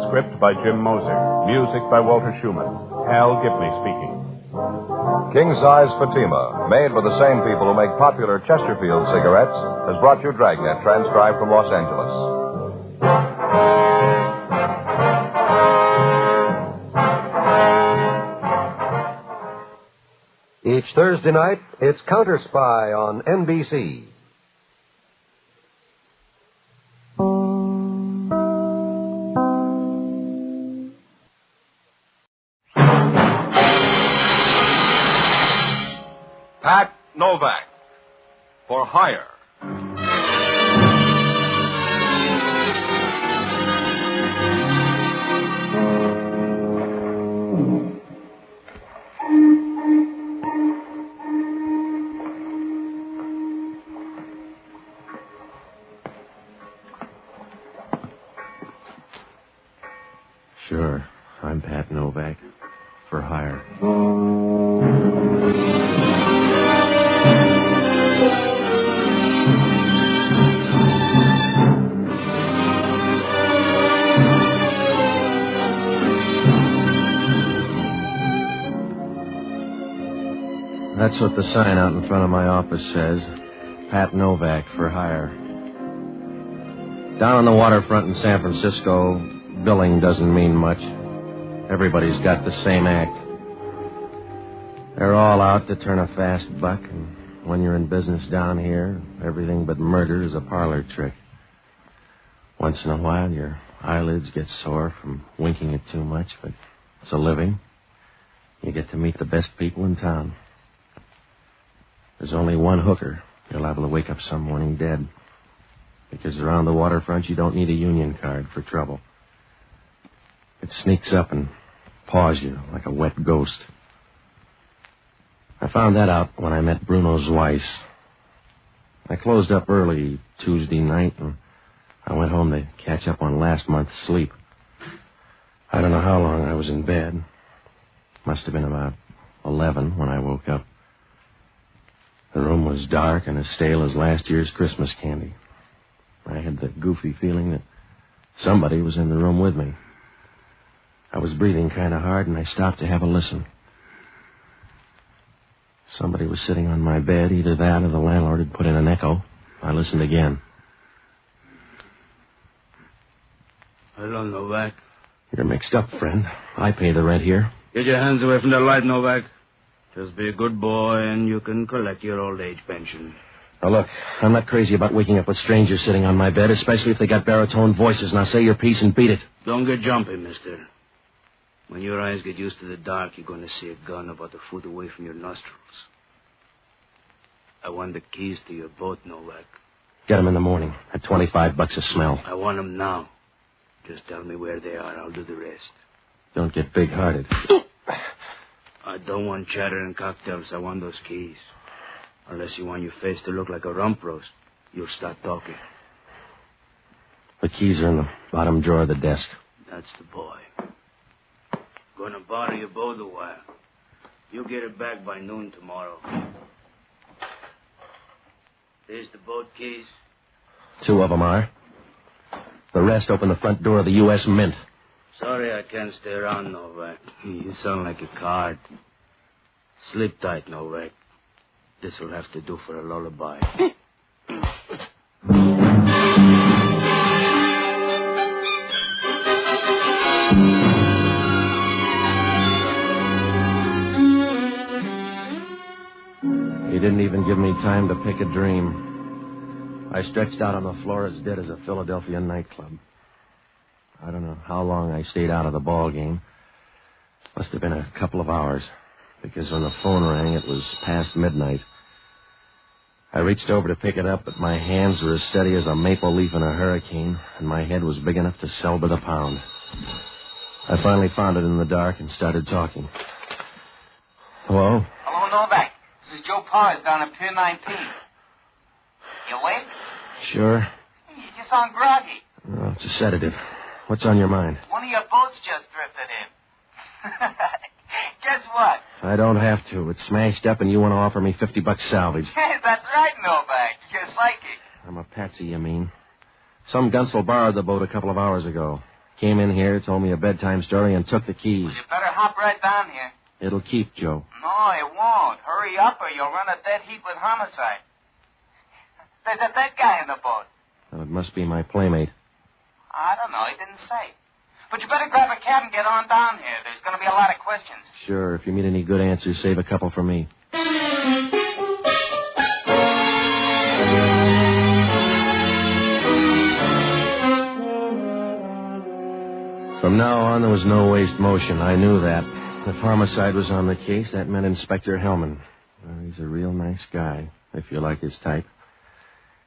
Script by Jim Moser. Music by Walter Schumann. Hal Gibney speaking. King-size Fatima, made by the same people who make popular Chesterfield cigarettes, has brought you Dragnet, transcribed from Los Angeles. Each Thursday night, it's Counter Spy on NBC. Pat Novak, for hire. Sure, I'm Pat Novak, for hire. That's what the sign out in front of my office says. Pat Novak, for hire. Down on the waterfront in San Francisco, billing doesn't mean much. Everybody's got the same act. They're all out to turn a fast buck, and when you're in business down here, everything but murder is a parlor trick. Once in a while, your eyelids get sore from winking it too much, but it's a living. You get to meet the best people in town. There's only one hooker. You're liable to wake up some morning dead. Because around the waterfront, you don't need a union card for trouble. It sneaks up and paws you like a wet ghost. I found that out when I met Bruno Weiss. I closed up early Tuesday night, and I went home to catch up on last month's sleep. I don't know how long I was in bed. Must have been about 11 when I woke up. The room was dark and as stale as last year's Christmas candy. I had the goofy feeling that somebody was in the room with me. I was breathing kind of hard, and I stopped to have a listen. Somebody was sitting on my bed. Either that or the landlord had put in an echo. I listened again. Hello, Novak. You're mixed up, friend. I pay the rent here. Get your hands away from the light, Novak. Just be a good boy, and you can collect your old age pension. Now, look, I'm not crazy about waking up with strangers sitting on my bed, especially if they got baritone voices. Now, say your piece and beat it. Don't get jumpy, mister. When your eyes get used to the dark, you're going to see a gun about a foot away from your nostrils. I want the keys to your boat, Novak. Get them in the morning at $25 a smell. I want them now. Just tell me where they are. I'll do the rest. Don't get big-hearted. I don't want chatter and cocktails. I want those keys. Unless you want your face to look like a rump roast, you'll start talking. The keys are in the bottom drawer of the desk. That's the boy. Gonna bother you both a while. You'll get it back by noon tomorrow. There's the boat keys. 2 of them are. The rest open the front door of the U.S. Mint. Sorry I can't stay around, Novak. You sound like a card. Sleep tight, Novak. This'll have to do for a lullaby. He didn't even give me time to pick a dream. I stretched out on the floor as dead as a Philadelphia nightclub. I don't know how long I stayed out of the ball game. Must have been a couple of hours, because when the phone rang, it was past midnight. I reached over to pick it up, but my hands were as steady as a maple leaf in a hurricane, and my head was big enough to sell by the pound. I finally found it in the dark and started talking. Hello? Hello, Novak. This is Joe Powers down at Pier 19. You awake? Sure. Hey, you sound groggy. Oh, it's a sedative. What's on your mind? One of your boats just drifted in. Guess what? I don't have to. It's smashed up, and you want to offer me $50 salvage. Hey, that's right, Novak. You're psychic. I'm a patsy, you mean? Some gunsel borrowed the boat a couple of hours ago. Came in here, told me a bedtime story, and took the keys. Well, you better hop right down here. It'll keep, Joe. No, it won't. Hurry up or you'll run a dead heat with homicide. There's a dead guy in the boat. Well, it must be my playmate. I don't know. He didn't say. But you better grab a cab and get on down here. There's going to be a lot of questions. Sure, if you meet any good answers, save a couple for me. From now on, there was no waste motion. I knew that. If homicide was on the case, that meant Inspector Hellman. Well, he's a real nice guy, if you like his type.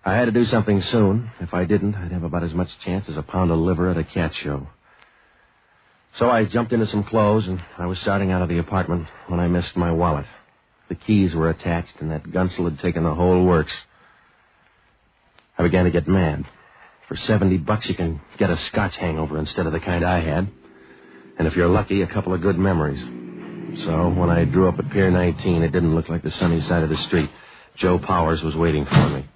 I had to do something soon. If I didn't, I'd have about as much chance as a pound of liver at a cat show. So I jumped into some clothes, and I was starting out of the apartment when I missed my wallet. The keys were attached, and that gunsel had taken the whole works. I began to get mad. For $70, you can get a Scotch hangover instead of the kind I had. And if you're lucky, a couple of good memories. So when I drew up at Pier 19, it didn't look like the sunny side of the street. Joe Powers was waiting for me.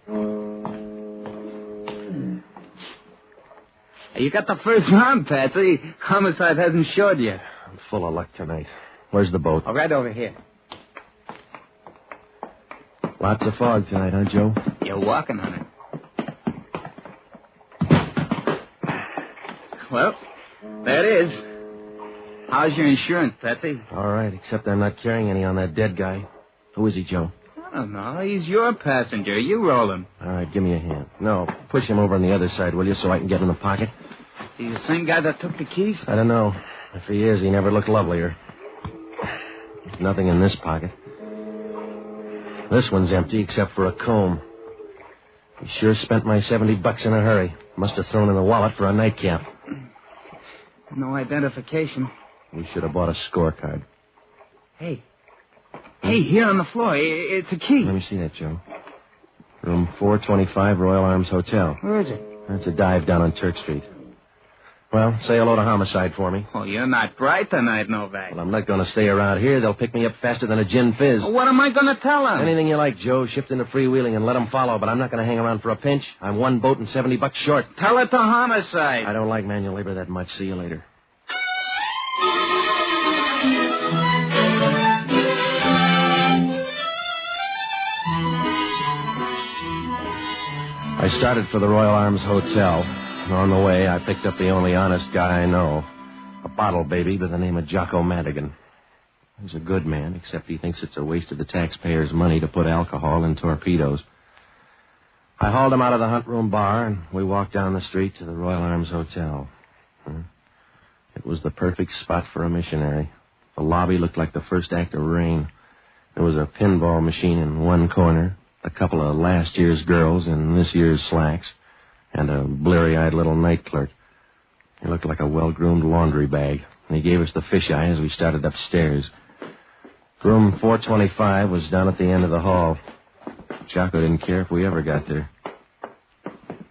You got the first round, Patsy. Homicide hasn't showed yet. I'm full of luck tonight. Where's the boat? Oh, right over here. Lots of fog tonight, huh, Joe? You're walking on it. Well, there it is. How's your insurance, Patsy? All right, except I'm not carrying any on that dead guy. Who is he, Joe? I don't know. He's your passenger. You roll him. All right, give me a hand. No, push him over on the other side, will you, so I can get in the pocket? Is he the same guy that took the keys? I don't know. If he is, he never looked lovelier. There's nothing in this pocket. This one's empty except for a comb. He sure spent my $70 in a hurry. Must have thrown in the wallet for a nightcap. No identification. We should have bought a scorecard. Hey, here on the floor. It's a key. Let me see that, Joe. Room 425, Royal Arms Hotel. Where is it? That's a dive down on Turk Street. Well, say hello to Homicide for me. Oh, you're not bright tonight, Novak. Well, I'm not going to stay around here. They'll pick me up faster than a gin fizz. What am I going to tell them? Anything you like, Joe. Shift into freewheeling and let them follow, but I'm not going to hang around for a pinch. I'm one boat and $70 short. Tell it to Homicide. I don't like manual labor that much. See you later. I started for the Royal Arms Hotel. On the way, I picked up the only honest guy I know, a bottle baby by the name of Jocko Madigan. He's a good man, except he thinks it's a waste of the taxpayers' money to put alcohol in torpedoes. I hauled him out of the Hunt Room bar, and we walked down the street to the Royal Arms Hotel. It was the perfect spot for a missionary. The lobby looked like the first act of Rain. There was a pinball machine in one corner, a couple of last year's girls in this year's slacks, and a bleary-eyed little night clerk. He looked like a well-groomed laundry bag, and he gave us the fisheye as we started upstairs. Room 425 was down at the end of the hall. Jocko didn't care if we ever got there.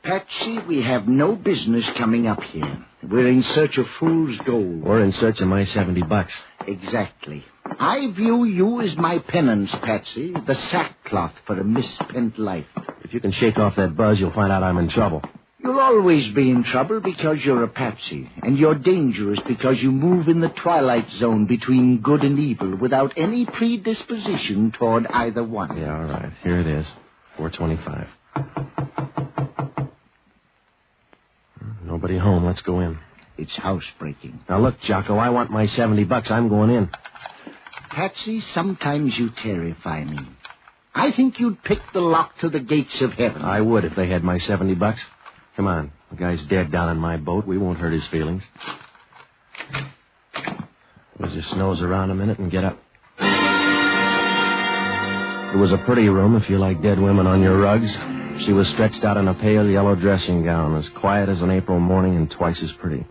Patsy, we have no business coming up here. We're in search of fool's gold. We're in search of my $70. Exactly. I view you as my penance, Patsy, the sackcloth for a misspent life. If you can shake off that buzz, you'll find out I'm in trouble. You'll always be in trouble because you're a patsy, and you're dangerous because you move in the twilight zone between good and evil without any predisposition toward either one. Yeah, all right. Here it is. 425. Nobody home. Let's go in. It's housebreaking. Now, look, Jocko, I want my $70. I'm going in. Patsy, sometimes you terrify me. I think you'd pick the lock to the gates of heaven. I would if they had my $70. Come on. The guy's dead down in my boat. We won't hurt his feelings. We'll just nose around a minute and get up. It was a pretty room if you like dead women on your rugs. She was stretched out in a pale yellow dressing gown, as quiet as an April morning and twice as pretty.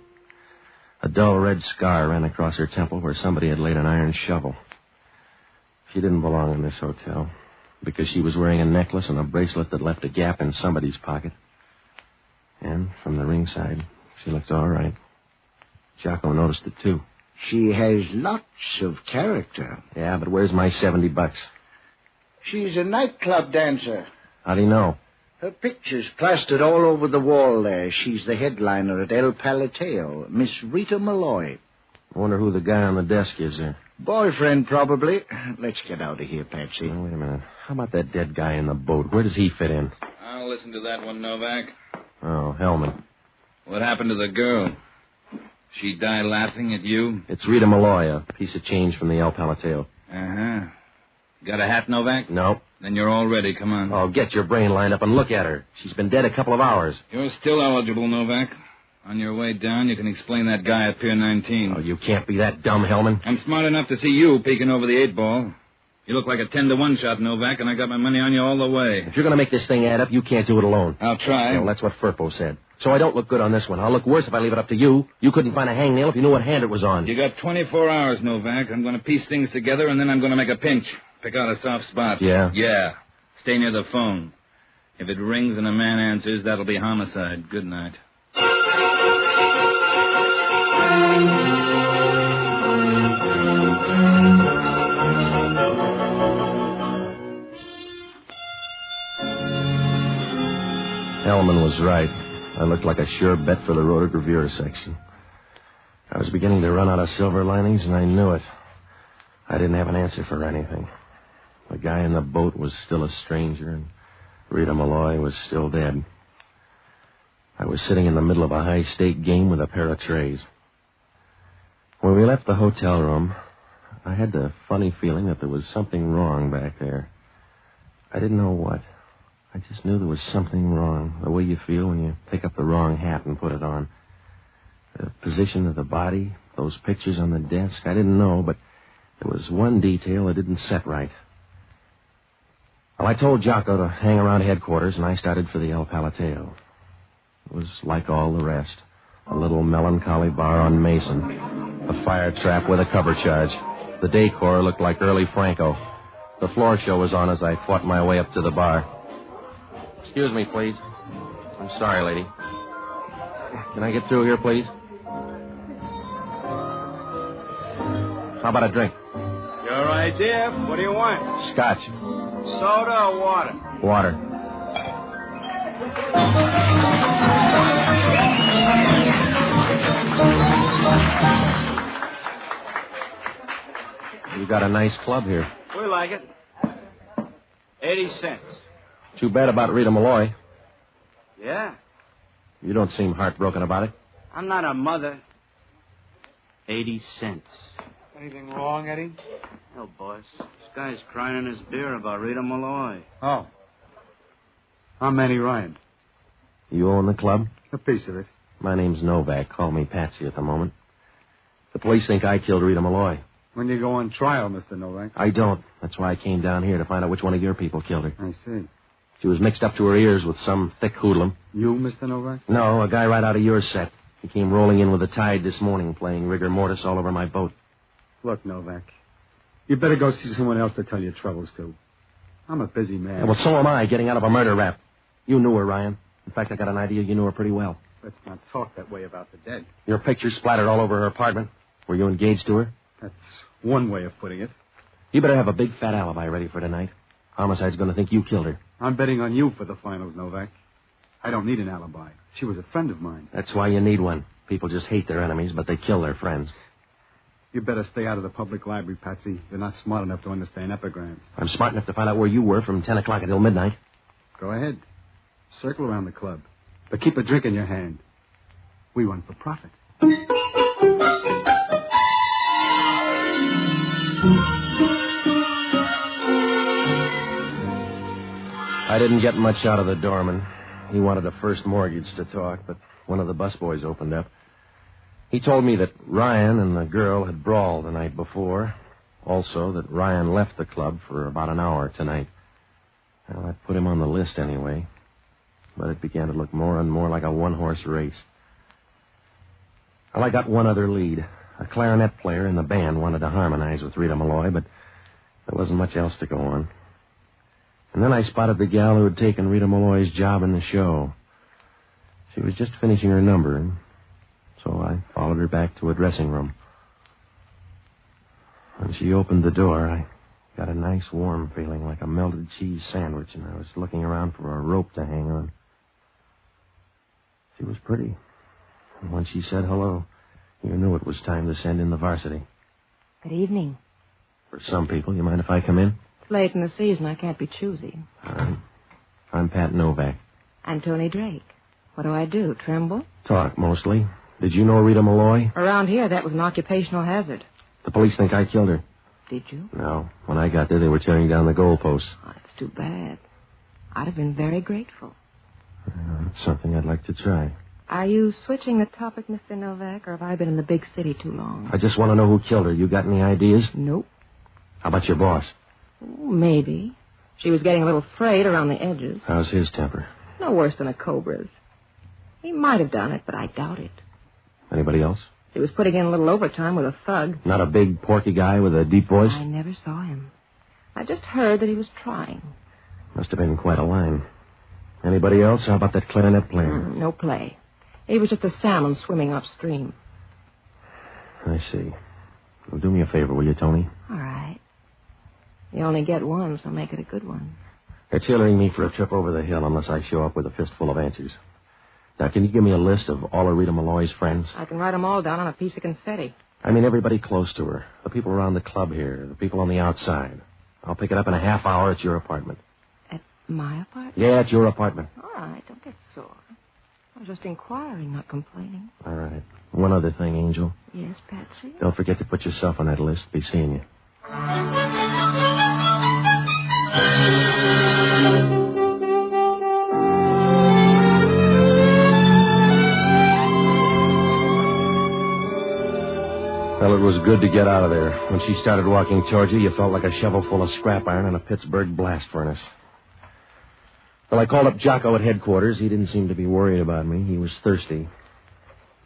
A dull red scar ran across her temple where somebody had laid an iron shovel. She didn't belong in this hotel because she was wearing a necklace and a bracelet that left a gap in somebody's pocket. And from the ringside, she looked all right. Jocko noticed it, too. She has lots of character. Yeah, but where's my $70? She's a nightclub dancer. How do you know? Her picture's plastered all over the wall there. She's the headliner at El Palateo, Miss Rita Malloy. I wonder who the guy on the desk is there. Boyfriend, probably. Let's get out of here, Patsy. Oh, wait a minute. How about that dead guy in the boat? Where does he fit in? I'll listen to that one, Novak. Oh, Hellman. What happened to the girl? She die laughing at you? It's Rita Malloy, a piece of change from the El Palateo. Uh-huh. Got a hat, Novak? No. Then you're all ready. Come on. Oh, get your brain lined up and look at her. She's been dead a couple of hours. You're still eligible, Novak. On your way down, you can explain that guy at Pier 19. Oh, you can't be that dumb, Hellman. I'm smart enough to see you peeking over the 8-ball. You look like a 10-to-1 shot, Novak, and I got my money on you all the way. If you're going to make this thing add up, you can't do it alone. I'll try. Well, that's what Firpo said. So I don't look good on this one. I'll look worse if I leave it up to you. You couldn't find a hangnail if you knew what hand it was on. You got 24 hours, Novak. I'm going to piece things together, and then I'm going to make a pinch. Pick out a soft spot. Yeah? Yeah. Stay near the phone. If it rings and a man answers, that'll be homicide. Good night. Hellman was right. I looked like a sure bet for the rotogravure section. I was beginning to run out of silver linings, and I knew it. I didn't have an answer for anything. The guy in the boat was still a stranger, and Rita Malloy was still dead. I was sitting in the middle of a high-stake game with a pair of trays. When we left the hotel room, I had the funny feeling that there was something wrong back there. I didn't know what. I just knew there was something wrong, the way you feel when you pick up the wrong hat and put it on. The position of the body, those pictures on the desk, I didn't know, but there was one detail that didn't set right. Well, I told Jocko to hang around headquarters, and I started for the El Palateo. It was like all the rest. A little melancholy bar on Mason. A fire trap with a cover charge. The decor looked like early Franco. The floor show was on as I fought my way up to the bar. Excuse me, please. I'm sorry, lady. Can I get through here, please? How about a drink? Your idea? What do you want? Scotch. Soda or water? Water. You got a nice club here. We like it. 80 cents. Too bad about Rita Malloy. Yeah? You don't seem heartbroken about it. I'm not a mother. 80 cents. Anything wrong, Eddie? No, boss. This guy's crying in his beer about Rita Malloy. Oh. I'm Manny Ryan. You own the club? A piece of it. My name's Novak. Call me Patsy at the moment. The police think I killed Rita Malloy. When you go on trial, Mr. Novak? I don't. That's why I came down here, to find out which one of your people killed her. I see. She was mixed up to her ears with some thick hoodlum. You, Mr. Novak? No, a guy right out of your set. He came rolling in with the tide this morning, playing rigor mortis all over my boat. Look, Novak, you better go see someone else to tell your troubles to. I'm a busy man. Yeah, well, so am I, getting out of a murder rap. You knew her, Ryan. In fact, I got an idea you knew her pretty well. Let's not talk that way about the dead. Your picture splattered all over her apartment. Were you engaged to her? That's one way of putting it. You better have a big fat alibi ready for tonight. Homicide's going to think you killed her. I'm betting on you for the finals, Novak. I don't need an alibi. She was a friend of mine. That's why you need one. People just hate their enemies, but they kill their friends. You better stay out of the public library, Patsy. You're not smart enough to understand epigrams. I'm smart enough to find out where you were from 10 o'clock until midnight. Go ahead. Circle around the club. But keep a drink in your hand. We run for profit. I didn't get much out of the doorman. He wanted a first mortgage to talk, but one of the busboys opened up. He told me that Ryan and the girl had brawled the night before. Also, that Ryan left the club for about an hour tonight. Well, I put him on the list anyway. But it began to look more and more like a one-horse race. Well, I got one other lead. A clarinet player in the band wanted to harmonize with Rita Malloy, but there wasn't much else to go on. And then I spotted the gal who had taken Rita Malloy's job in the show. She was just finishing her number, and so I followed her back to a dressing room. When she opened the door, I got a nice warm feeling like a melted cheese sandwich, and I was looking around for a rope to hang on. She was pretty. And when she said hello, you knew it was time to send in the varsity. Good evening. For some people, you mind if I come in? It's late in the season. I can't be choosy. All right. I'm Pat Novak. I'm Tony Drake. What do I do? Tremble? Talk, mostly. Did you know Rita Malloy? Around here, that was an occupational hazard. The police think I killed her. Did you? No. When I got there, they were tearing down the goalposts. Oh, that's too bad. I'd have been very grateful. It's something I'd like to try. Are you switching the topic, Mr. Novak, or have I been in the big city too long? I just want to know who killed her. You got any ideas? Nope. How about your boss? Maybe. She was getting a little frayed around the edges. How's his temper? No worse than a cobra's. He might have done it, but I doubt it. Anybody else? He was putting in a little overtime with a thug. Not a big, porky guy with a deep voice? I never saw him. I just heard that he was trying. Must have been quite a line. Anybody else? How about that clarinet player? No play. He was just a salmon swimming upstream. I see. Well, do me a favor, will you, Tony? All right. You only get one, so make it a good one. They're tailoring me for a trip over the hill unless I show up with a fistful of answers. Now, can you give me a list of all of Rita Malloy's friends? I can write them all down on a piece of confetti. I mean, everybody close to her. The people around the club here, the people on the outside. I'll pick it up in a half hour at your apartment. At my apartment? Yeah, at your apartment. All right, don't get sore. I was just inquiring, not complaining. All right. One other thing, Angel. Yes, Patsy? Don't forget to put yourself on that list. Be seeing you. Well, it was good to get out of there. When she started walking towards you felt like a shovel full of scrap iron in a Pittsburgh blast furnace. Well, I called up Jocko at headquarters. He didn't seem to be worried about me. He was thirsty.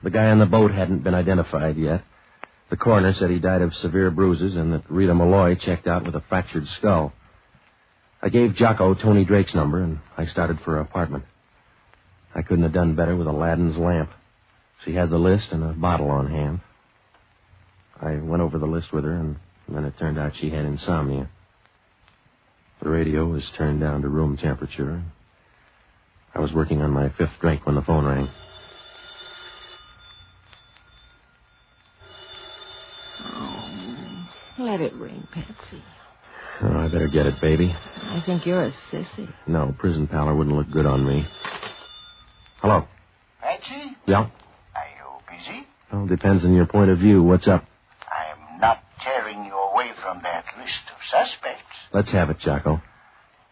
The guy on the boat hadn't been identified yet. The coroner said he died of severe bruises and that Rita Malloy checked out with a fractured skull. I gave Jocko Tony Drake's number, and I started for her apartment. I couldn't have done better with Aladdin's lamp. She had the list and a bottle on hand. I went over the list with her, and then it turned out she had insomnia. The radio was turned down to room temperature. I was working on my fifth drink when the phone rang. Let it ring, Patsy. Oh, I better get it, baby. I think you're a sissy. No, prison pallor wouldn't look good on me. Hello? Patsy? Yeah? Are you busy? Well, depends on your point of view. What's up? I'm not tearing you away from that list of suspects. Let's have it, Jocko.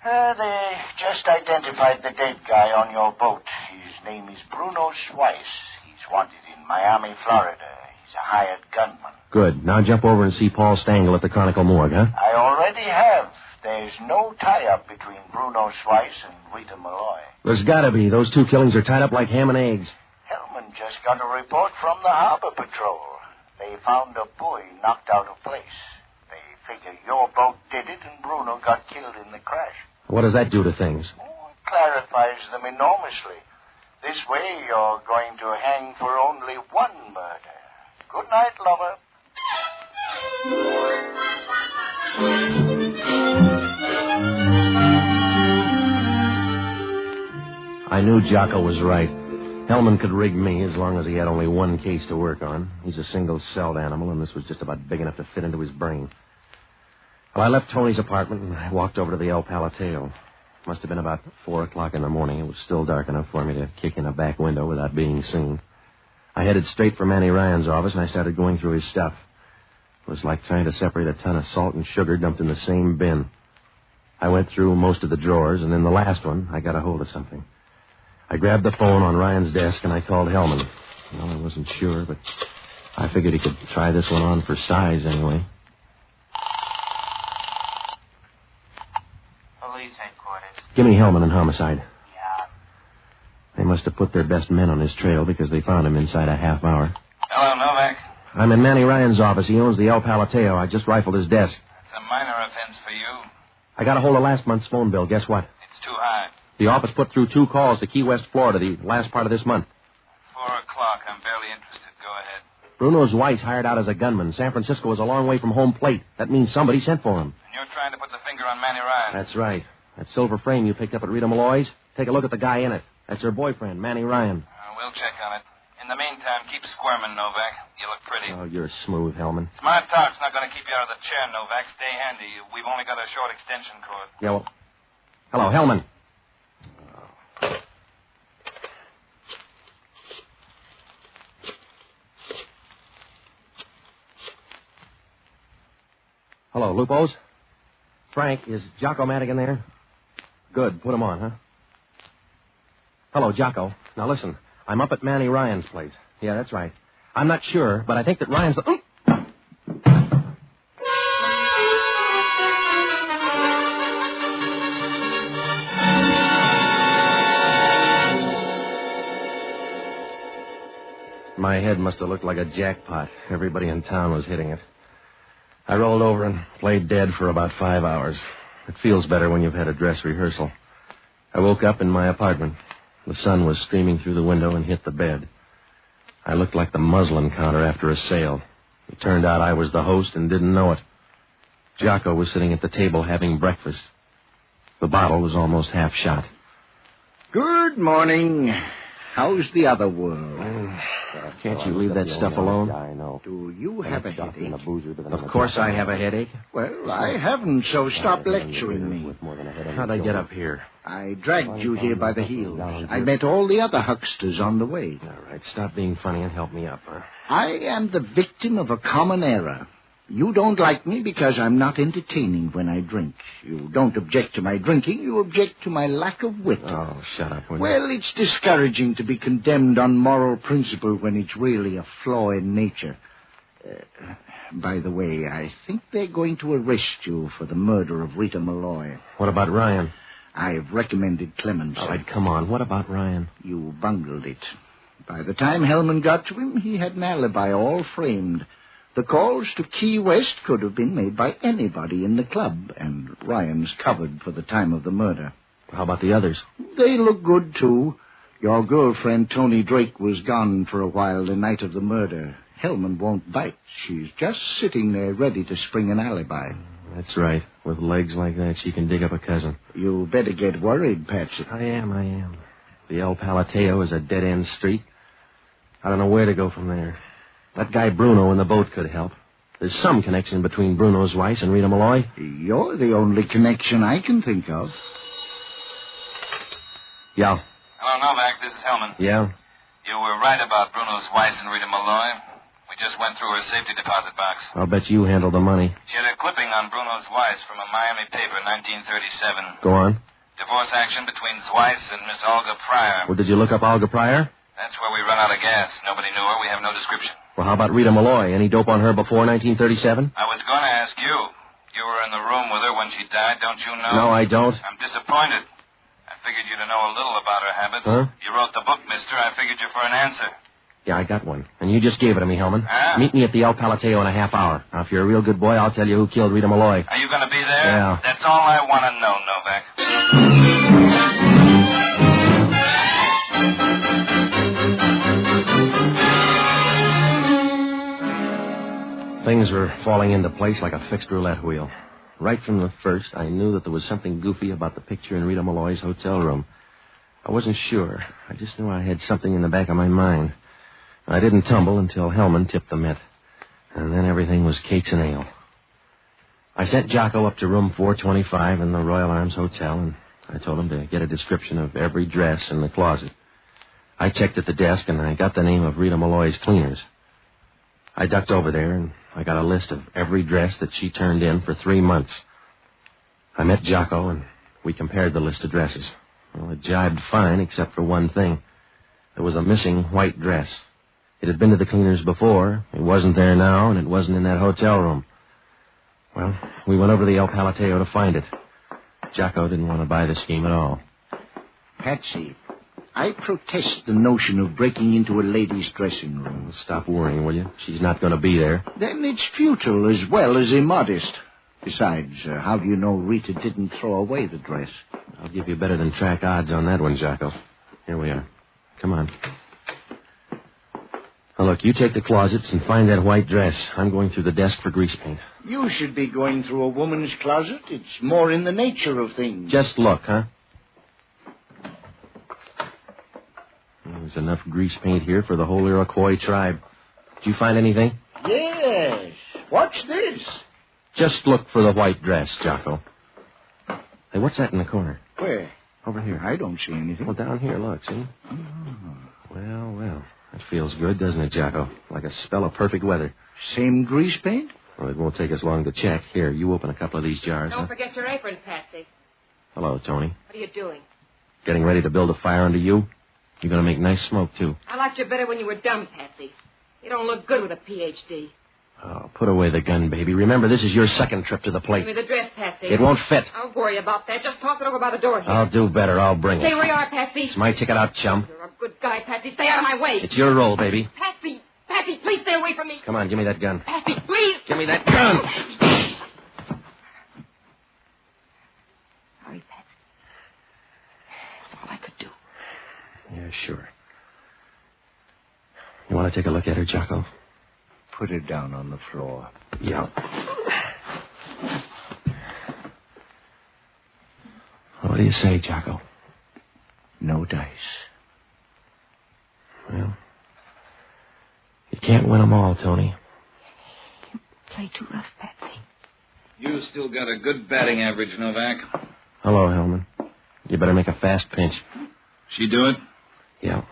They just identified the dead guy on your boat. His name is Bruno Schweiss. He's wanted in Miami, Florida. He's a hired gunman. Good. Now jump over and see Paul Stangl at the Chronicle Morgue, huh? I already have. There's no tie-up between Bruno Schweiss and Rita Malloy. There's got to be. Those two killings are tied up like ham and eggs. Hellman just got a report from the Harbor Patrol. They found a buoy knocked out of place. They figure your boat did it and Bruno got killed in the crash. What does that do to things? It clarifies them enormously. This way you're going to hang for only one murder. Good night, lover. I knew Jocko was right. Hellman could rig me as long as he had only one case to work on. He's a single-celled animal, and this was just about big enough to fit into his brain. Well, I left Tony's apartment, and I walked over to the El Palateo. Must have been about 4 o'clock in the morning. It was still dark enough for me to kick in a back window without being seen. I headed straight for Manny Ryan's office, and I started going through his stuff. It was like trying to separate a ton of salt and sugar dumped in the same bin. I went through most of the drawers, and in the last one, I got a hold of something. I grabbed the phone on Ryan's desk, and I called Hellman. Well, I wasn't sure, but I figured he could try this one on for size anyway. Police headquarters. Give me Hellman and Homicide. Yeah. They must have put their best men on his trail because they found him inside a half hour. Hello, Novak. I'm in Manny Ryan's office. He owns the El Palateo. I just rifled his desk. It's a minor offense for you. I got a hold of last month's phone bill. Guess what? It's too high. The office put through 2 calls to Key West, Florida, the last part of this month. 4 o'clock. I'm barely interested. Go ahead. Bruno's Weiss hired out as a gunman. San Francisco is a long way from home plate. That means somebody sent for him. And you're trying to put the finger on Manny Ryan. That's right. That silver frame you picked up at Rita Malloy's, take a look at the guy in it. That's her boyfriend, Manny Ryan. We'll check on it. In the meantime, keep squirming, Novak. You look pretty. Oh, you're smooth, Hellman. Smart talk's not going to keep you out of the chair, Novak. Stay handy. We've only got a short extension cord. Yeah, well... Hello, Hellman. Hello, Lupos? Frank, is Jocko Madigan there? Good, put him on, huh? Hello, Jocko. Now listen, I'm up at Manny Ryan's place. Yeah, that's right. I'm not sure, but I think that Ryan's the... My head must have looked like a jackpot. Everybody in town was hitting it. I rolled over and played dead for about 5 hours. It feels better when you've had a dress rehearsal. I woke up in my apartment. The sun was streaming through the window and hit the bed. I looked like the muslin counter after a sale. It turned out I was the host and didn't know it. Jocko was sitting at the table having breakfast. The bottle was almost half shot. Good morning. How's the other world? Can't you leave that stuff alone? Do you have a headache? Of course I have a headache. Well, I haven't, so stop lecturing me. How'd I get up here? I dragged you here by the heels. I met all the other hucksters on the way. All right, stop being funny and help me up, huh? I am the victim of a common error. You don't like me because I'm not entertaining when I drink. You don't object to my drinking. You object to my lack of wit. Oh, shut up. Well, it's discouraging to be condemned on moral principle when it's really a flaw in nature. By the way, I think they're going to arrest you for the murder of Rita Malloy. What about Ryan? I've recommended clemency. All right, come on. What about Ryan? You bungled it. By the time Hellman got to him, he had an alibi all framed. The calls to Key West could have been made by anybody in the club, and Ryan's covered for the time of the murder. How about the others? They look good, too. Your girlfriend, Tony Drake, was gone for a while the night of the murder. Hellman won't bite. She's just sitting there ready to spring an alibi. That's right. With legs like that, she can dig up a cousin. You better get worried, Patsy. I am. The El Palateo is a dead-end street. I don't know where to go from there. That guy Bruno in the boat could help. There's some connection between Bruno's wife and Rita Malloy. You're the only connection I can think of. Yeah. Hello, Novak. This is Hellman. Yeah? You were right about Bruno's wife and Rita Malloy. We just went through her safety deposit box. I'll bet you handled the money. She had a clipping on Bruno's wife from a Miami paper, 1937. Go on. Divorce action between Zweiss and Miss Olga Pryor. Well, did you look up Olga Pryor? That's where we run out of gas. Nobody knew her. We have no description. Well, how about Rita Malloy? Any dope on her before 1937? I was going to ask you. You were in the room with her when she died, don't you know? No, I don't. I'm disappointed. I figured you'd know a little about her habits. Huh? You wrote the book, mister. I figured you for an answer. Yeah, I got one. And you just gave it to me, Hellman. Huh? Meet me at the El Palateo in a half hour. Now, if you're a real good boy, I'll tell you who killed Rita Malloy. Are you going to be there? Yeah. That's all I want to know, Novak. Things were falling into place like a fixed roulette wheel. Right from the first, I knew that there was something goofy about the picture in Rita Malloy's hotel room. I wasn't sure. I just knew I had something in the back of my mind. I didn't tumble until Hellman tipped the mitt. And then everything was cakes and ale. I sent Jocko up to room 425 in the Royal Arms Hotel, and I told him to get a description of every dress in the closet. I checked at the desk, and I got the name of Rita Malloy's cleaners. I ducked over there, and I got a list of every dress that she turned in for 3 months. I met Jocko, and we compared the list of dresses. Well, it jibed fine, except for one thing. There was a missing white dress. It had been to the cleaners before. It wasn't there now, and it wasn't in that hotel room. Well, we went over to the El Palateo to find it. Jocko didn't want to buy the scheme at all. Patsy, I protest the notion of breaking into a lady's dressing room. Stop worrying, will you? She's not going to be there. Then it's futile as well as immodest. Besides, how do you know Rita didn't throw away the dress? I'll give you better than track odds on that one, Jocko. Here we are. Come on. Now, look, you take the closets and find that white dress. I'm going through the desk for grease paint. You should be going through a woman's closet. It's more in the nature of things. Just look, huh? There's enough grease paint here for the whole Iroquois tribe. Did you find anything? Yes. What's this? Just look for the white dress, Jocko. Hey, what's that in the corner? Where? Over here. I don't see anything. Well, down here, look, see? Oh. Well. That feels good, doesn't it, Jocko? Like a spell of perfect weather. Same grease paint? Well, it won't take us long to check. Here, you open a couple of these jars. Don't forget your apron, Patsy. Hello, Tony. What are you doing? Getting ready to build a fire under you? You're going to make nice smoke, too. I liked you better when you were dumb, Patsy. You don't look good with a Ph.D. Oh, put away the gun, baby. Remember, this is your second trip to the plate. Give me the dress, Patsy. It won't fit. Don't worry about that. Just toss it over by the door here. I'll do better. I'll bring it. Stay where you are, Patsy. It's my ticket out, chum. You're a good guy, Patsy. Stay out of my way. It's your role, baby. Patsy, please stay away from me. Come on, give me that gun. Patsy, please. Give me that gun. Sorry, Patsy. That's all I could do. Yeah, sure. You want to take a look at her, Jocko? Put her down on the floor. Yeah. What do you say, Jocko? No dice. Well, you can't win them all, Tony. You play too rough, Patsy. You still got a good batting average, Novak. Hello, Hellman. You better make a fast pinch. She do it? Yeah.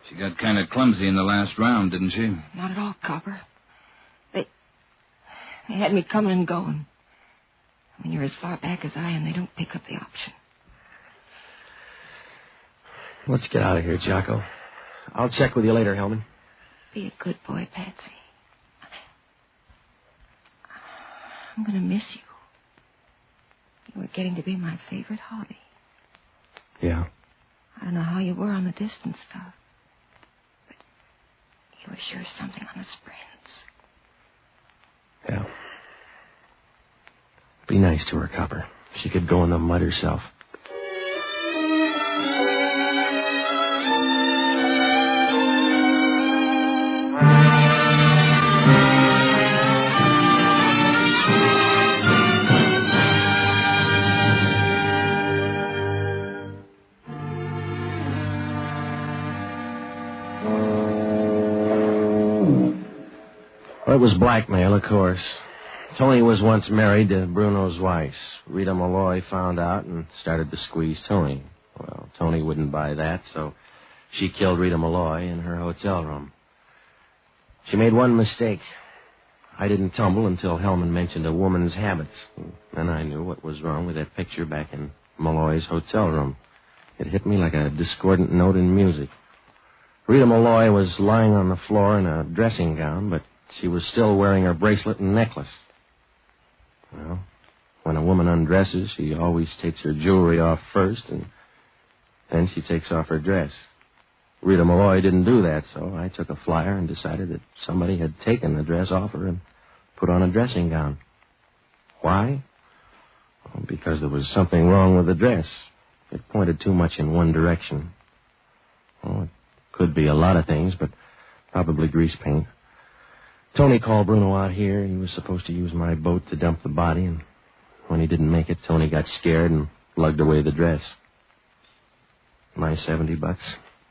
She got kind of clumsy in the last round, didn't she? Not at all, Copper. They had me coming and going. When you're as far back as I am, they don't pick up the option. Let's get out of here, Jocko. I'll check with you later, Hellman. Be a good boy, Patsy. I'm going to miss you. You were getting to be my favorite hobby. Yeah. I don't know how you were on the distance stuff, but you were sure something on the sprints. Yeah. Be nice to her, Copper. She could go in the mud herself. Well, it was blackmail, of course. Tony was once married to Bruno's wife. Rita Malloy found out and started to squeeze Tony. Well, Tony wouldn't buy that, so she killed Rita Malloy in her hotel room. She made one mistake. I didn't tumble until Hellman mentioned a woman's habits. Then I knew what was wrong with that picture back in Malloy's hotel room. It hit me like a discordant note in music. Rita Malloy was lying on the floor in a dressing gown, but she was still wearing her bracelet and necklace. Well, when a woman undresses, she always takes her jewelry off first, and then she takes off her dress. Rita Malloy didn't do that, so I took a flyer and decided that somebody had taken the dress off her and put on a dressing gown. Why? Well, because there was something wrong with the dress. It pointed too much in one direction. Well, it could be a lot of things, but probably grease paint. Tony called Bruno out here. He was supposed to use my boat to dump the body, and when he didn't make it, Tony got scared and lugged away the dress. My $70?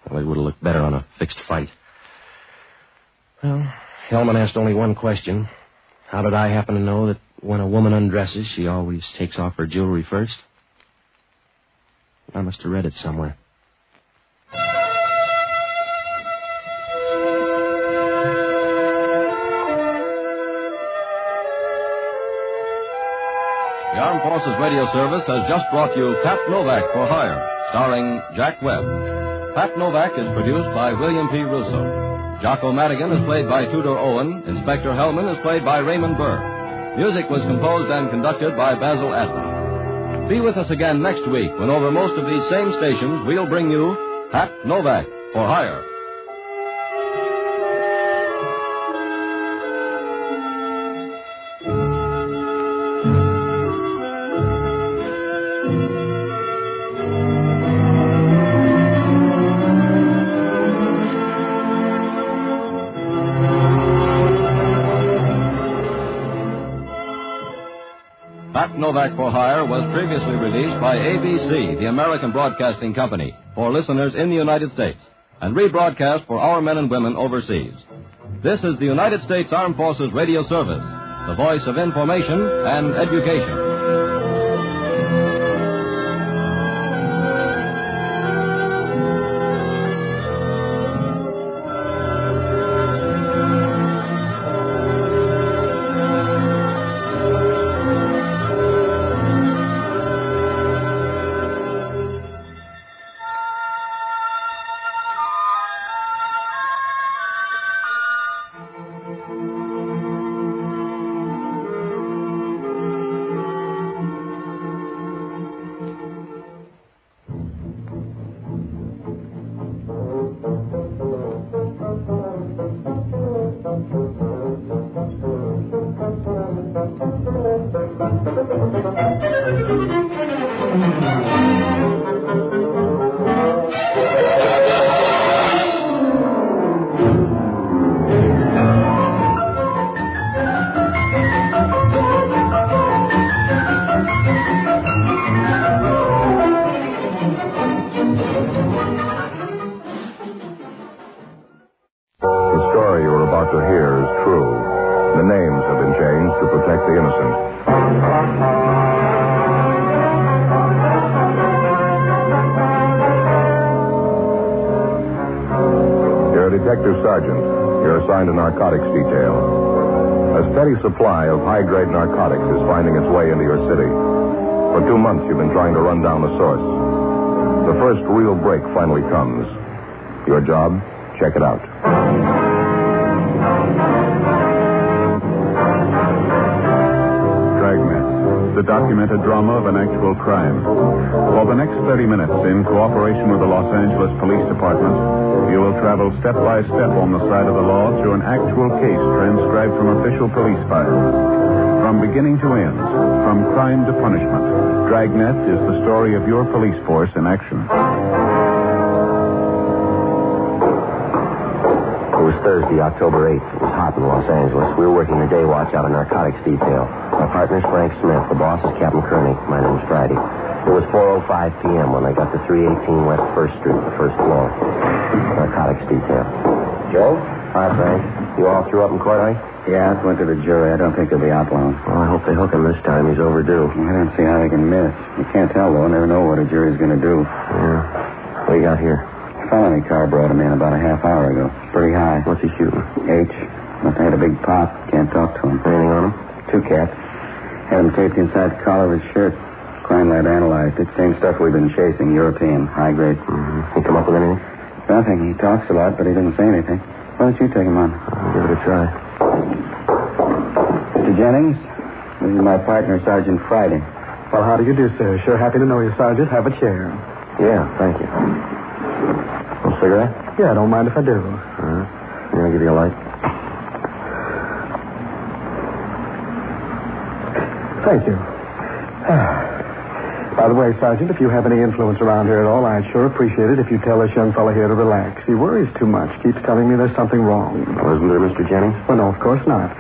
Well, it would have looked better on a fixed fight. Well, Hellman asked only one question. How did I happen to know that when a woman undresses, she always takes off her jewelry first? I must have read it somewhere. The Armed Forces Radio Service has just brought you Pat Novak for Hire, starring Jack Webb. Pat Novak is produced by William P. Russo. Jocko Madigan is played by Tudor Owen. Inspector Hellman is played by Raymond Burr. Music was composed and conducted by Basil Adler. Be with us again next week when over most of these same stations we'll bring you Pat Novak for Hire. Novak for Hire was previously released by ABC, the American Broadcasting Company, for listeners in the United States, and rebroadcast for our men and women overseas. This is the United States Armed Forces Radio Service, the voice of information and education. to hear is true. The names have been changed to protect the innocent. You're a detective sergeant. You're assigned to narcotics detail. A steady supply of high-grade narcotics is finding its way into your city. For 2 months, you've been trying to run down the source. The first real break finally comes. Your job? Check it out. Dragnet, the documented drama of an actual crime. For the next 30 minutes, in cooperation with the Los Angeles Police Department, you will travel step by step on the side of the law through an actual case transcribed from official police files. From beginning to end, from crime to punishment, Dragnet is the story of your police force in action. It was Thursday, October 8th. It was hot in Los Angeles. We were working the day watch out of narcotics detail. My partner's Frank Smith. The boss is Captain Kearney. My name's Friday. It was 4:05 p.m. when I got to 318 West 1st Street, the first floor. Narcotics detail. Joe? Hi, Frank. You all threw up in court, are you? Yeah, it went to the jury. I don't think he'll be out long. Well, I hope they hook him this time. He's overdue. I don't see how they can miss. You can't tell, though. Never know what a jury's going to do. Yeah. What do you got here? A felony car brought him in about a half hour ago. Pretty high. What's he shooting? H. Must have had a big pop. Can't talk to him. Anything on him? 2 cats. Had him taped inside the collar of his shirt. Crime lab analyzed it. Same stuff we've been chasing. European. High grade. Mm-hmm. He come up with anything? Nothing. He talks a lot, but he doesn't say anything. Why don't you take him on? I'll give it a try. Mr. Jennings, this is my partner, Sergeant Friday. Well, how do you do, sir? Sure happy to know you, Sergeant. Have a chair. Yeah, thank you. A cigarette? Yeah, I don't mind if I do. You want to give you a light? Thank you. By the way, Sergeant, if you have any influence around here at all, I'd sure appreciate it if you tell this young fellow here to relax. He worries too much. Keeps telling me there's something wrong. Well, isn't there, Mr. Jennings? Well, no, of course not.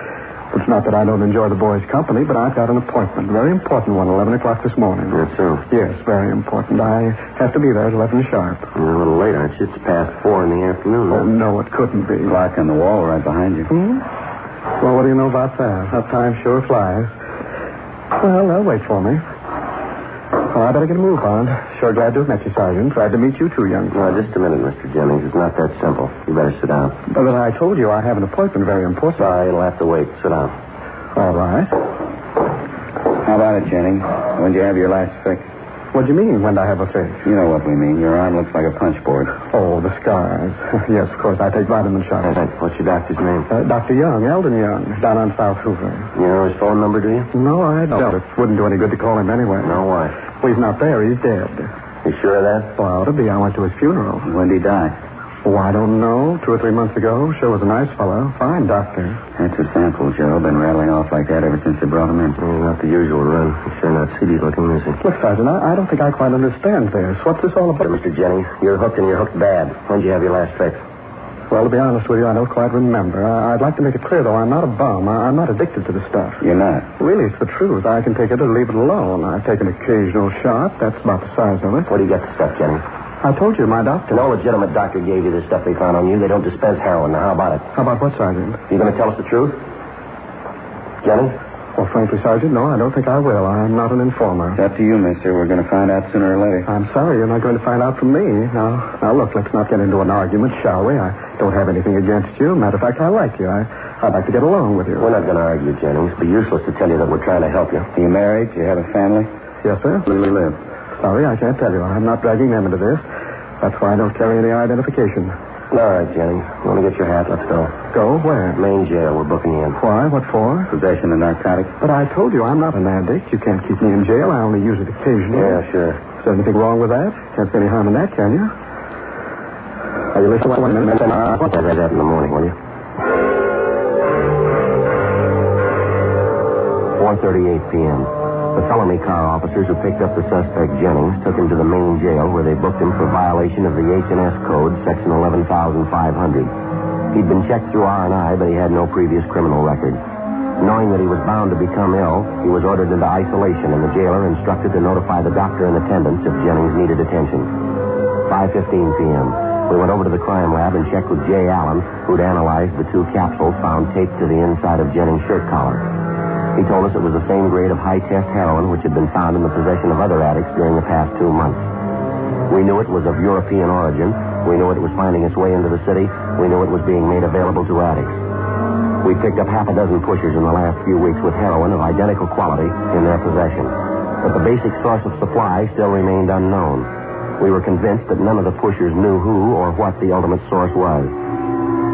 It's not that I don't enjoy the boy's company, but I've got an appointment. Very important one, 11 o'clock this morning. Yes, sir. Yes, very important. I have to be there at 11 sharp. You're a little late, aren't you? It's past 4 in the afternoon. Oh, no, it couldn't be. Clock on the wall right behind you. Well, what do you know about that? That time sure flies. Well, they'll wait for me. Well, I better get a move on. Sure glad to have met you, Sergeant. Glad to meet you too, young No, just a minute, Mr. Jennings. It's not that simple. You better sit down. But I told you I have an appointment very important. Sorry, it'll have to wait. Sit down. All right. How about it, Jennings? When'd you have your last fix? What do you mean, when I have a fix? You know what we mean. Your arm looks like a punch board. Oh, the scars. Yes, of course. I take vitamin shots. What's your doctor's name? Dr. Young, Eldon Young, down on South Hoover. You know his phone number, do you? No, I don't. It wouldn't do any good to call him anyway. No, why? Well, he's not there. He's dead. You sure of that? Well, I ought to be. I went to his funeral. When did he die? Oh, I don't know. 2 or 3 months ago. Sure was a nice fellow. Fine doctor. That's a sample, Joe. Been rattling off like that ever since they brought him in. Not the usual run. He's sure not seedy looking, is he? Look, Sergeant, I don't think I quite understand this. What's this all about? Mr. Jennings, you're hooked and you're hooked bad. When'd you have your last fix? Well, to be honest with you, I don't quite remember. I'd like to make it clear, though, I'm not a bum. I'm not addicted to the stuff. You're not? Really, it's the truth. I can take it or leave it alone. I take an occasional shot. That's about the size of it. Where do you get the stuff, Jennings? I told you, my doctor. No legitimate doctor gave you the stuff they found on you. They don't dispense heroin. Now, how about it? How about what, Sergeant? You going to tell us the truth? Jennings? Well, frankly, Sergeant, no, I don't think I will. I'm not an informer. It's up to you, mister. We're going to find out sooner or later. I'm sorry, you're not going to find out from me. Now, look, let's not get into an argument, shall we? I don't have anything against you. Matter of fact, I like you. I'd like to get along with you. We're not going to argue, Jennings. It'd be useless to tell you that we're trying to help you. Are you married? Do you have a family? Yes, sir. Where do you live? Sorry, I can't tell you. I'm not dragging them into this. That's why I don't carry any identification. All right, Jennings. You want to get your hat? Let's go. Go? Where? Main jail. We're booking you in. Why? What for? Possession of narcotics. But I told you I'm not an addict. You can't keep me in jail. I only use it occasionally. Yeah, sure. Is there anything wrong with that? Can't see any harm in that, can you? Are you listening? I'll have that in the morning, will you? 4:38 p.m. The felony car officers who picked up the suspect, Jennings, took him to the main jail where they booked him for violation of the H&S Code, Section 11,500. He'd been checked through R&I, but he had no previous criminal record. Knowing that he was bound to become ill, he was ordered into isolation, and the jailer instructed to notify the doctor in attendance if Jennings needed attention. 5:15 p.m. We went over to the crime lab and checked with Jay Allen, who'd analyzed the 2 capsules found taped to the inside of Jennings' shirt collar. He told us it was the same grade of high-test heroin which had been found in the possession of other addicts during the past 2 months. We knew it was of European origin. We knew it was finding its way into the city. We knew it was being made available to addicts. We picked up half a dozen pushers in the last few weeks with heroin of identical quality in their possession. But the basic source of supply still remained unknown. We were convinced that none of the pushers knew who or what the ultimate source was.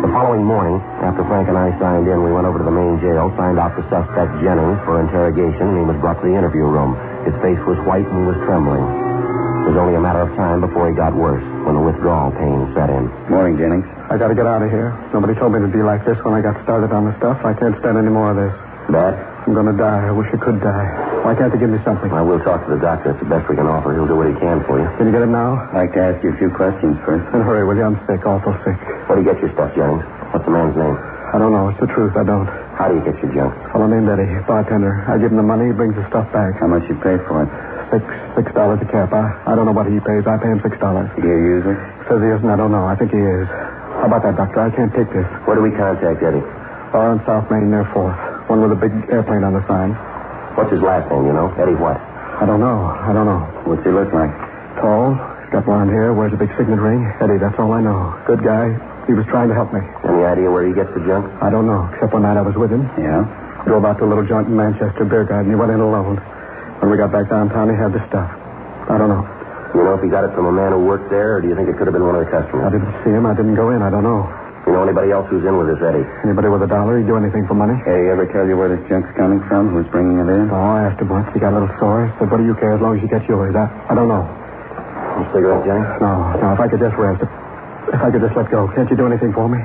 The following morning, after Frank and I signed in, we went over to the main jail, signed out the suspect Jennings for interrogation, and he was brought to the interview room. His face was white and he was trembling. It was only a matter of time before he got worse, when the withdrawal pain set in. Morning, Jennings. I gotta get out of here. Nobody told me to be like this when I got started on the stuff. I can't stand any more of this. Bad? I'm gonna die. I wish I could die. Why can't they give me something? I will talk to the doctor. It's the best we can offer. He'll do what he can for you. Can you get it now? I'd like to ask you a few questions first. Then hurry, will you? I'm sick, awful sick. Where do you get your stuff, Jennings? What's the man's name? I don't know. It's the truth. I don't. How do you get your junk? A fellow named Eddie, bartender. I give him the money. He brings the stuff back. How much you pay for it? $6 a cap. I don't know what he pays. I pay him $6. Do you use it? Says he isn't. I don't know. I think he is. How about that, doctor? I can't take this. Where do we contact Eddie? Bar on South Main near 4th. One with a big airplane on the sign. What's his last name, you know? Eddie what? I don't know. What's he look like? Tall. He's got blonde hair. Wears a big signet ring. Eddie, that's all I know. Good guy. He was trying to help me. Any idea where he gets the junk? I don't know, except one night I was with him. Yeah? Drove out to a little joint in Manchester beer garden. He went in alone. When we got back downtown, he had the stuff. I don't know. You know if he got it from a man who worked there, or do you think it could have been one of the customers? I didn't see him. I didn't go in. I don't know. You know anybody else who's in with this Eddie? Anybody with $1? He'd do anything for money. Hey, ever tell you where this junk's coming from? Who's bringing it in? Oh, I asked him once. He got a little sore. He said, what do you care as long as you get yours? I don't know. A cigarette, Jennings? No, if I could just rest. If I could just let go. Can't you do anything for me?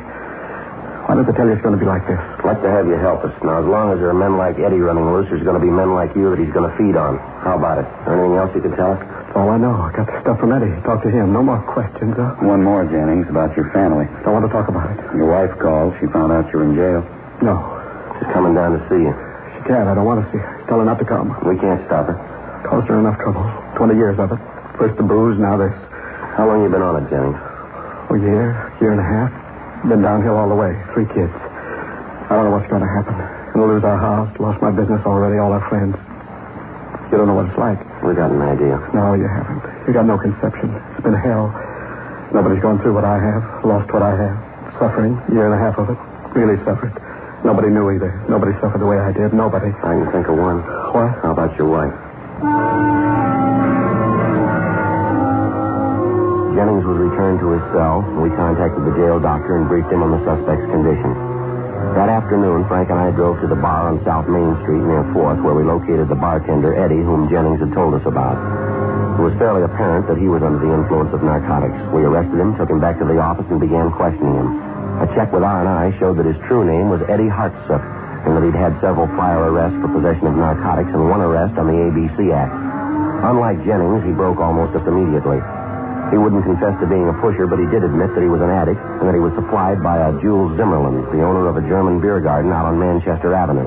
Why did they tell you it's going to be like this? I'd like to have you help us. Now, as long as there are men like Eddie running loose, there's going to be men like you that he's going to feed on. How about it? Anything else you can tell us? That's all I know. I got the stuff from Eddie. Talk to him. No more questions, huh? One more, Jennings, about your family. Don't want to talk about it. Your wife called. She found out you were in jail. No. She's coming down to see you. She can't. I don't want to see her. Tell her not to come. We can't stop her. Caused her enough trouble. 20 years of it. First the booze, now this. How long you been on it, Jennings? A year and a half. Been downhill all the way. 3 kids. I don't know what's going to happen. Gonna lose our house. Lost my business already. All our friends. You don't know what it's like. We got an idea. No, you haven't. You got no conception. It's been hell. Nobody's gone through what I have. Lost what I have. Suffering. Year and a half of it. Really suffered. Nobody knew either. Nobody suffered the way I did. Nobody. I can think of one. What? How about your wife? Jennings was returned to his cell, and we contacted the jail doctor and briefed him on the suspect's condition. That afternoon, Frank and I drove to the bar on South Main Street near 4th, where we located the bartender, Eddie, whom Jennings had told us about. It was fairly apparent that he was under the influence of narcotics. We arrested him, took him back to the office, and began questioning him. A check with R&I showed that his true name was Eddie Hartsook, and that he'd had several prior arrests for possession of narcotics and one arrest on the ABC Act. Unlike Jennings, he broke almost immediately. He wouldn't confess to being a pusher, but he did admit that he was an addict and that he was supplied by a Jules Zimmerman, the owner of a German beer garden out on Manchester Avenue.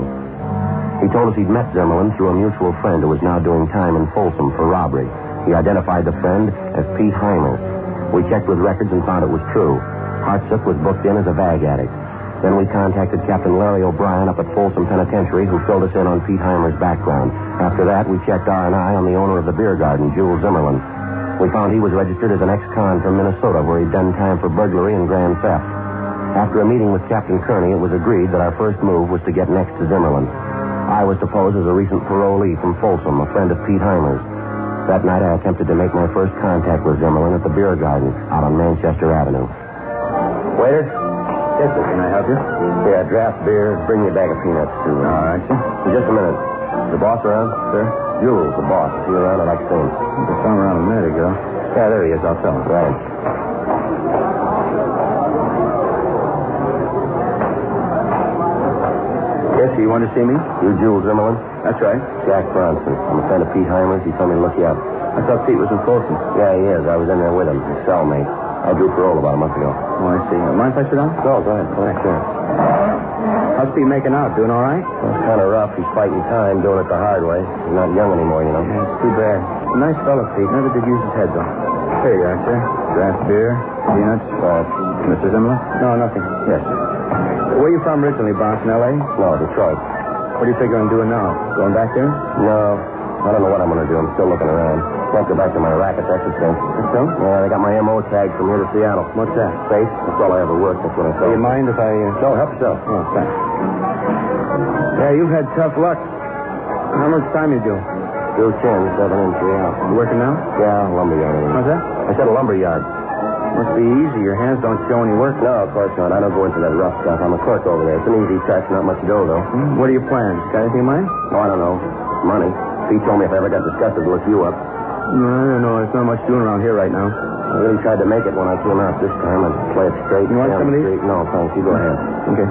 He told us he'd met Zimmerman through a mutual friend who was now doing time in Folsom for robbery. He identified the friend as Pete Heimer. We checked with records and found it was true. Hartsook was booked in as a vag addict. Then we contacted Captain Larry O'Brien up at Folsom Penitentiary, who filled us in on Pete Heimer's background. After that, we checked R&I on the owner of the beer garden, Jules Zimmerman. We found he was registered as an ex-con from Minnesota, where he'd done time for burglary and grand theft. After a meeting with Captain Kearney, it was agreed that our first move was to get next to Zimmerman. I was to pose as a recent parolee from Folsom, a friend of Pete Heimer's. That night, I attempted to make my first contact with Zimmerman at the beer garden out on Manchester Avenue. Waiter? Yes, sir. Can I help you? Yeah, draft beer. Bring me a bag of peanuts, too. All right, sir. Just a minute. The boss around? Sir? Jules, the boss. Is he around? I'd like to see him. I saw him around a minute ago. Yeah, there he is. I'll tell him. Right. Yes, you want to see me? You Jules Zimmerman? That's right. Jack Bronson. I'm a friend of Pete Heimer's. He told me to look you up. I thought Pete was in Folsom. Yeah, he is. I was in there with him. His cellmate. I drew parole about a month ago. Oh, I see. Mind if I sit down? Go ahead. Go ahead, sure. How's Pete making out? Doing all right? Well, it's kind of rough. He's fighting time, doing it the hard way. He's not young anymore, you know. Yeah, it's too bad. A nice fellow, Pete. Never did use his head, though. Here you are, sir. Draft beer. Peanuts? Mr. Zimmerman? No, nothing. Yes. Where are you from originally, boss? In L.A.? No, Detroit. What are you figuring on doing now? Going back there? No. I don't know what I'm going to do. I'm still looking around. Can't go back to my racket, that's the thing. That's so? Yeah, they got my M.O. tag from here to Seattle. What's that? Safe. That's all I ever worked. That's what I Do thought. you mind if I... No, help yourself. Oh, thanks. Yeah, you've had tough luck. How much time you do? 2 10, 7 in, 3 out. You working now? Yeah, lumberyard. What's that? I said a lumberyard. Must be easy. Your hands don't show any work. No, of course not. I don't go into that rough stuff. I'm a clerk over there. It's an easy touch, not much dough, though. What are your plans? Got anything in mind? Oh, I don't know. Money. Pete told me if I ever got disgusted to look you up. No, I don't know. There's not much doing around here right now. I really tried to make it when I came out this time and play it straight. You want some of these? No, thanks. You go ahead. Okay.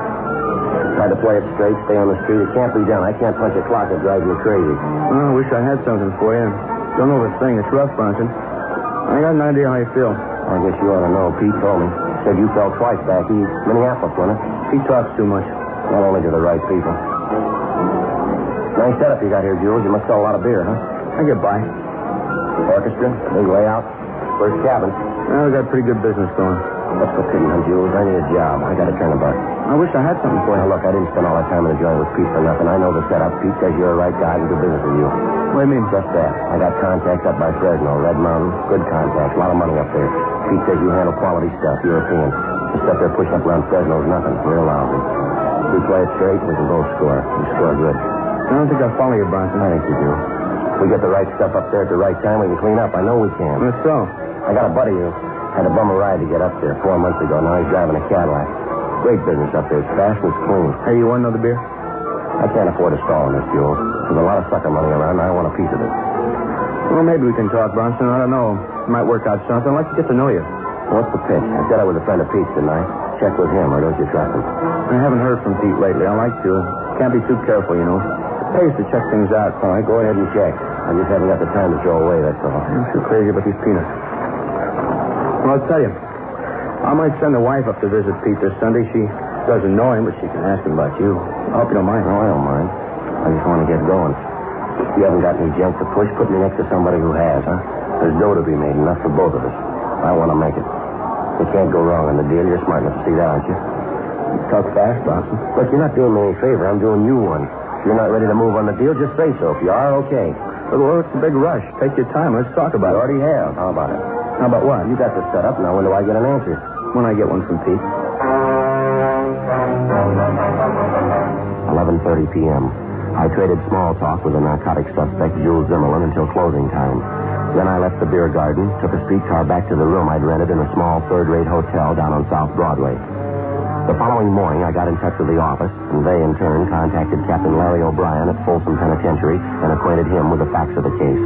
Tried to play it straight, stay on the street. It can't be done. I can't punch a clock. It drives me crazy. Oh, I wish I had something for you. Don't know this thing. It's rough, Bronson. I got an idea how you feel. I guess you ought to know. Pete told me. Said you fell twice back east. Minneapolis, wasn't it? Pete talks too much. Well, only to the right people. Nice setup you got here, Jules. You must sell a lot of beer, huh? I get by. Orchestra, big layout, first cabin. Well, we got pretty good business going. What's the pity, huh, Jules? I need a job. I got to turn a buck. I wish I had something for you. Now, look, I didn't spend all that time in the joint with Pete for nothing. I know the setup. Pete says you're the right guy to do business with you. What do you mean? Just that. I got contacts up by Fresno, Red Mountain. Good contacts. A lot of money up there. Pete says you handle quality stuff, European. The stuff they're pushing up around Fresno is nothing. Real lousy. If we play it straight, we can both score. We score good. I don't think I'll follow you, Bronson. I think you do. If we get the right stuff up there at the right time, we can clean up. I know we can. That's so. I got a buddy who had a bummer ride to get up there 4 months ago. Now he's driving a Cadillac. Great business up there. It's fast and it's clean. Hey, you want another beer? I can't afford to stall in this, Jules. There's a lot of sucker money around, and I want a piece of it. Well, maybe we can talk, Bronson. I don't know. It might work out something. I'd like to get to know you. What's the pitch? I said I was a friend of Pete's, didn't I? Check with him, or don't you trust him? I haven't heard from Pete lately. I like to. Can't be too careful, you know. It pays to check things out. All right, go ahead and check. I just haven't got the time to throw away, that's all. I'm too crazy about these peanuts. Well, I'll tell you. I might send the wife up to visit Pete this Sunday. She doesn't know him, but she can ask him about you. I hope you don't mind. No, I don't mind. I just want to get going. If you haven't got any junk to push, put me next to somebody who has, huh? There's dough to be made, enough for both of us. I want to make it. You can't go wrong in the deal. You're smart enough to see that, aren't you? You talk fast, Bronson. Look, you're not doing me any favor. I'm doing you one. If you're not ready to move on the deal, just say so. If you are, okay. Well, it's a big rush. Take your time. Let's talk about it. You already have. How about it? How about what? You got this set up. Now, when do I get an answer? When I get one from Pete. 11:30 p.m. I traded small talk with the narcotic suspect, Jules Zimmerman, until closing time. Then I left the beer garden, took a streetcar back to the room I'd rented in a small third-rate hotel down on South Broadway. The following morning, I got in touch with the office, and they, in turn, contacted Captain Larry O'Brien at Folsom Penitentiary and acquainted him with the facts of the case.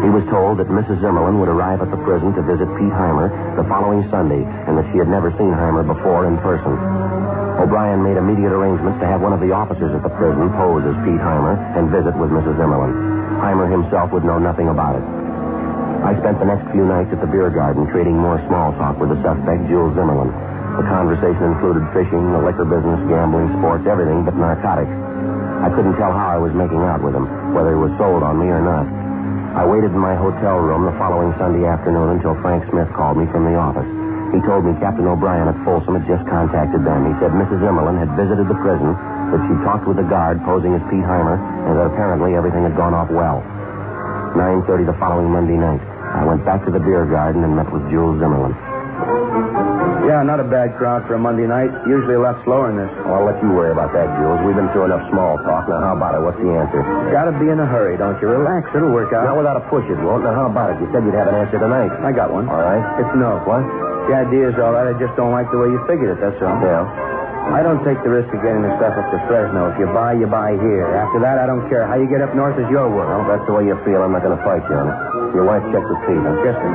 He was told that Mrs. Zimmerman would arrive at the prison to visit Pete Heimer the following Sunday, and that she had never seen Heimer before in person. O'Brien made immediate arrangements to have one of the officers at the prison pose as Pete Heimer and visit with Mrs. Zimmerman. Heimer himself would know nothing about it. I spent the next few nights at the beer garden trading more small talk with the suspect, Jules Zimmerman. The conversation included fishing, the liquor business, gambling, sports, everything but narcotics. I couldn't tell how I was making out with him, whether he was sold on me or not. I waited in my hotel room the following Sunday afternoon until Frank Smith called me from the office. He told me Captain O'Brien at Folsom had just contacted them. He said Mrs. Zimmerman had visited the prison, that she talked with the guard posing as Pete Heimer, and that apparently everything had gone off well. 9:30 the following Monday night. I went back to the beer garden and met with Jules Zimmerman. Yeah, not a bad crowd for a Monday night. Usually a lot slower than this. Well, I'll let you worry about that, Jules. We've been through enough small talk. Now, how about it? What's the answer? Gotta be in a hurry, don't you? Relax. It'll work out. Not without a push, it won't. Now, how about it? You said you'd have an answer tonight. I got one. All right. It's no. What? The idea's all right. I just don't like the way you figured it, that's all. Yeah. I don't take the risk of getting the stuff up to Fresno. If you buy here. After that, I don't care. How you get up north is your work. Well, that's the way you feel. I'm not going to fight you on it. Your wife checked with Pete, huh? Yes, sir.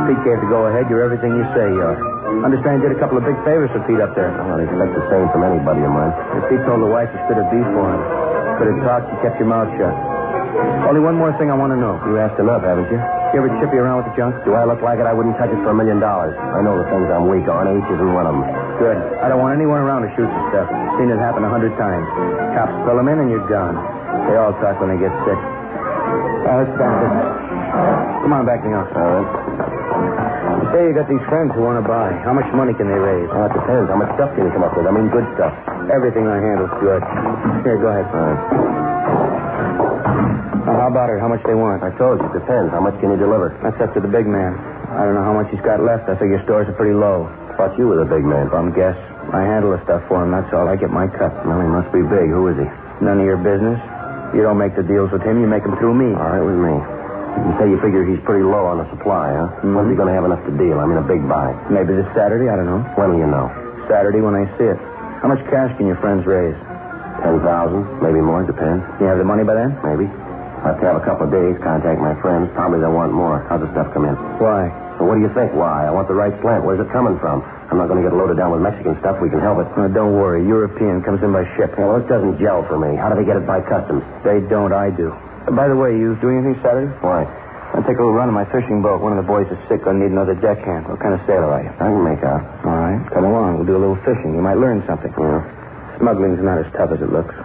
Pete gave the go-ahead. You're everything you say you are. Understand you did a couple of big favors for Pete up there. Well, I'd expect the same from anybody of mine. If Pete told the wife to spit a beef for him. Could have talked, you kept your mouth shut. Only one more thing I want to know. You asked enough, haven't you? You ever chip you around with the junk? Do I look like it? I wouldn't touch it for $1 million. I know the things I'm weak on. H isn't one of them. Good. I don't want anyone around to shoot the stuff. Seen it happen 100 times. Cops pull them in and you're gone. They all talk when they get sick. Let's stand business. Come on back in the office. All right. You say you got these friends who want to buy. How much money can they raise? It depends. How much stuff can you come up with? I mean, good stuff. Everything I handle's good. Here, go ahead. All right. Now, how about it? How much they want? I told you, it depends. How much can you deliver? That's up to the big man. I don't know how much he's got left. I figure stores are pretty low. Thought you were the big man. Bum guess. I handle the stuff for him, that's all. I get my cut. Well, he must be big. Who is he? None of your business. You don't make the deals with him, you make them through me. All right, with me. You say you figure he's pretty low on the supply, huh? Mm-hmm. When's he going to have enough to deal? I mean, a big buy. Maybe this Saturday, I don't know. When will you know? Saturday when I see it. How much cash can your friends raise? 10,000, maybe more, depends. You have the money by then? Maybe. I'll have to have a couple of days, contact my friends. Probably they'll want more. How's the stuff come in? Why? Well, what do you think? Why? I want the right slant. Where's it coming from? I'm not going to get loaded down with Mexican stuff. We can help it. Don't worry. European comes in by ship. Yeah, well, it doesn't gel for me. How do they get it by customs? They don't. I do. By the way, you doing anything Saturday? Why? I'll take a little run in my fishing boat. One of the boys is sick. I'll need another deckhand. What kind of sailor are you? I can make out. All right. Come along. We'll do a little fishing. You might learn something. Yeah. Smuggling's not as tough as it looks.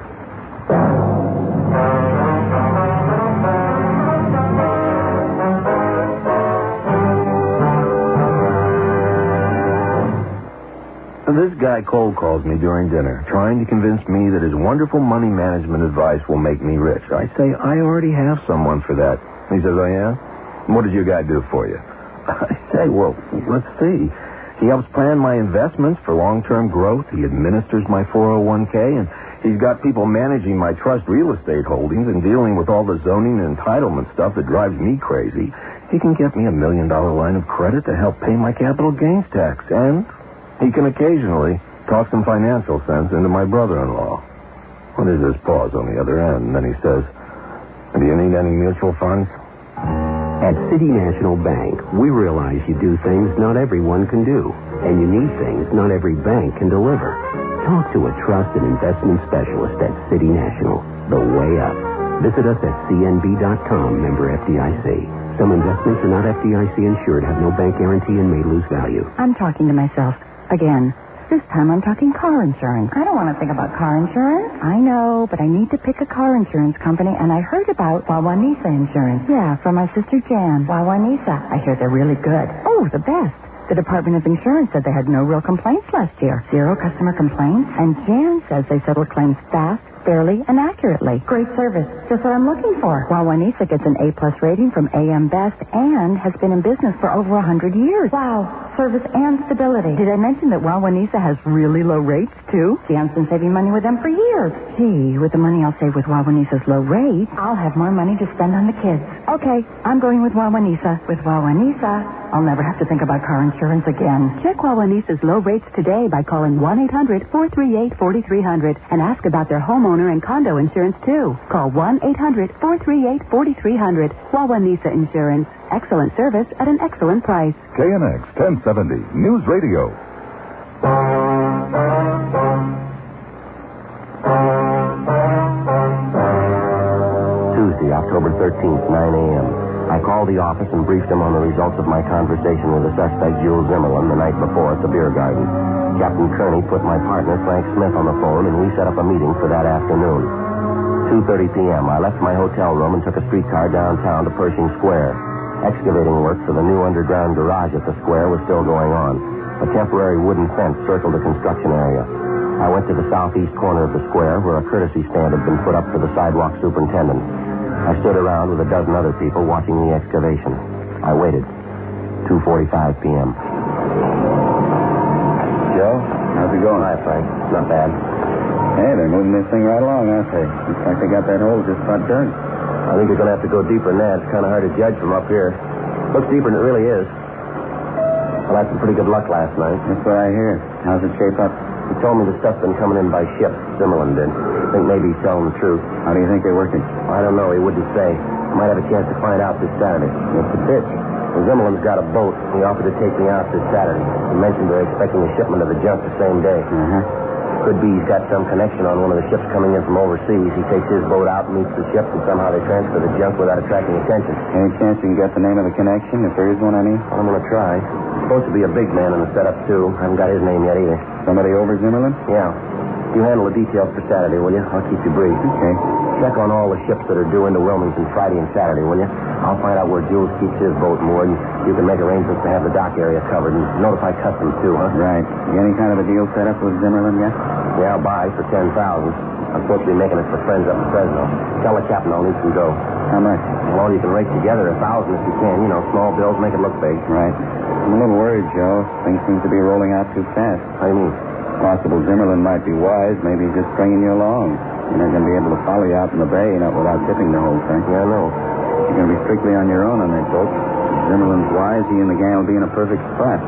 This guy cold calls me during dinner, trying to convince me that his wonderful money management advice will make me rich. I say, I already have someone for that. He says, oh, yeah? What does your guy do for you? I say, well, let's see. He helps plan my investments for long-term growth. He administers my 401k, and he's got people managing my trust real estate holdings and dealing with all the zoning and entitlement stuff that drives me crazy. He can get me $1 million line of credit to help pay my capital gains tax, and he can occasionally talk some financial sense into my brother-in-law. Well, there's this pause on the other end, and then he says, do you need any mutual funds? At City National Bank, we realize you do things not everyone can do, and you need things not every bank can deliver. Talk to a trusted investment specialist at City National, the way up. Visit us at cnb.com, member FDIC. Some investments are not FDIC insured, have no bank guarantee, and may lose value. I'm talking to myself. Again. This time I'm talking car insurance. I don't want to think about car insurance. I know, but I need to pick a car insurance company, and I heard about Wawanisa Insurance. Yeah, from my sister Jan. Wawanisa. I hear they're really good. Oh, the best. The Department of Insurance said they had no real complaints last year. 0 customer complaints. And Jan says they settle claims fast, fairly, and accurately. Great service. Just what I'm looking for. Wawanisa gets an A-plus rating from AM Best and has been in business for over 100 years. Wow. Service and stability. Did I mention that Wawanisa has really low rates, too? Jan's been saving money with them for years. Gee, with the money I'll save with Wawanisa's low rates, I'll have more money to spend on the kids. Okay, I'm going with Wawanisa. With Wawanisa, I'll never have to think about car insurance again. Check Wawanisa's low rates today by calling 1-800-438-4300 and ask about their homeowner and condo insurance, too. Call 1-800-438-4300. Wawanisa Insurance. Excellent service at an excellent price. KNX 1070 News Radio. Tuesday, October 13th, 9 a.m. I called the office and briefed him on the results of my conversation with the suspect, Jules Zimmerman, the night before at the beer garden. Captain Kearney put my partner, Frank Smith, on the phone, and we set up a meeting for that afternoon. 2:30 p.m., I left my hotel room and took a streetcar downtown to Pershing Square. Excavating work for the new underground garage at the square was still going on. A temporary wooden fence circled the construction area. I went to the southeast corner of the square where a courtesy stand had been put up for the sidewalk superintendent. I stood around with a dozen other people watching the excavation. I waited. 2:45 p.m. Joe, how's it going? Hi, Frank. Not bad. Hey, they're moving this thing right along, aren't they? Looks like they got that hole just about done. I think you're going to have to go deeper than that. It's kind of hard to judge from up here. Looks deeper than it really is. Well, I had some pretty good luck last night. That's what I hear. How's it shape up? He told me the stuff's been coming in by ship. Zimmerman did. I think maybe he's telling the truth. How do you think they're working? I don't know. He wouldn't say. I might have a chance to find out this Saturday. What's the pitch? Well, Zimmerman's got a boat. He offered to take me out this Saturday. He mentioned they're expecting a shipment of the junk the same day. Could be he's got some connection on one of the ships coming in from overseas. He takes his boat out, meets the ship, and somehow they transfer the junk without attracting attention. Any chance you can get the name of the connection, if there is one, I mean? I'm going to try. There's supposed to be a big man in the setup, too. I haven't got his name yet either. Somebody over Zimmerman? Yeah. You handle the details for Saturday, will you? I'll keep you brief. Okay. Check on all the ships that are due into Wilmington Friday and Saturday, will you? I'll find out where Jules keeps his boat moored, and you can make arrangements to have the dock area covered and notify customs, too, huh? Right. You got any kind of a deal set up with Zimmerman yet? Yeah, I'll buy for $10,000. I'm supposed to be making it for friends up in Fresno. Tell the captain I'll need some dough. How much? Well, you can rake together 1,000 if you can. You know, small bills make it look big. Right. I'm a little worried, Joe. Things seem to be rolling out too fast. How do you mean? Possible Zimmerman might be wise. Maybe he's just stringing you along. You're not going to be able to follow you out in the bay, not without tipping the whole thing. Yeah, I know. You're going to be strictly on your own on that boat. If Zimmerman's wise, he and the gang will be in a perfect spot.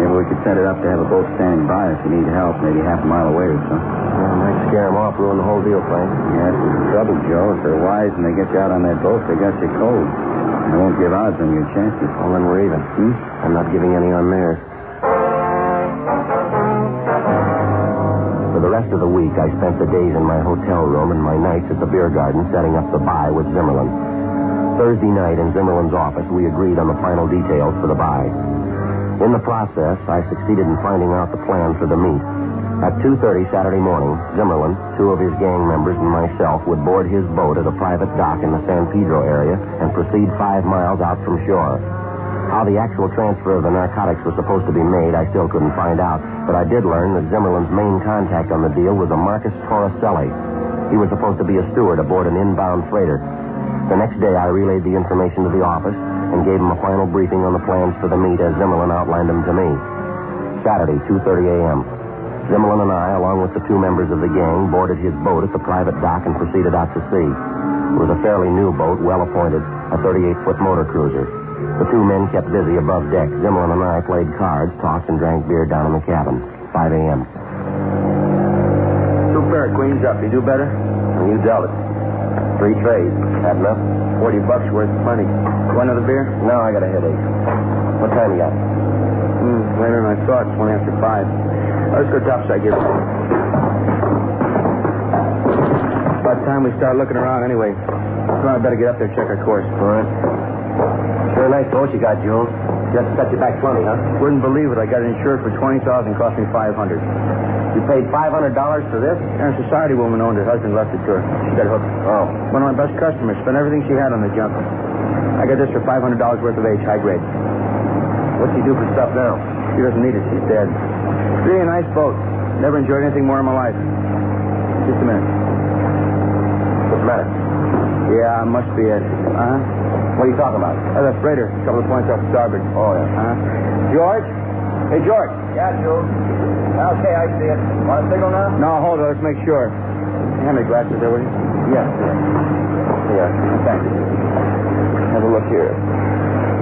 Maybe we could set it up to have a boat standing by if you need help, maybe half a mile away or so. Yeah, I might scare him off, ruin the whole deal, Frank. Yeah, that's the trouble, Joe. If they're wise and they get you out on that boat, they got you cold. They won't give odds on your chances. Well, then we're even. I'm not giving any on theirs. For the rest of the week, I spent the days in my hotel room and my nights at the beer garden setting up the buy with Zimmerman. Thursday night in Zimmerman's office, we agreed on the final details for the buy. In the process, I succeeded in finding out the plan for the meet. At 2:30 Saturday morning, Zimmerman, 2 of his gang members, and myself would board his boat at a private dock in the San Pedro area and proceed 5 miles out from shore. How the actual transfer of the narcotics was supposed to be made, I still couldn't find out, but I did learn that Zimmerman's main contact on the deal was a Marcus Torricelli. He was supposed to be a steward aboard an inbound freighter. The next day, I relayed the information to the office and gave him a final briefing on the plans for the meet as Zimmerman outlined them to me. Saturday, 2:30 a.m. Zimmerman and I, along with the 2 members of the gang, boarded his boat at the private dock and proceeded out to sea. It was a fairly new boat, well appointed, a 38-foot motor cruiser. The 2 men kept busy above deck. Zimmerman and I played cards, talked, and drank beer down in the cabin. 5 a.m. 2 pair of queens up. You do better? And you dealt it. 3 trays. Had enough? $40 worth, plenty. Want another beer? No, I got a headache. What time you got? Later than I thought. 20 after 5. Let's go topside, give it. About time we start looking around anyway. So I better get up there and check our course. All right. Sure nice boat you got, Jules. Just set you back plenty, huh? Wouldn't believe it. I got it insured for $20,000, cost me $500. You paid $500 for this? Yeah, a society woman owned her husband, left it to her. She got hooked. Oh. One of my best customers. Spent everything she had on the junk. I got this for $500 worth of age, high grade. What's she do for stuff now? She doesn't need it. She's dead. Really a nice boat. Never enjoyed anything more in my life. Just a minute. What's the matter? Yeah, must be it. Uh-huh. What are you talking about? That freighter. A couple of points off starboard. Oh, yeah. Uh-huh. George? Hey, George. Yeah, Jules. Okay, I see it. Want a signal now? No, hold it. Let's make sure. Hand me glasses there, will you? Yes. Yeah. Thanks. Have a look here.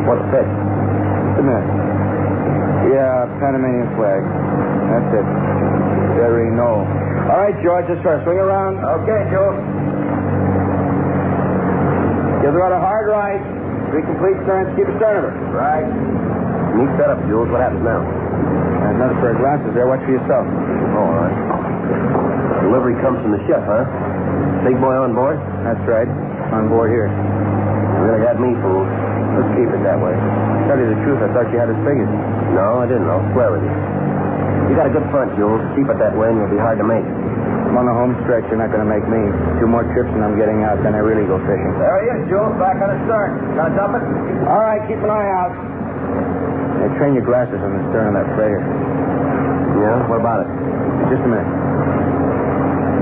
What's the fish? Just a minute. Yeah, Panamanian flag. That's it. Very no. All right, George, let's try. Swing around. Okay, George. Give the rudder hard right. 3 complete turns. Keep astern of her. Right. Neat setup, Jules. What happens now? Another pair of glasses there. Watch for yourself. Oh, all right. Delivery comes from the ship, huh? Big boy on board? That's right. On board here. You really had me fooled. Let's keep it that way. To tell you the truth, I thought you had us figured. No, I didn't. I'll swear with you. You got a good front, Jules. Keep it that way and you'll be hard to make. I'm on the home stretch. You're not going to make me. 2 more trips and I'm getting out. Then I really go fishing. There he is, Jules. Back on the stern. Gonna dump it? All right. Keep an eye out. Hey, train your glasses on the stern of that freighter. Yeah? What about it? Just a minute.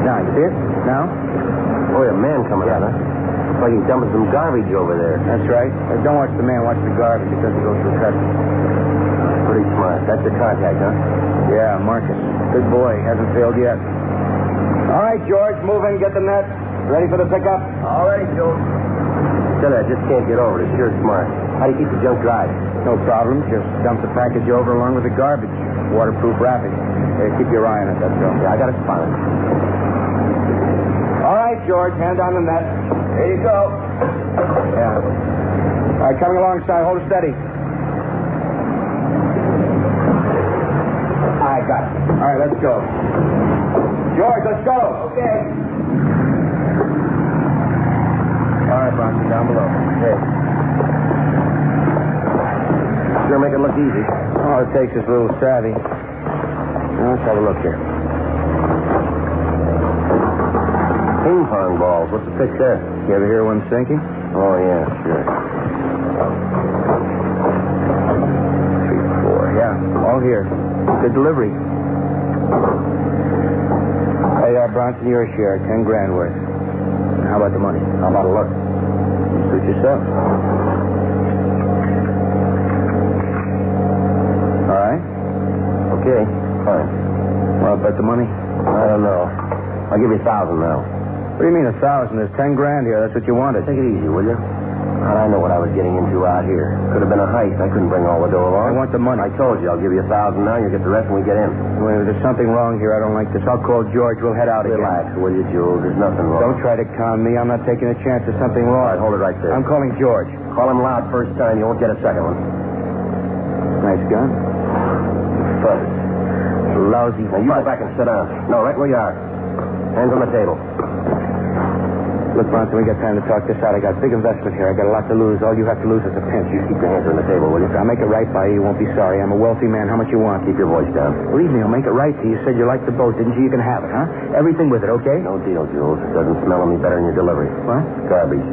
Now, you see it? Now? Oh, a man coming out, huh? Looks like he's dumping some garbage over there. That's right. Don't watch the man. Watch the garbage. It doesn't go through customs. Pretty smart. That's the contact, huh? Yeah, Marcus. Good boy. Hasn't failed yet. All right, George. Move in. Get the net. Ready for the pickup? All ready, George. Tell you, I just can't get over it. It's sure smart. How do you keep the junk dry? No problem. Just dump the package over along with the garbage. Waterproof wrapping. Keep your eye on it, that's all. Yeah, I got it spotted. All right, George. Hand on the net. Here you go. Yeah. All right, coming alongside. Hold it steady. I got it. All right, let's go. George, let's go. Okay. All right, Bronson, down below. Hey. Sure make it look easy. All it takes is a little savvy. Now, let's have a look here. Ping pong balls. What's the fix there? You ever hear one sinking? Oh, yeah, sure. 3, 4, yeah. All here. Good delivery. Hey, Bronson, your share. 10 grand worth. How about the money? How about a look? Suit yourself. All right? Okay, fine. Well, about the money? I don't know. I'll give you 1,000 now. What do you mean 1,000? There's 10 grand here. That's what you wanted. Take it easy, will you? How'd I know what I was getting into out here? Could have been a heist. I couldn't bring all the dough along. I want the money. I told you, I'll give you 1,000 now. You get the rest when we get in. Wait, there's something wrong here. I don't like this. I'll call George. We'll head out Relax, again. will you, Jules? There's nothing wrong. Don't try to calm me. I'm not taking a chance. There's something wrong. All right, hold it right there. I'm calling George. Call him loud first time. You won't get a second one. Nice gun. Fuzz. Lousy. Now, you go back and sit down. No, right where you are. Hands on the table. Look, Bronson, we got time to talk this out. I got a big investment here. I got a lot to lose. All you have to lose is a pinch. You keep your hands on the table, will you? I'll make it right by you. You won't be sorry. I'm a wealthy man. How much you want? Keep your voice down. Believe me, I'll make it right to you. You said you liked the boat, didn't you? You can have it, huh? Everything with it, okay? No deal, Jules. It doesn't smell any better than your delivery. What? Garbage.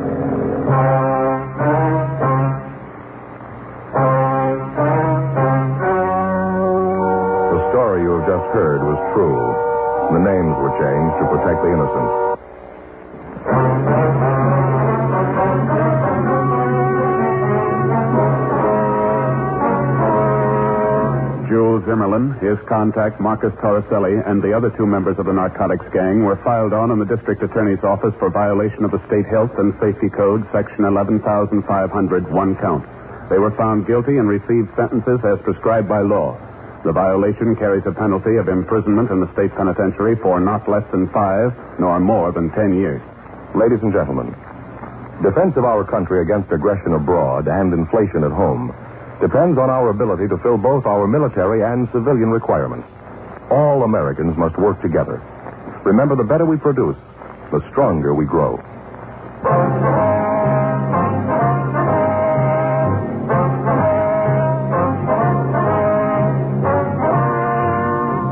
The story you have just heard was true. The names were changed to protect the innocent. Jules Zimmerlin, his contact Marcus Torricelli, and the other 2 members of the narcotics gang were filed on in the district attorney's office for violation of the State Health and Safety Code, Section 11,500, 1 count. They were found guilty and received sentences as prescribed by law. The violation carries a penalty of imprisonment in the state penitentiary for not less than 5, nor more than 10 years. Ladies and gentlemen, defense of our country against aggression abroad and inflation at home depends on our ability to fill both our military and civilian requirements. All Americans must work together. Remember, the better we produce, the stronger we grow.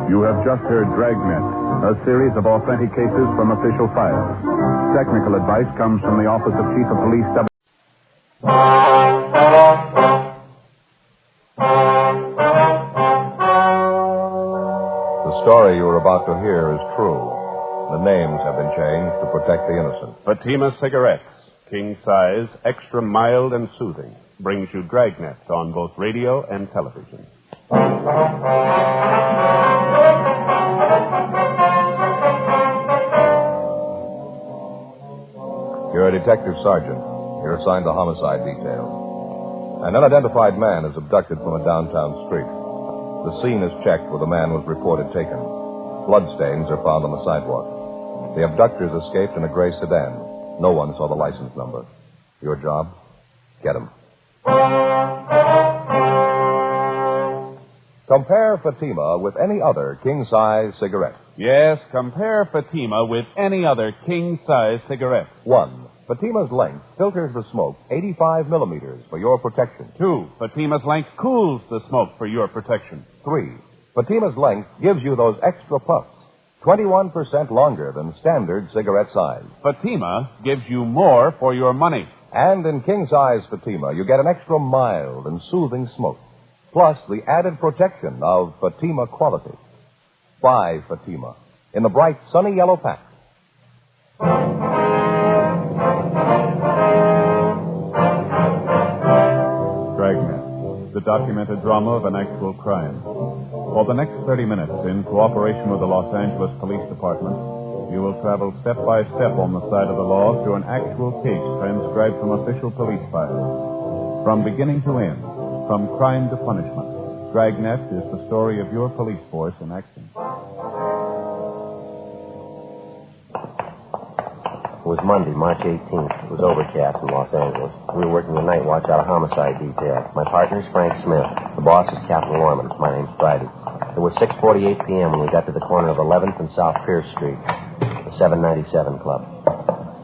You have just heard Dragnet, a series of authentic cases from official files. Technical advice comes from the Office of Chief of Police W. The story you are about to hear is true. The names have been changed to protect the innocent. Fatima Cigarettes, king size, extra mild and soothing, brings you Dragnet on both radio and television. You're a detective sergeant. You're assigned to homicide detail. An unidentified man is abducted from a downtown street. The scene is checked where the man was reported taken. Bloodstains are found on the sidewalk. The abductors escaped in a gray sedan. No one saw the license number. Your job? Get him. Compare Fatima with any other king-size cigarette. Yes, compare Fatima with any other king-size cigarette. 1. Fatima's length filters the smoke 85 millimeters for your protection. 2. Fatima's length cools the smoke for your protection. 3. Fatima's length gives you those extra puffs, 21% longer than standard cigarette size. Fatima gives you more for your money. And in king-size Fatima, you get an extra mild and soothing smoke, plus the added protection of Fatima quality. Buy Fatima in the bright, sunny yellow pack. Dragnet, the documented drama of an actual crime. For the next 30 minutes, in cooperation with the Los Angeles Police Department, you will travel step by step on the side of the law through an actual case transcribed from official police files. From beginning to end, from crime to punishment, Dragnet is the story of your police force in action. It was Monday, March 18th. It was overcast in Los Angeles. We were working the night watch out of homicide detail. My partner's Frank Smith. The boss is Captain Lorman. My name's Friday. It was 6:48 p.m. when we got to the corner of 11th and South Pierce Street, the 797 Club.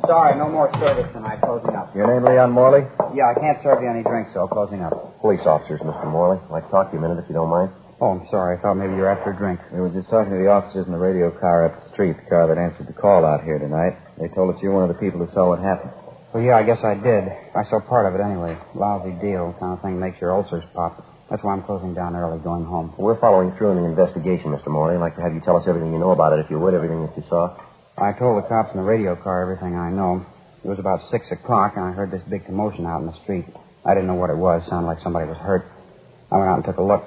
Sorry, no more service tonight. Closing up. Your name, Leon Morley? Yeah, I can't serve you any drinks, so closing up. Police officers, Mr. Morley. I'd like to talk to you a minute if you don't mind. Oh, I'm sorry. I thought maybe you were after a drink. We were just talking to the officers in the radio car up the street, the car that answered the call out here tonight. They told us you're one of the people who saw what happened. Well, yeah, I guess I did. I saw part of it anyway. Lousy deal. Kind of thing makes your ulcers pop. That's why I'm closing down early, going home. We're following through in the investigation, Mr. Morley. I'd like to have you tell us everything you know about it, if you would, everything that you saw. I told the cops in the radio car everything I know. It was about 6 o'clock, and I heard this big commotion out in the street. I didn't know what it was. Sounded like somebody was hurt. I went out and took a look.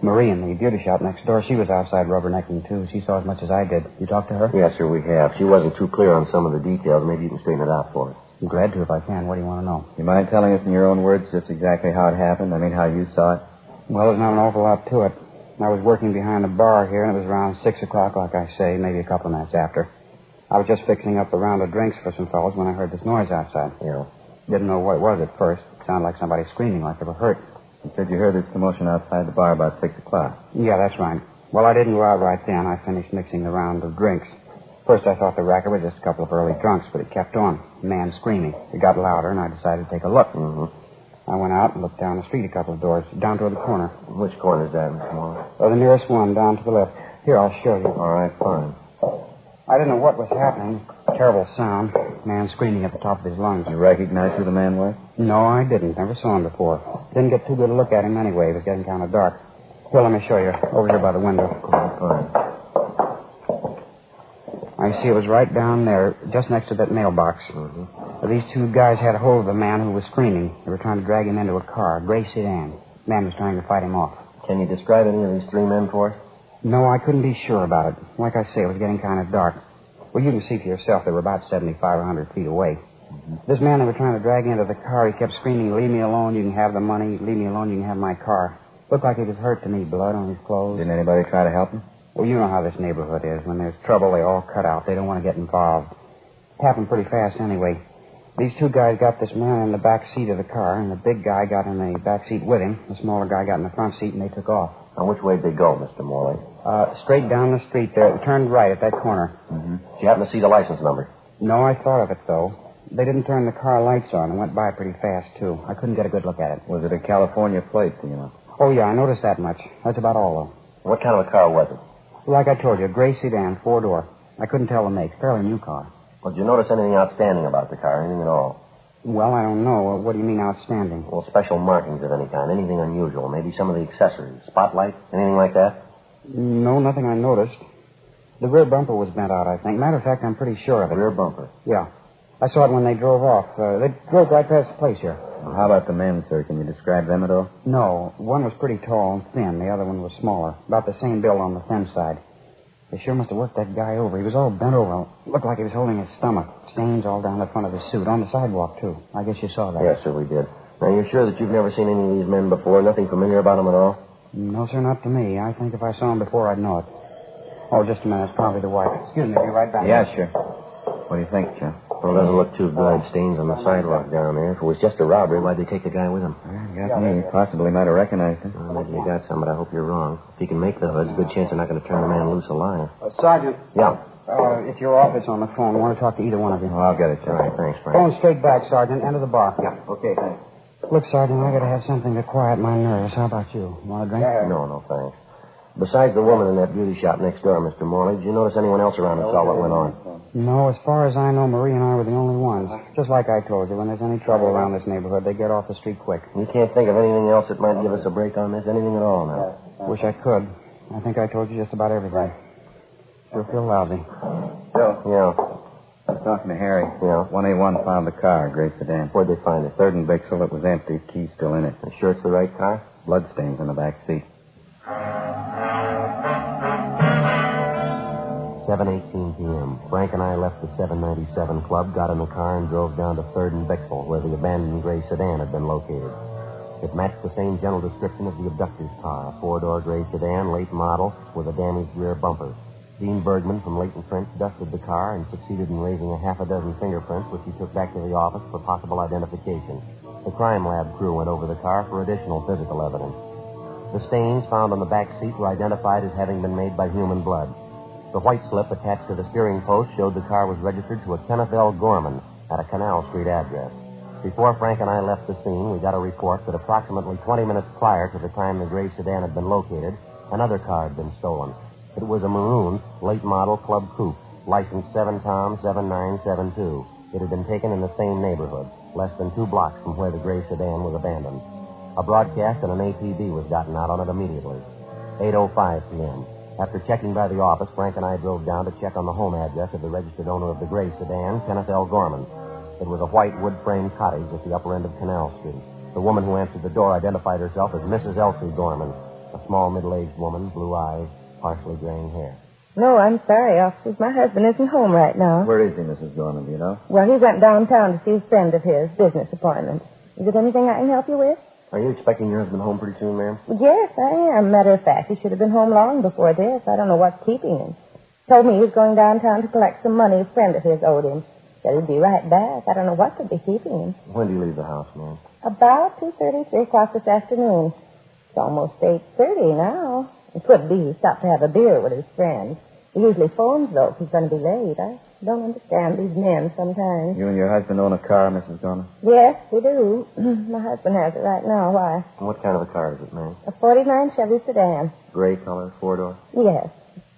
Marie in the beauty shop next door, she was outside rubbernecking, too. She saw as much as I did. You talked to her? Yes, sir, we have. She wasn't too clear on some of the details. Maybe you can straighten it out for us. I'm glad to if I can. What do you want to know? You mind telling us in your own words just exactly how it happened? I mean, how you saw it? Well, there's not an awful lot to it. I was working behind the bar here, and it was around 6 o'clock, like I say, maybe a couple of minutes after. I was just fixing up a round of drinks for some fellows when I heard this noise outside. Yeah. Didn't know what it was at first. It sounded like somebody screaming like they were hurt. You said you heard this commotion outside the bar about 6 o'clock. Yeah, that's right. Well, I didn't go out right then. I finished mixing the round of drinks. First, I thought the racket was just a couple of early drunks, but it kept on. A man screaming. It got louder, and I decided to take a look. Mm-hmm. I went out and looked down the street a couple of doors, down toward the corner. Which corner is that, Mr. Morley? The nearest one, down to the left. Here, I'll show you. All right, fine. I didn't know what was happening. Terrible sound. Man screaming at the top of his lungs. You recognize who the man was? No, I didn't. Never saw him before. Didn't get too good a look at him anyway. It was getting kind of dark. Here, let me show you. Over here by the window. Fine. I see it was right down there, just next to that mailbox. Mm-hmm. These two guys had a hold of the man who was screaming. They were trying to drag him into a car, a gray sedan. The man was trying to fight him off. Can you describe any of these three men for us? No, I couldn't be sure about it. Like I say, it was getting kind of dark. Well, you can see for yourself they were about 75 or 100 feet away. Mm-hmm. This man they were trying to drag into the car, he kept screaming, "Leave me alone, you can have the money. Leave me alone, you can have my car." Looked like he was hurt to me, blood on his clothes. Didn't anybody try to help him? Well, you know how this neighborhood is. When there's trouble, they all cut out. They don't want to get involved. It happened pretty fast anyway. These two guys got this man in the back seat of the car, and the big guy got in the back seat with him. The smaller guy got in the front seat, and they took off. Now, which way did they go, Mr. Morley? Straight down the street there. Turned right at that corner. Mm-hmm. Did you happen to see the license number? No, I thought of it, though. They didn't turn the car lights on and went by pretty fast, too. I couldn't get a good look at it. Was it a California plate, do you know? Oh, yeah, I noticed that much. That's about all, though. What kind of a car was it? Like I told you, a gray sedan, 4-door. I couldn't tell the make. Fairly new car. Well, did you notice anything outstanding about the car? Anything at all? Well, I don't know. What do you mean outstanding? Well, special markings of any kind. Anything unusual. Maybe some of the accessories. Spotlight? Anything like that? No, nothing I noticed. The rear bumper was bent out, I think. Matter of fact, I'm pretty sure of it. Rear bumper? Yeah. I saw it when they drove off. They drove right past the place here. Well, how about the men, sir? Can you describe them at all? No. One was pretty tall and thin. The other one was smaller. About the same build on the thin side. They sure must have worked that guy over. He was all bent over. Looked like he was holding his stomach. Stains all down the front of his suit. On the sidewalk, too. I guess you saw that. Yes, sir, we did. Now, you're sure that you've never seen any of these men before? Nothing familiar about them at all? No, sir, not to me. I think if I saw him before, I'd know it. Oh, just a minute. It's probably the wife. Excuse me, I'll be right back. Yeah, sure. What do you think, Joe? Well, it doesn't look too good. Stains on the sidewalk down there. If it was just a robbery, why'd they take the guy with them? Got me. Possibly might have recognized him. Well, maybe you got some, but I hope you're wrong. If he can make the hood, good chance they're not going to turn the man loose alive. Sergeant. Yeah. It's your office on the phone. I want to talk to either one of you. Oh, I'll get it, Joe. All right, thanks, Frank. Phone straight back, Sergeant. Enter the bar. Yeah, okay, thanks. Look, Sergeant, I got to have something to quiet my nerves. How about you? Want a drink? No, thanks. Besides the woman in that beauty shop next door, Mr. Morley, did you notice anyone else around who saw what went on? No, as far as I know, Marie and I were the only ones. Just like I told you, when there's any trouble around this neighborhood, they get off the street quick. You can't think of anything else that might give us a break on this? Anything at all now? Wish I could. I think I told you just about everything. Sure feel lousy. Joe? Yeah. I was talking to Harry. Yeah? 1A1 found the car, gray sedan. Where'd they find it? 3rd and Bixel. It was empty. Key still in it. You sure it's the right car? Bloodstains in the back seat. 7:18 p.m. Frank and I left the 797 Club, got in the car, and drove down to 3rd and Bixel, where the abandoned gray sedan had been located. It matched the same general description of the abductor's car, a 4-door gray sedan, late model, with a damaged rear bumper. Dean Bergman from Leighton French dusted the car and succeeded in raising a half a dozen fingerprints, which he took back to the office for possible identification. The crime lab crew went over the car for additional physical evidence. The stains found on the back seat were identified as having been made by human blood. The white slip attached to the steering post showed the car was registered to a Kenneth L. Gorman at a Canal Street address. Before Frank and I left the scene, we got a report that approximately 20 minutes prior to the time the gray sedan had been located, Another car had been stolen. It was a maroon, late model club coupe, license 7-Tom 7972. It had been taken in the same neighborhood, less than 2 blocks from where the gray sedan was abandoned. A broadcast and an APB was gotten out on it immediately. 8:05 p.m. After checking by the office, Frank and I drove down to check on the home address of the registered owner of the gray sedan, Kenneth L. Gorman. It was a white wood-frame cottage at the upper end of Canal Street. The woman who answered the door identified herself as Mrs. Elsie Gorman, a small middle-aged woman, blue eyes, partially graying hair. No, I'm sorry, officers. My husband isn't home right now. Where is he, Mrs. Gorman, do you know? Well, he went downtown to see a friend of his, business appointment. Is it anything I can help you with? Are you expecting your husband home pretty soon, ma'am? Yes, I am. Matter of fact, he should have been home long before this. I don't know what's keeping him. Told me he was going downtown to collect some money a friend of his owed him. Said he'd be right back. I don't know what could be keeping him. When do you leave the house, ma'am? About 2:30, 3 o'clock this afternoon. It's almost 8:30 now. It could be he stopped to have a beer with his friends. He usually phones, though, if he's going to be late. I don't understand these men sometimes. You and your husband own a car, Mrs. Gorman? Yes, we do. My husband has it right now. Why? What kind of a car is it, ma'am? A 49 Chevy sedan. Gray color, 4-door? Yes.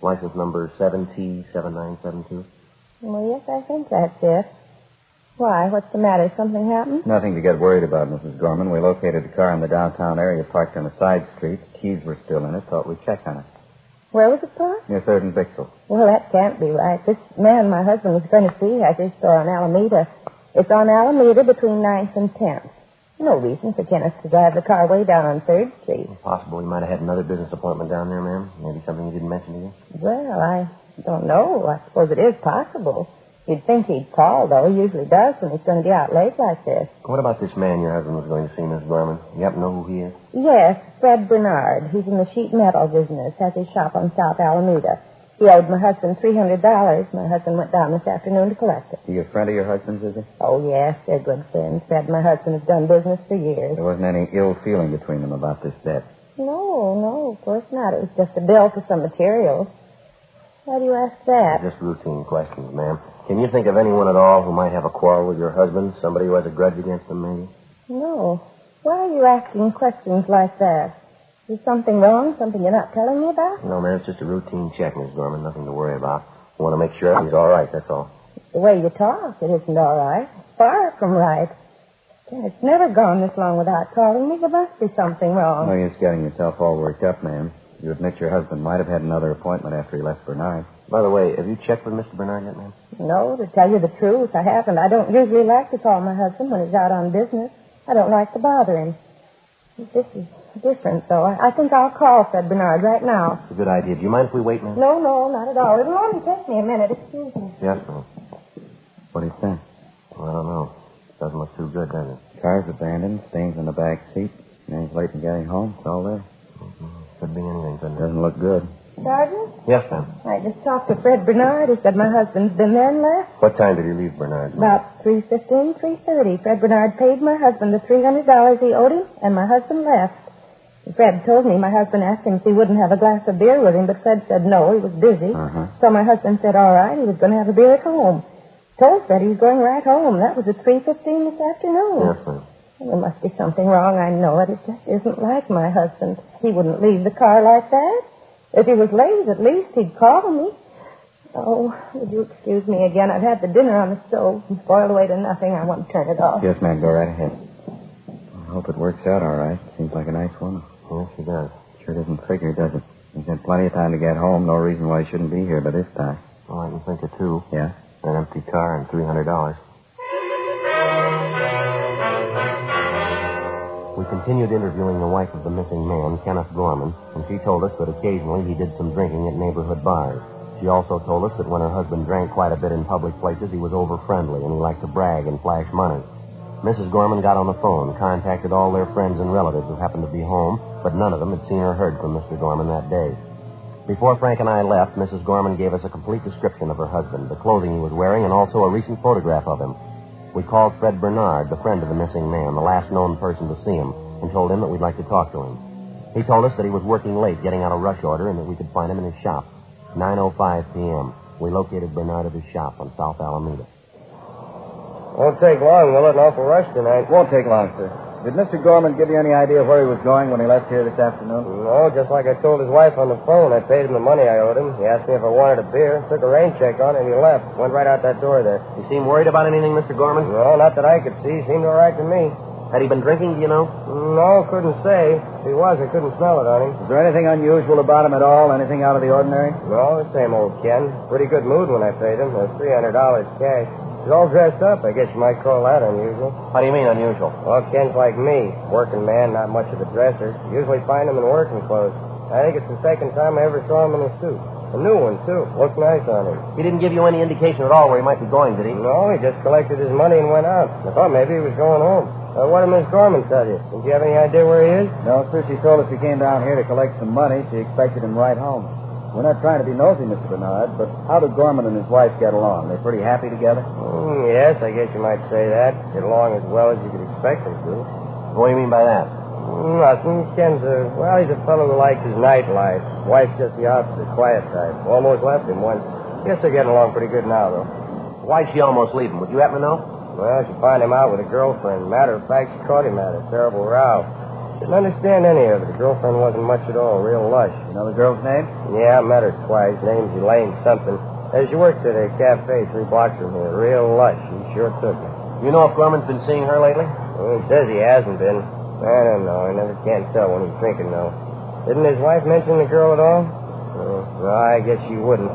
License number 7T7972? Well, yes, I think that's it. Why? What's the matter? Something happened? Nothing to get worried about, Mrs. Gorman. We located the car in the downtown area, parked on a side street. The keys were still in it. Thought we'd check on it. Where was it parked? Near 3rd and Bixel. Well, that can't be right. This man my husband was going to see has his store on Alameda. It's on Alameda between 9th and 10th. No reason for Kenneth to drive the car way down on 3rd Street. Possible he might have had another business appointment down there, ma'am. Maybe something he didn't mention to you. Well, I don't know. I suppose it is possible. You'd think he'd call, though. He usually does when he's going to be out late like this. What about this man your husband was going to see, Miss Gorman? You happen to know who he is? Yes, Fred Bernard. He's in the sheet metal business. Has his shop on South Alameda. He owed my husband $300. My husband went down this afternoon to collect it. He a friend of your husband's, is he? Oh, yes, they're good friends. Fred and my husband have done business for years. There wasn't any ill feeling between them about this debt? No, of course not. It was just a bill for some materials. Why do you ask that? Just routine questions, ma'am. Can you think of anyone at all who might have a quarrel with your husband? Somebody who has a grudge against him, maybe? No. Why are you asking questions like that? Is something wrong? Something you're not telling me about? No, ma'am. It's just a routine check, Miss Gorman. Nothing to worry about. I want to make sure everything's all right, that's all. The way you talk, it isn't all right. It's far from right. It's never gone this long without calling me. There must be something wrong. No use getting yourself all worked up, ma'am. You admit your husband might have had another appointment after he left Bernard. By the way, have you checked with Mr. Bernard yet, ma'am? No, to tell you the truth, I haven't. I don't usually like to call my husband when he's out on business. I don't like to bother him. This is different, though. I think I'll call Fred Bernard right now. It's a good idea. Do you mind if we wait, ma'am? No, not at all. It'll only take me a minute. Excuse me. Yes, ma'am. What do you think? Well, I don't know. Doesn't look too good, does it? Car's abandoned, stains in the back seat. Man's late in getting home. It's all there. Could be anything, couldn't it? Doesn't look good. Sergeant? Yes, ma'am. I just talked to Fred Bernard. He said my husband's been there and left. What time did he leave Bernard? About 3:15, 3:30. Fred Bernard paid my husband the $300 he owed him, and my husband left. Fred told me my husband asked him if he wouldn't have a glass of beer with him, but Fred said no, he was busy. So my husband said all right, he was going to have a beer at home. Told Fred he was going right home. That was at 3:15 this afternoon. Yes, ma'am. Well, there must be something wrong, I know it. It just isn't like my husband. He wouldn't leave the car like that. If he was late, at least he'd call me. Oh, would you excuse me again? I've had the dinner on the stove and spoiled away to nothing. I want to turn it off. Yes, ma'am. Go right ahead. I hope it works out all right. Seems like a nice woman. Yes, she does. Sure doesn't figure, does it? He's had plenty of time to get home. No reason why he shouldn't be here by this time. Well, I can think of two. Yeah? An empty car and $300. We continued interviewing the wife of the missing man, Kenneth Gorman, and she told us that occasionally he did some drinking at neighborhood bars. She also told us that when her husband drank quite a bit in public places, he was over-friendly and he liked to brag and flash money. Mrs. Gorman got on the phone, contacted all their friends and relatives who happened to be home, but none of them had seen or heard from Mr. Gorman that day. Before Frank and I left, Mrs. Gorman gave us a complete description of her husband, the clothing he was wearing, and also a recent photograph of him. We called Fred Bernard, the friend of the missing man, the last known person to see him, and told him that we'd like to talk to him. He told us that he was working late, getting out a rush order, and that we could find him in his shop. 9:05 p.m. We located Bernard at his shop on South Alameda. Won't take long, will it? An awful rush tonight. Won't take long, sir. Did Mr. Gorman give you any idea of where he was going when he left here this afternoon? No, just like I told his wife on the phone. I paid him the money I owed him. He asked me if I wanted a beer, took a rain check on it, and he left. Went right out that door there. You seem worried about anything, Mr. Gorman? No, not that I could see. Seemed all right to me. Had he been drinking, do you know? No, couldn't say. If he was, I couldn't smell it on him. Was there anything unusual about him at all? Anything out of the ordinary? No, the same old Ken. Pretty good mood when I paid him. It was $300 cash. He's all dressed up. I guess you might call that unusual. How do you mean, unusual? Well, Ken's like me. Working man, not much of a dresser. Usually find him in working clothes. I think it's the second time I ever saw him in a suit. A new one, too. Looks nice on him. He didn't give you any indication at all where he might be going, did he? No, he just collected his money and went out. I thought maybe he was going home. What did Miss Gorman tell you? Did you have any idea where he is? No, sir. She told us he came down here to collect some money. She expected him right home. We're not trying to be nosy, Mr. Bernard, but how do Gorman and his wife get along? They're pretty happy together? Yes, I guess you might say that. Get along as well as you could expect them to. What do you mean by that? Nothing. Ken's he's a fellow who likes his nightlife. Wife's just the opposite, quiet type. Almost left him once. Guess they're getting along pretty good now, though. Why'd she almost leave him? Would you happen to know? Well, she found him out with a girlfriend. Matter of fact, she caught him at a terrible row. Didn't understand any of it. The girlfriend wasn't much at all. Real lush. You know the girl's name? Yeah, I met her twice. Name's Elaine something. She works at a cafe 3 blocks from here. Real lush. She sure took me. You know if Gorman's been seeing her lately? Well, he says he hasn't been. I don't know. I never can tell when he's drinking, though. Didn't his wife mention the girl at all? No, I guess she wouldn't.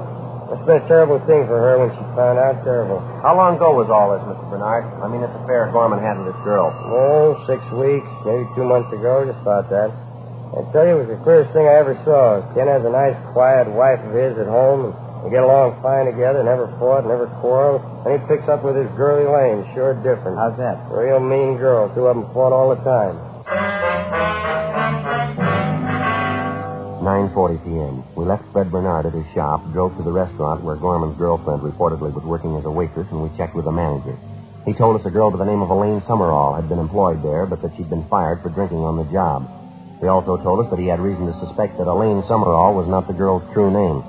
It's been a terrible thing for her when she found out. Terrible. How long ago was all this, Mr. Bernard? I mean, this affair Gorman had with this girl. Oh, 6 weeks, maybe 2 months ago, just about that. I tell you, it was the queerest thing I ever saw. Ken has a nice, quiet wife of his at home, and they get along fine together, never fought, never quarreled. And he picks up with his girl Elaine, sure different. How's that? Real mean girl. 2 of them fought all the time. 9:40 p.m. We left Fred Bernard at his shop, drove to the restaurant where Gorman's girlfriend reportedly was working as a waitress, and we checked with the manager. He told us a girl by the name of Elaine Summerall had been employed there, but that she'd been fired for drinking on the job. He also told us that he had reason to suspect that Elaine Summerall was not the girl's true name.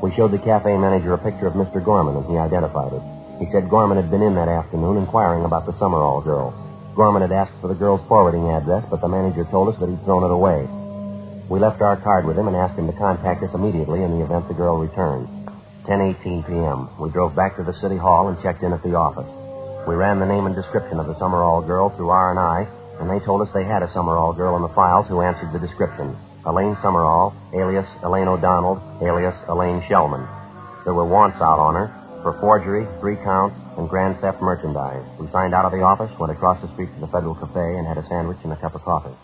We showed the cafe manager a picture of Mr. Gorman, and he identified it. He said Gorman had been in that afternoon inquiring about the Summerall girl. Gorman had asked for the girl's forwarding address, but the manager told us that he'd thrown it away. We left our card with him and asked him to contact us immediately in the event the girl returned. 10:18 p.m. We drove back to the city hall and checked in at the office. We ran the name and description of the Summerall girl through R&I, and they told us they had a Summerall girl in the files who answered the description. Elaine Summerall, alias Elaine O'Donnell, alias Elaine Shellman. There were warrants out on her for forgery, 3 counts, and grand theft merchandise. We signed out of the office, went across the street to the Federal Cafe, and had a sandwich and a cup of coffee.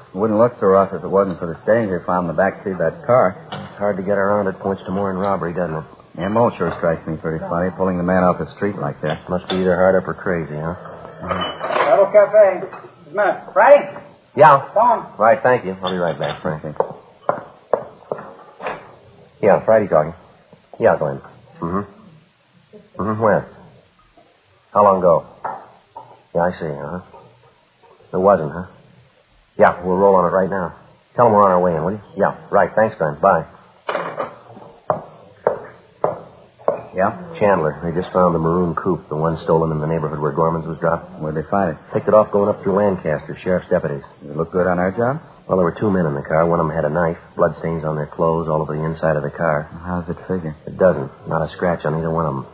It wouldn't look so rough if it wasn't for the stains they found in the back seat of that car. It's hard to get around it. Points to more than robbery, doesn't it? Yeah, Mo sure strikes me pretty funny, pulling the man off the street like that. Must be either hard up or crazy, huh? Federal Cafe. Just a minute. Friday? Yeah. Phone. Right, thank you. I'll be right back, Frank. Yeah, Friday talking. Yeah, go ahead. Where? How long ago? Yeah, I see, huh? There wasn't, huh? Yeah, we'll roll on it right now. Tell them we're on our way in, will you? Yeah, right. Thanks, Glenn. Bye. Yeah? Chandler. They just found the maroon coupe, the one stolen in the neighborhood where Gorman's was dropped. Where'd they find it? Picked it off going up through Lancaster, sheriff's deputies. Did it look good on our job? Well, there were 2 men in the car. One of them had a knife, bloodstains on their clothes all over the inside of the car. How's it figure? It doesn't. Not a scratch on either one of them.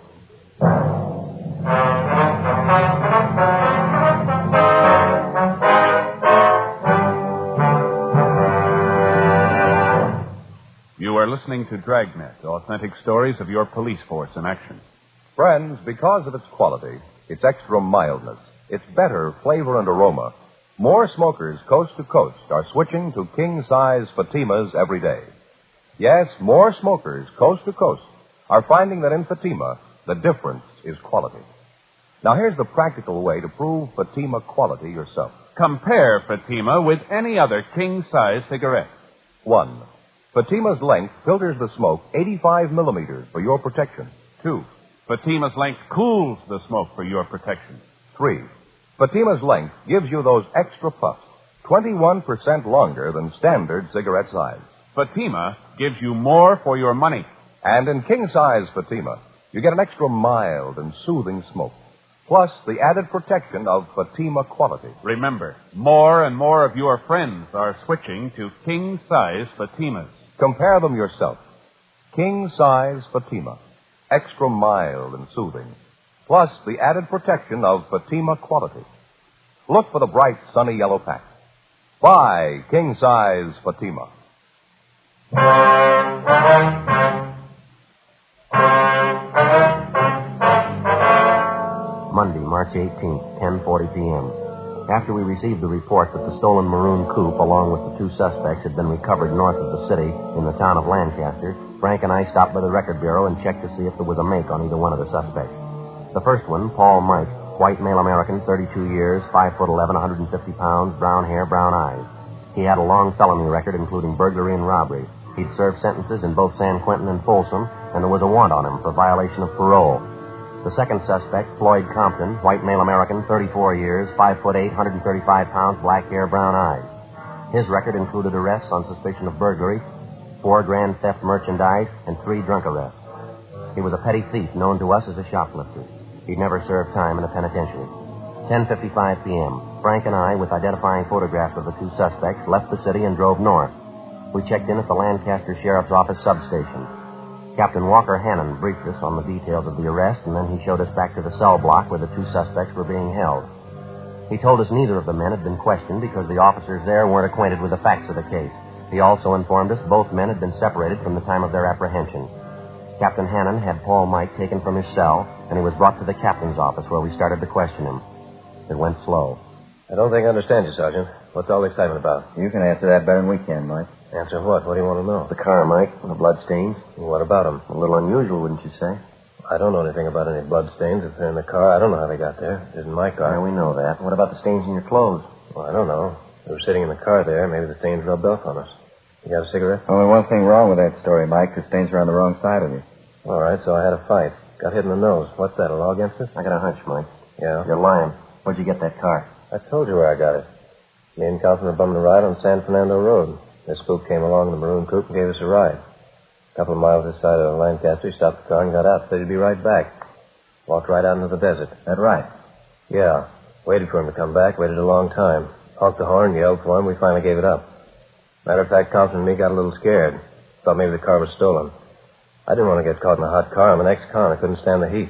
You are listening to Dragnet, authentic stories of your police force in action. Friends, because of its quality, its extra mildness, its better flavor and aroma, more smokers coast to coast are switching to king-size Fatimas every day. Yes, more smokers coast to coast are finding that in Fatima, the difference is quality. Now, here's the practical way to prove Fatima quality yourself. Compare Fatima with any other king-size cigarette. 1. Fatima's length filters the smoke 85 millimeters for your protection. 2. Fatima's length cools the smoke for your protection. 3. Fatima's length gives you those extra puffs, 21% longer than standard cigarette size. Fatima gives you more for your money. And in king-size Fatima, you get an extra mild and soothing smoke. plus the added protection of Fatima quality. Remember, more and more of your friends are switching to king-size Fatimas. Compare them yourself. King-size Fatima, extra mild and soothing, plus the added protection of Fatima quality. Look for the bright, sunny yellow pack. Buy king-size Fatima. Monday, March 18th, 10:40 p.m. After we received the report that the stolen maroon coupe, along with the two suspects, had been recovered north of the city in the town of Lancaster, Frank and I stopped by the record bureau and checked to see if there was a make on either one of the suspects. The first one, Paul Mike, white male American, 32 years, 5'11", 150 pounds, brown hair, brown eyes. He had a long felony record, including burglary and robbery. He'd served sentences in both San Quentin and Folsom, and there was a warrant on him for violation of parole. The second suspect, Floyd Compton, white male American, 34 years, 5'8", 135 pounds, black hair, brown eyes. His record included arrests on suspicion of burglary, 4 grand theft merchandise, and 3 drunk arrests. He was a petty thief known to us as a shoplifter. He'd never served time in a penitentiary. 10:55 p.m. Frank and I, with identifying photographs of the two suspects, left the city and drove north. We checked in at the Lancaster Sheriff's Office substation. Captain Walker Hannon briefed us on the details of the arrest, and then he showed us back to the cell block where the two suspects were being held. He told us neither of the men had been questioned because the officers there weren't acquainted with the facts of the case. He also informed us both men had been separated from the time of their apprehension. Captain Hannon had Paul Mike taken from his cell, and he was brought to the captain's office where we started to question him. It went slow. I don't think I understand you, Sergeant. What's all the excitement about? You can answer that better than we can, Mike. Answer what? What do you want to know? The car, Mike, and the blood stains. What about them? A little unusual, wouldn't you say? I don't know anything about any blood stains. If they're in the car, I don't know how they got there. It isn't my car. Yeah, we know that. What about the stains in your clothes? Well, I don't know. We were sitting in the car there. Maybe the stains rubbed off on us. You got a cigarette? Only one thing wrong with that story, Mike. The stains are on the wrong side of you. All right, so I had a fight. Got hit in the nose. What's that, a law against it? I got a hunch, Mike. Yeah? You're lying. Where'd you get that car? I told you where I got it. Me and Compton were bumming a ride on San Fernando Road. This spook came along in the maroon coupe and gave us a ride. A couple of miles this side of Lancaster, he stopped the car and got out. Said he'd be right back. Walked right out into the desert. That right? Yeah. Waited for him to come back. Waited a long time. Honked the horn, yelled for him. We finally gave it up. Matter of fact, Compton and me got a little scared. Thought maybe the car was stolen. I didn't want to get caught in a hot car. I'm an ex-con. I couldn't stand the heat.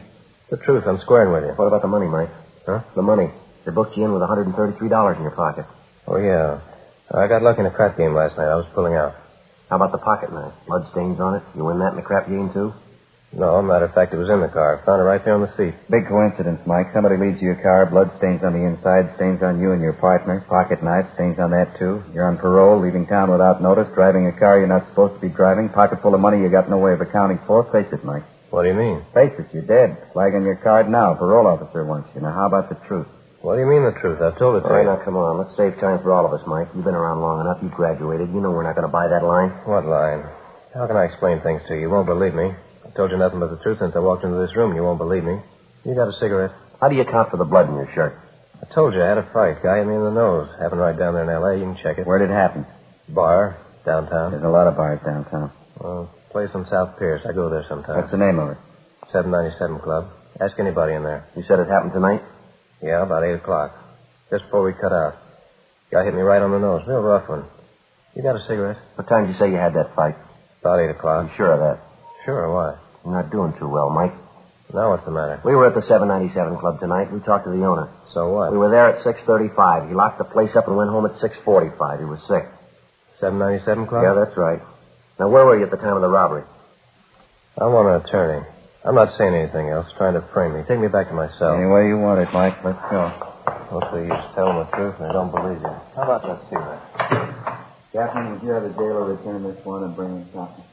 The truth, I'm squaring with you. What about the money, Mike? Huh? The money. They booked you in with $133 in your pocket. Oh, yeah. I got lucky in a crap game last night. I was pulling out. How about the pocket knife? Blood stains on it? You win that in the crap game, too? No, matter of fact, it was in the car. Found it right there on the seat. Big coincidence, Mike. Somebody leaves you a car, blood stains on the inside, stains on you and your partner. Pocket knife, stains on that, too. You're on parole, leaving town without notice, driving a car you're not supposed to be driving, pocket full of money you got no way of accounting for. Face it, Mike. What do you mean? Face it, you're dead. Flag on your card now. Parole officer wants you. Now, how about the truth? What do you mean the truth? I've told it to All right, you. now, come on. Let's save time for all of us, Mike. You've been around long enough. You graduated. You know we're not going to buy that line. What line? How can I explain things to you? You won't believe me. I told you nothing but the truth since I walked into this room. You won't believe me. You got a cigarette? How do you account for the blood in your shirt? I told you I had a fight. Guy hit me in the nose. Happened right down there in L.A. You can check it. Where did it happen? Bar. Downtown. There's a lot of bars downtown. Well, place on South Pierce. I go there sometimes. What's the name of it? 797 Club. Ask anybody in there. You said it happened tonight? Yeah, about 8 o'clock. Just before we cut out. Guy hit me right on the nose. Real rough one. You got a cigarette? What time did you say you had that fight? About 8 o'clock. You sure of that? Sure, why? You're not doing too well, Mike. Now what's the matter? We were at the 797 Club tonight. We talked to the owner. So what? We were there at 6:35. He locked the place up and went home at 6:45. He was sick. 797 Club? Yeah, that's right. Now, where were you at the time of the robbery? I want an attorney. I'm not saying anything else, trying to frame me. Take me back to my cell. Any way you want it, Mike. Let's go. Hopefully you tell them the truth and they don't believe you. How about that cigarette? Captain, would you have the jailer return this one and bring in something?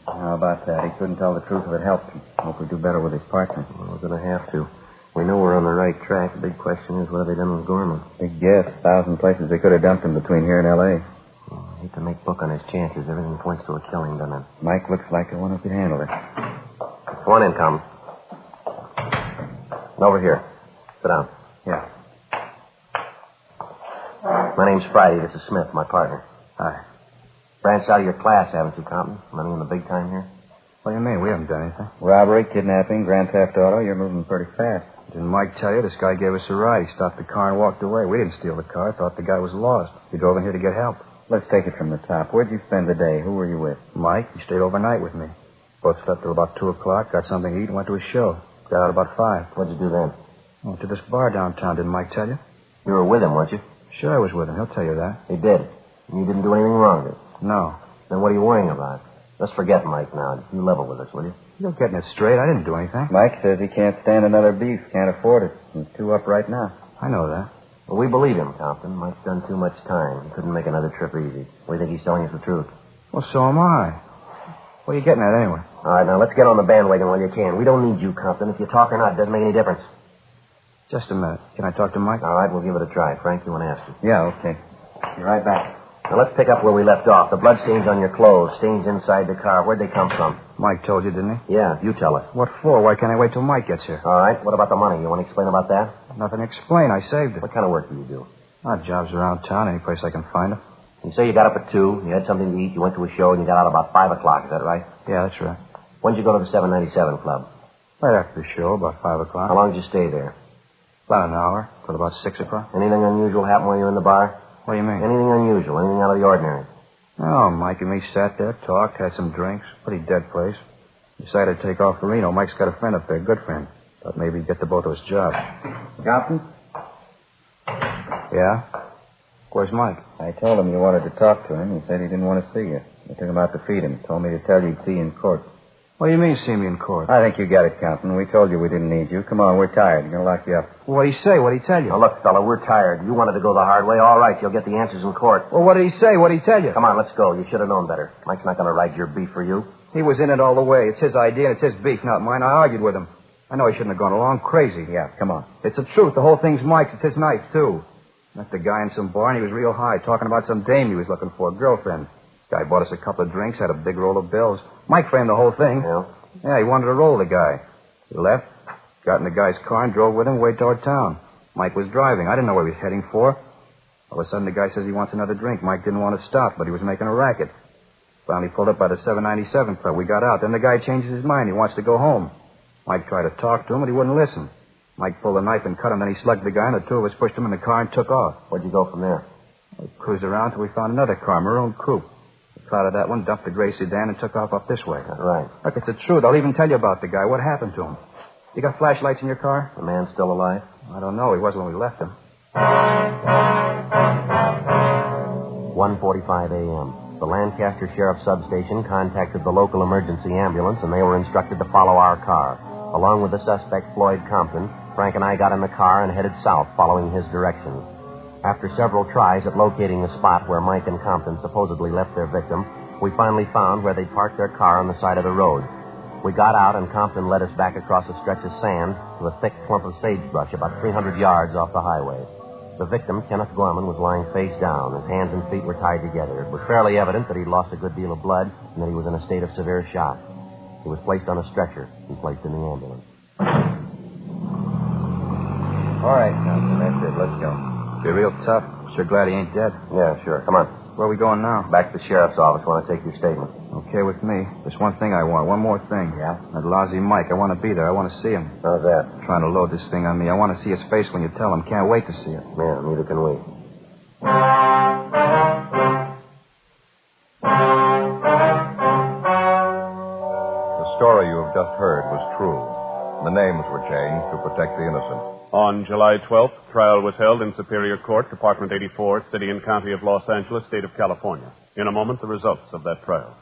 How about that? He couldn't tell the truth if it helped him. Hope we do better with his partner. Well, we're going to have to. We know we're on the right track. The big question is, what have they done with Gorman? Big guess. 1,000 places they could have dumped him between here and L.A. Well, I hate to make book on his chances. Everything points to a killing, doesn't it? Mike looks like the one who could handle it. One income. Over here. Sit down. Yeah. My name's Friday. This is Smith, my partner. Hi. Branched out of your class, haven't you, Compton? Money in the big time here? What do you mean? We haven't done anything. Robbery, kidnapping, grand theft auto. You're moving pretty fast. Didn't Mike tell you? This guy gave us a ride. He stopped the car and walked away. We didn't steal the car. Thought the guy was lost. We drove in here to get help. Let's take it from the top. Where'd you spend the day? Who were you with? Mike. He stayed overnight with me. Both slept till about 2 o'clock, got something to eat, and went to a show. Got out about 5. What'd you do then? Went to this bar downtown. Didn't Mike tell you? You were with him, weren't you? Sure, I was with him. He'll tell you that. He did. And you didn't do anything wrong, did you? No. Then what are you worrying about? Let's forget Mike now. You level with us, will you? You're getting it straight. I didn't do anything. Mike says he can't stand another beef. Can't afford it. He's 2 up right now. I know that. Well, we believe him, Compton. Mike's done too much time. He couldn't make another trip easy. We think he's telling us the truth. Well, so am I. What are you getting at anyway? All right, now let's get on the bandwagon while you can. We don't need you, Compton. If you talk or not, it doesn't make any difference. Just a minute. Can I talk to Mike? All right, we'll give it a try. Frank, you want to ask him? Yeah, okay. Be right back. Now, let's pick up where we left off. The blood stains on your clothes, stains inside the car. Where'd they come from? Mike told you, didn't he? Yeah, you tell us. What for? Why can't I wait till Mike gets here? All right, what about the money? You want to explain about that? Nothing to explain. I saved it. What kind of work do you do? Odd jobs around town, any place I can find them. You say you got up at 2, you had something to eat, you went to a show, and you got out about 5 o'clock. Is that right? Yeah, that's right. When'd you go to the 797 Club? Right after the show, about 5 o'clock. How long did you stay there? About an hour, till about 6 o'clock. Anything unusual happen while you were in the bar? What do you mean? Anything unusual, anything out of the ordinary? Oh, Mike and me sat there, talked, had some drinks. Pretty dead place. Decided to take off for Reno. Mike's got a friend up there, good friend. Thought maybe he'd get the both of us jobs. Compton? Yeah? Where's Mike? I told him you wanted to talk to him. He said he didn't want to see you. He took him out to feed him. Told me to tell you he'd see you in court. What do you mean, see me in court? I think you got it, Compton. We told you we didn't need you. Come on, we're tired. We're going to lock you up. What'd he say? What'd he tell you? Now, look, fella, we're tired. You wanted to go the hard way. All right, you'll get the answers in court. Well, what did he say? What'd he tell you? Come on, let's go. You should have known better. Mike's not going to ride your beef for you. He was in it all the way. It's his idea and it's his beef, not mine. I argued with him. I know he shouldn't have gone along. Crazy. Yeah, come on. It's the truth. The whole thing's Mike's. It's his knife, too. Met the guy in some bar, and he was real high, talking about some dame he was looking for, a girlfriend. Guy bought us a couple of drinks, had a big roll of bills. Mike framed the whole thing. Yeah? Yeah, he wanted to roll the guy. He left, got in the guy's car, and drove with him way toward town. Mike was driving. I didn't know where he was heading for. All of a sudden, the guy says he wants another drink. Mike didn't want to stop, but he was making a racket. Finally pulled up by the 797 Club. We got out. Then the guy changes his mind. He wants to go home. Mike tried to talk to him, but he wouldn't listen. Mike pulled a knife and cut him. Then he slugged the guy, and the two of us pushed him in the car and took off. Where'd you go from there? We cruised around till we found another car, maroon coupe. We clouded that one, dumped the gray sedan, and took off up this way. Right. Look, it's the truth. I'll even tell you about the guy. What happened to him? You got flashlights in your car? The man's still alive? I don't know. He was when we left him. 1:45 a.m. The Lancaster Sheriff's Substation contacted the local emergency ambulance, and they were instructed to follow our car. Along with the suspect, Floyd Compton, Frank and I got in the car and headed south, following his directions. After several tries at locating the spot where Mike and Compton supposedly left their victim, we finally found where they'd parked their car on the side of the road. We got out, and Compton led us back across a stretch of sand to a thick clump of sagebrush about 300 yards off the highway. The victim, Kenneth Gorman, was lying face down. His hands and feet were tied together. It was fairly evident that he'd lost a good deal of blood and that he was in a state of severe shock. He was placed on a stretcher and placed in the ambulance. All right, Compton, that's it. Let's go. You're real tough. Sure glad he ain't dead. Yeah, sure. Come on. Where are we going now? Back to the sheriff's office. Want to take your statement. Okay with me. There's one thing I want. One more thing. Yeah? That lousy Mike. I want to be there. I want to see him. How's that? Trying to load this thing on me. I want to see his face when you tell him. Can't wait to see it. Yeah, neither can we. The story you have just heard was true. The names were changed to protect the innocent. On July 12th, trial was held in Superior Court, Department 84, City and County of Los Angeles, State of California. In a moment, the results of that trial.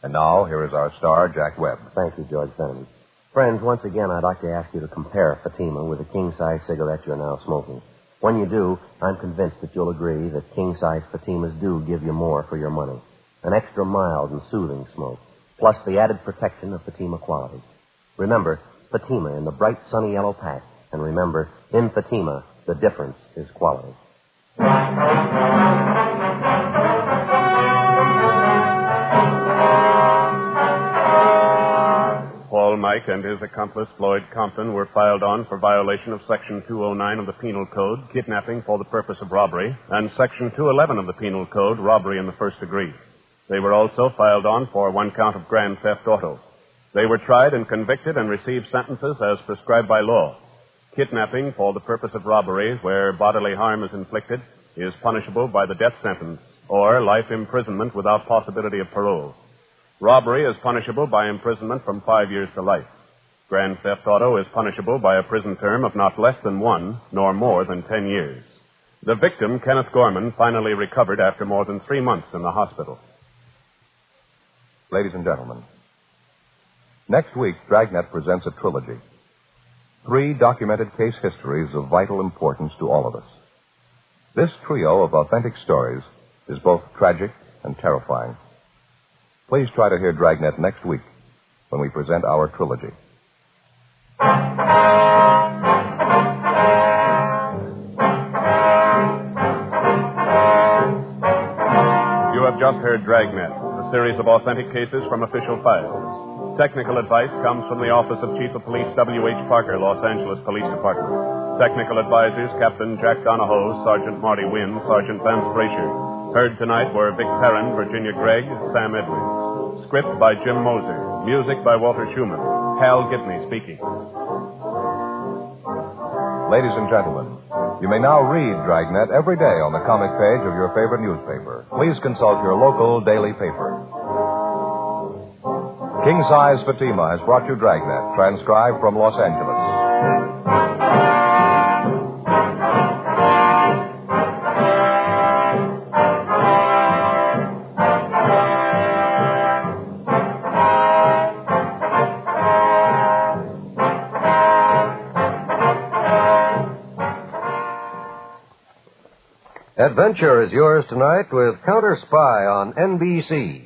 And now, here is our star, Jack Webb. Thank you, George Fenneman. Friends, once again, I'd like to ask you to compare Fatima with the king-size cigarette you're now smoking. When you do, I'm convinced that you'll agree that king-size Fatimas do give you more for your money. An extra mild and soothing smoke, plus the added protection of Fatima quality. Remember, Fatima in the bright sunny yellow pack. And remember, in Fatima, the difference is quality. Paul Mike and his accomplice, Floyd Compton, were filed on for violation of Section 209 of the Penal Code, kidnapping for the purpose of robbery, and Section 211 of the Penal Code, robbery in the first degree. They were also filed on for one count of grand theft auto. They were tried and convicted and received sentences as prescribed by law. Kidnapping for the purpose of robbery, where bodily harm is inflicted, is punishable by the death sentence or life imprisonment without possibility of parole. Robbery is punishable by imprisonment from 5 years to life. Grand theft auto is punishable by a prison term of not less than 1 nor more than 10 years. The victim, Kenneth Gorman, finally recovered after more than 3 months in the hospital. Ladies and gentlemen, next week, Dragnet presents a trilogy. 3 documented case histories of vital importance to all of us. This trio of authentic stories is both tragic and terrifying. Please try to hear Dragnet next week when we present our trilogy. You have just heard Dragnet, a series of authentic cases from official files. Technical advice comes from the Office of Chief of Police W.H. Parker, Los Angeles Police Department. Technical advisors, Captain Jack Donahoe, Sergeant Marty Wynn, Sergeant Vance Frazier. Heard tonight were Vic Perrin, Virginia Gregg, Sam Edwards. Script by Jim Moser. Music by Walter Schumann. Hal Gibney speaking. Ladies and gentlemen, you may now read Dragnet every day on the comic page of your favorite newspaper. Please consult your local daily paper. King Size Fatima has brought you Dragnet, transcribed from Los Angeles. Adventure is yours tonight with Counter Spy on NBC.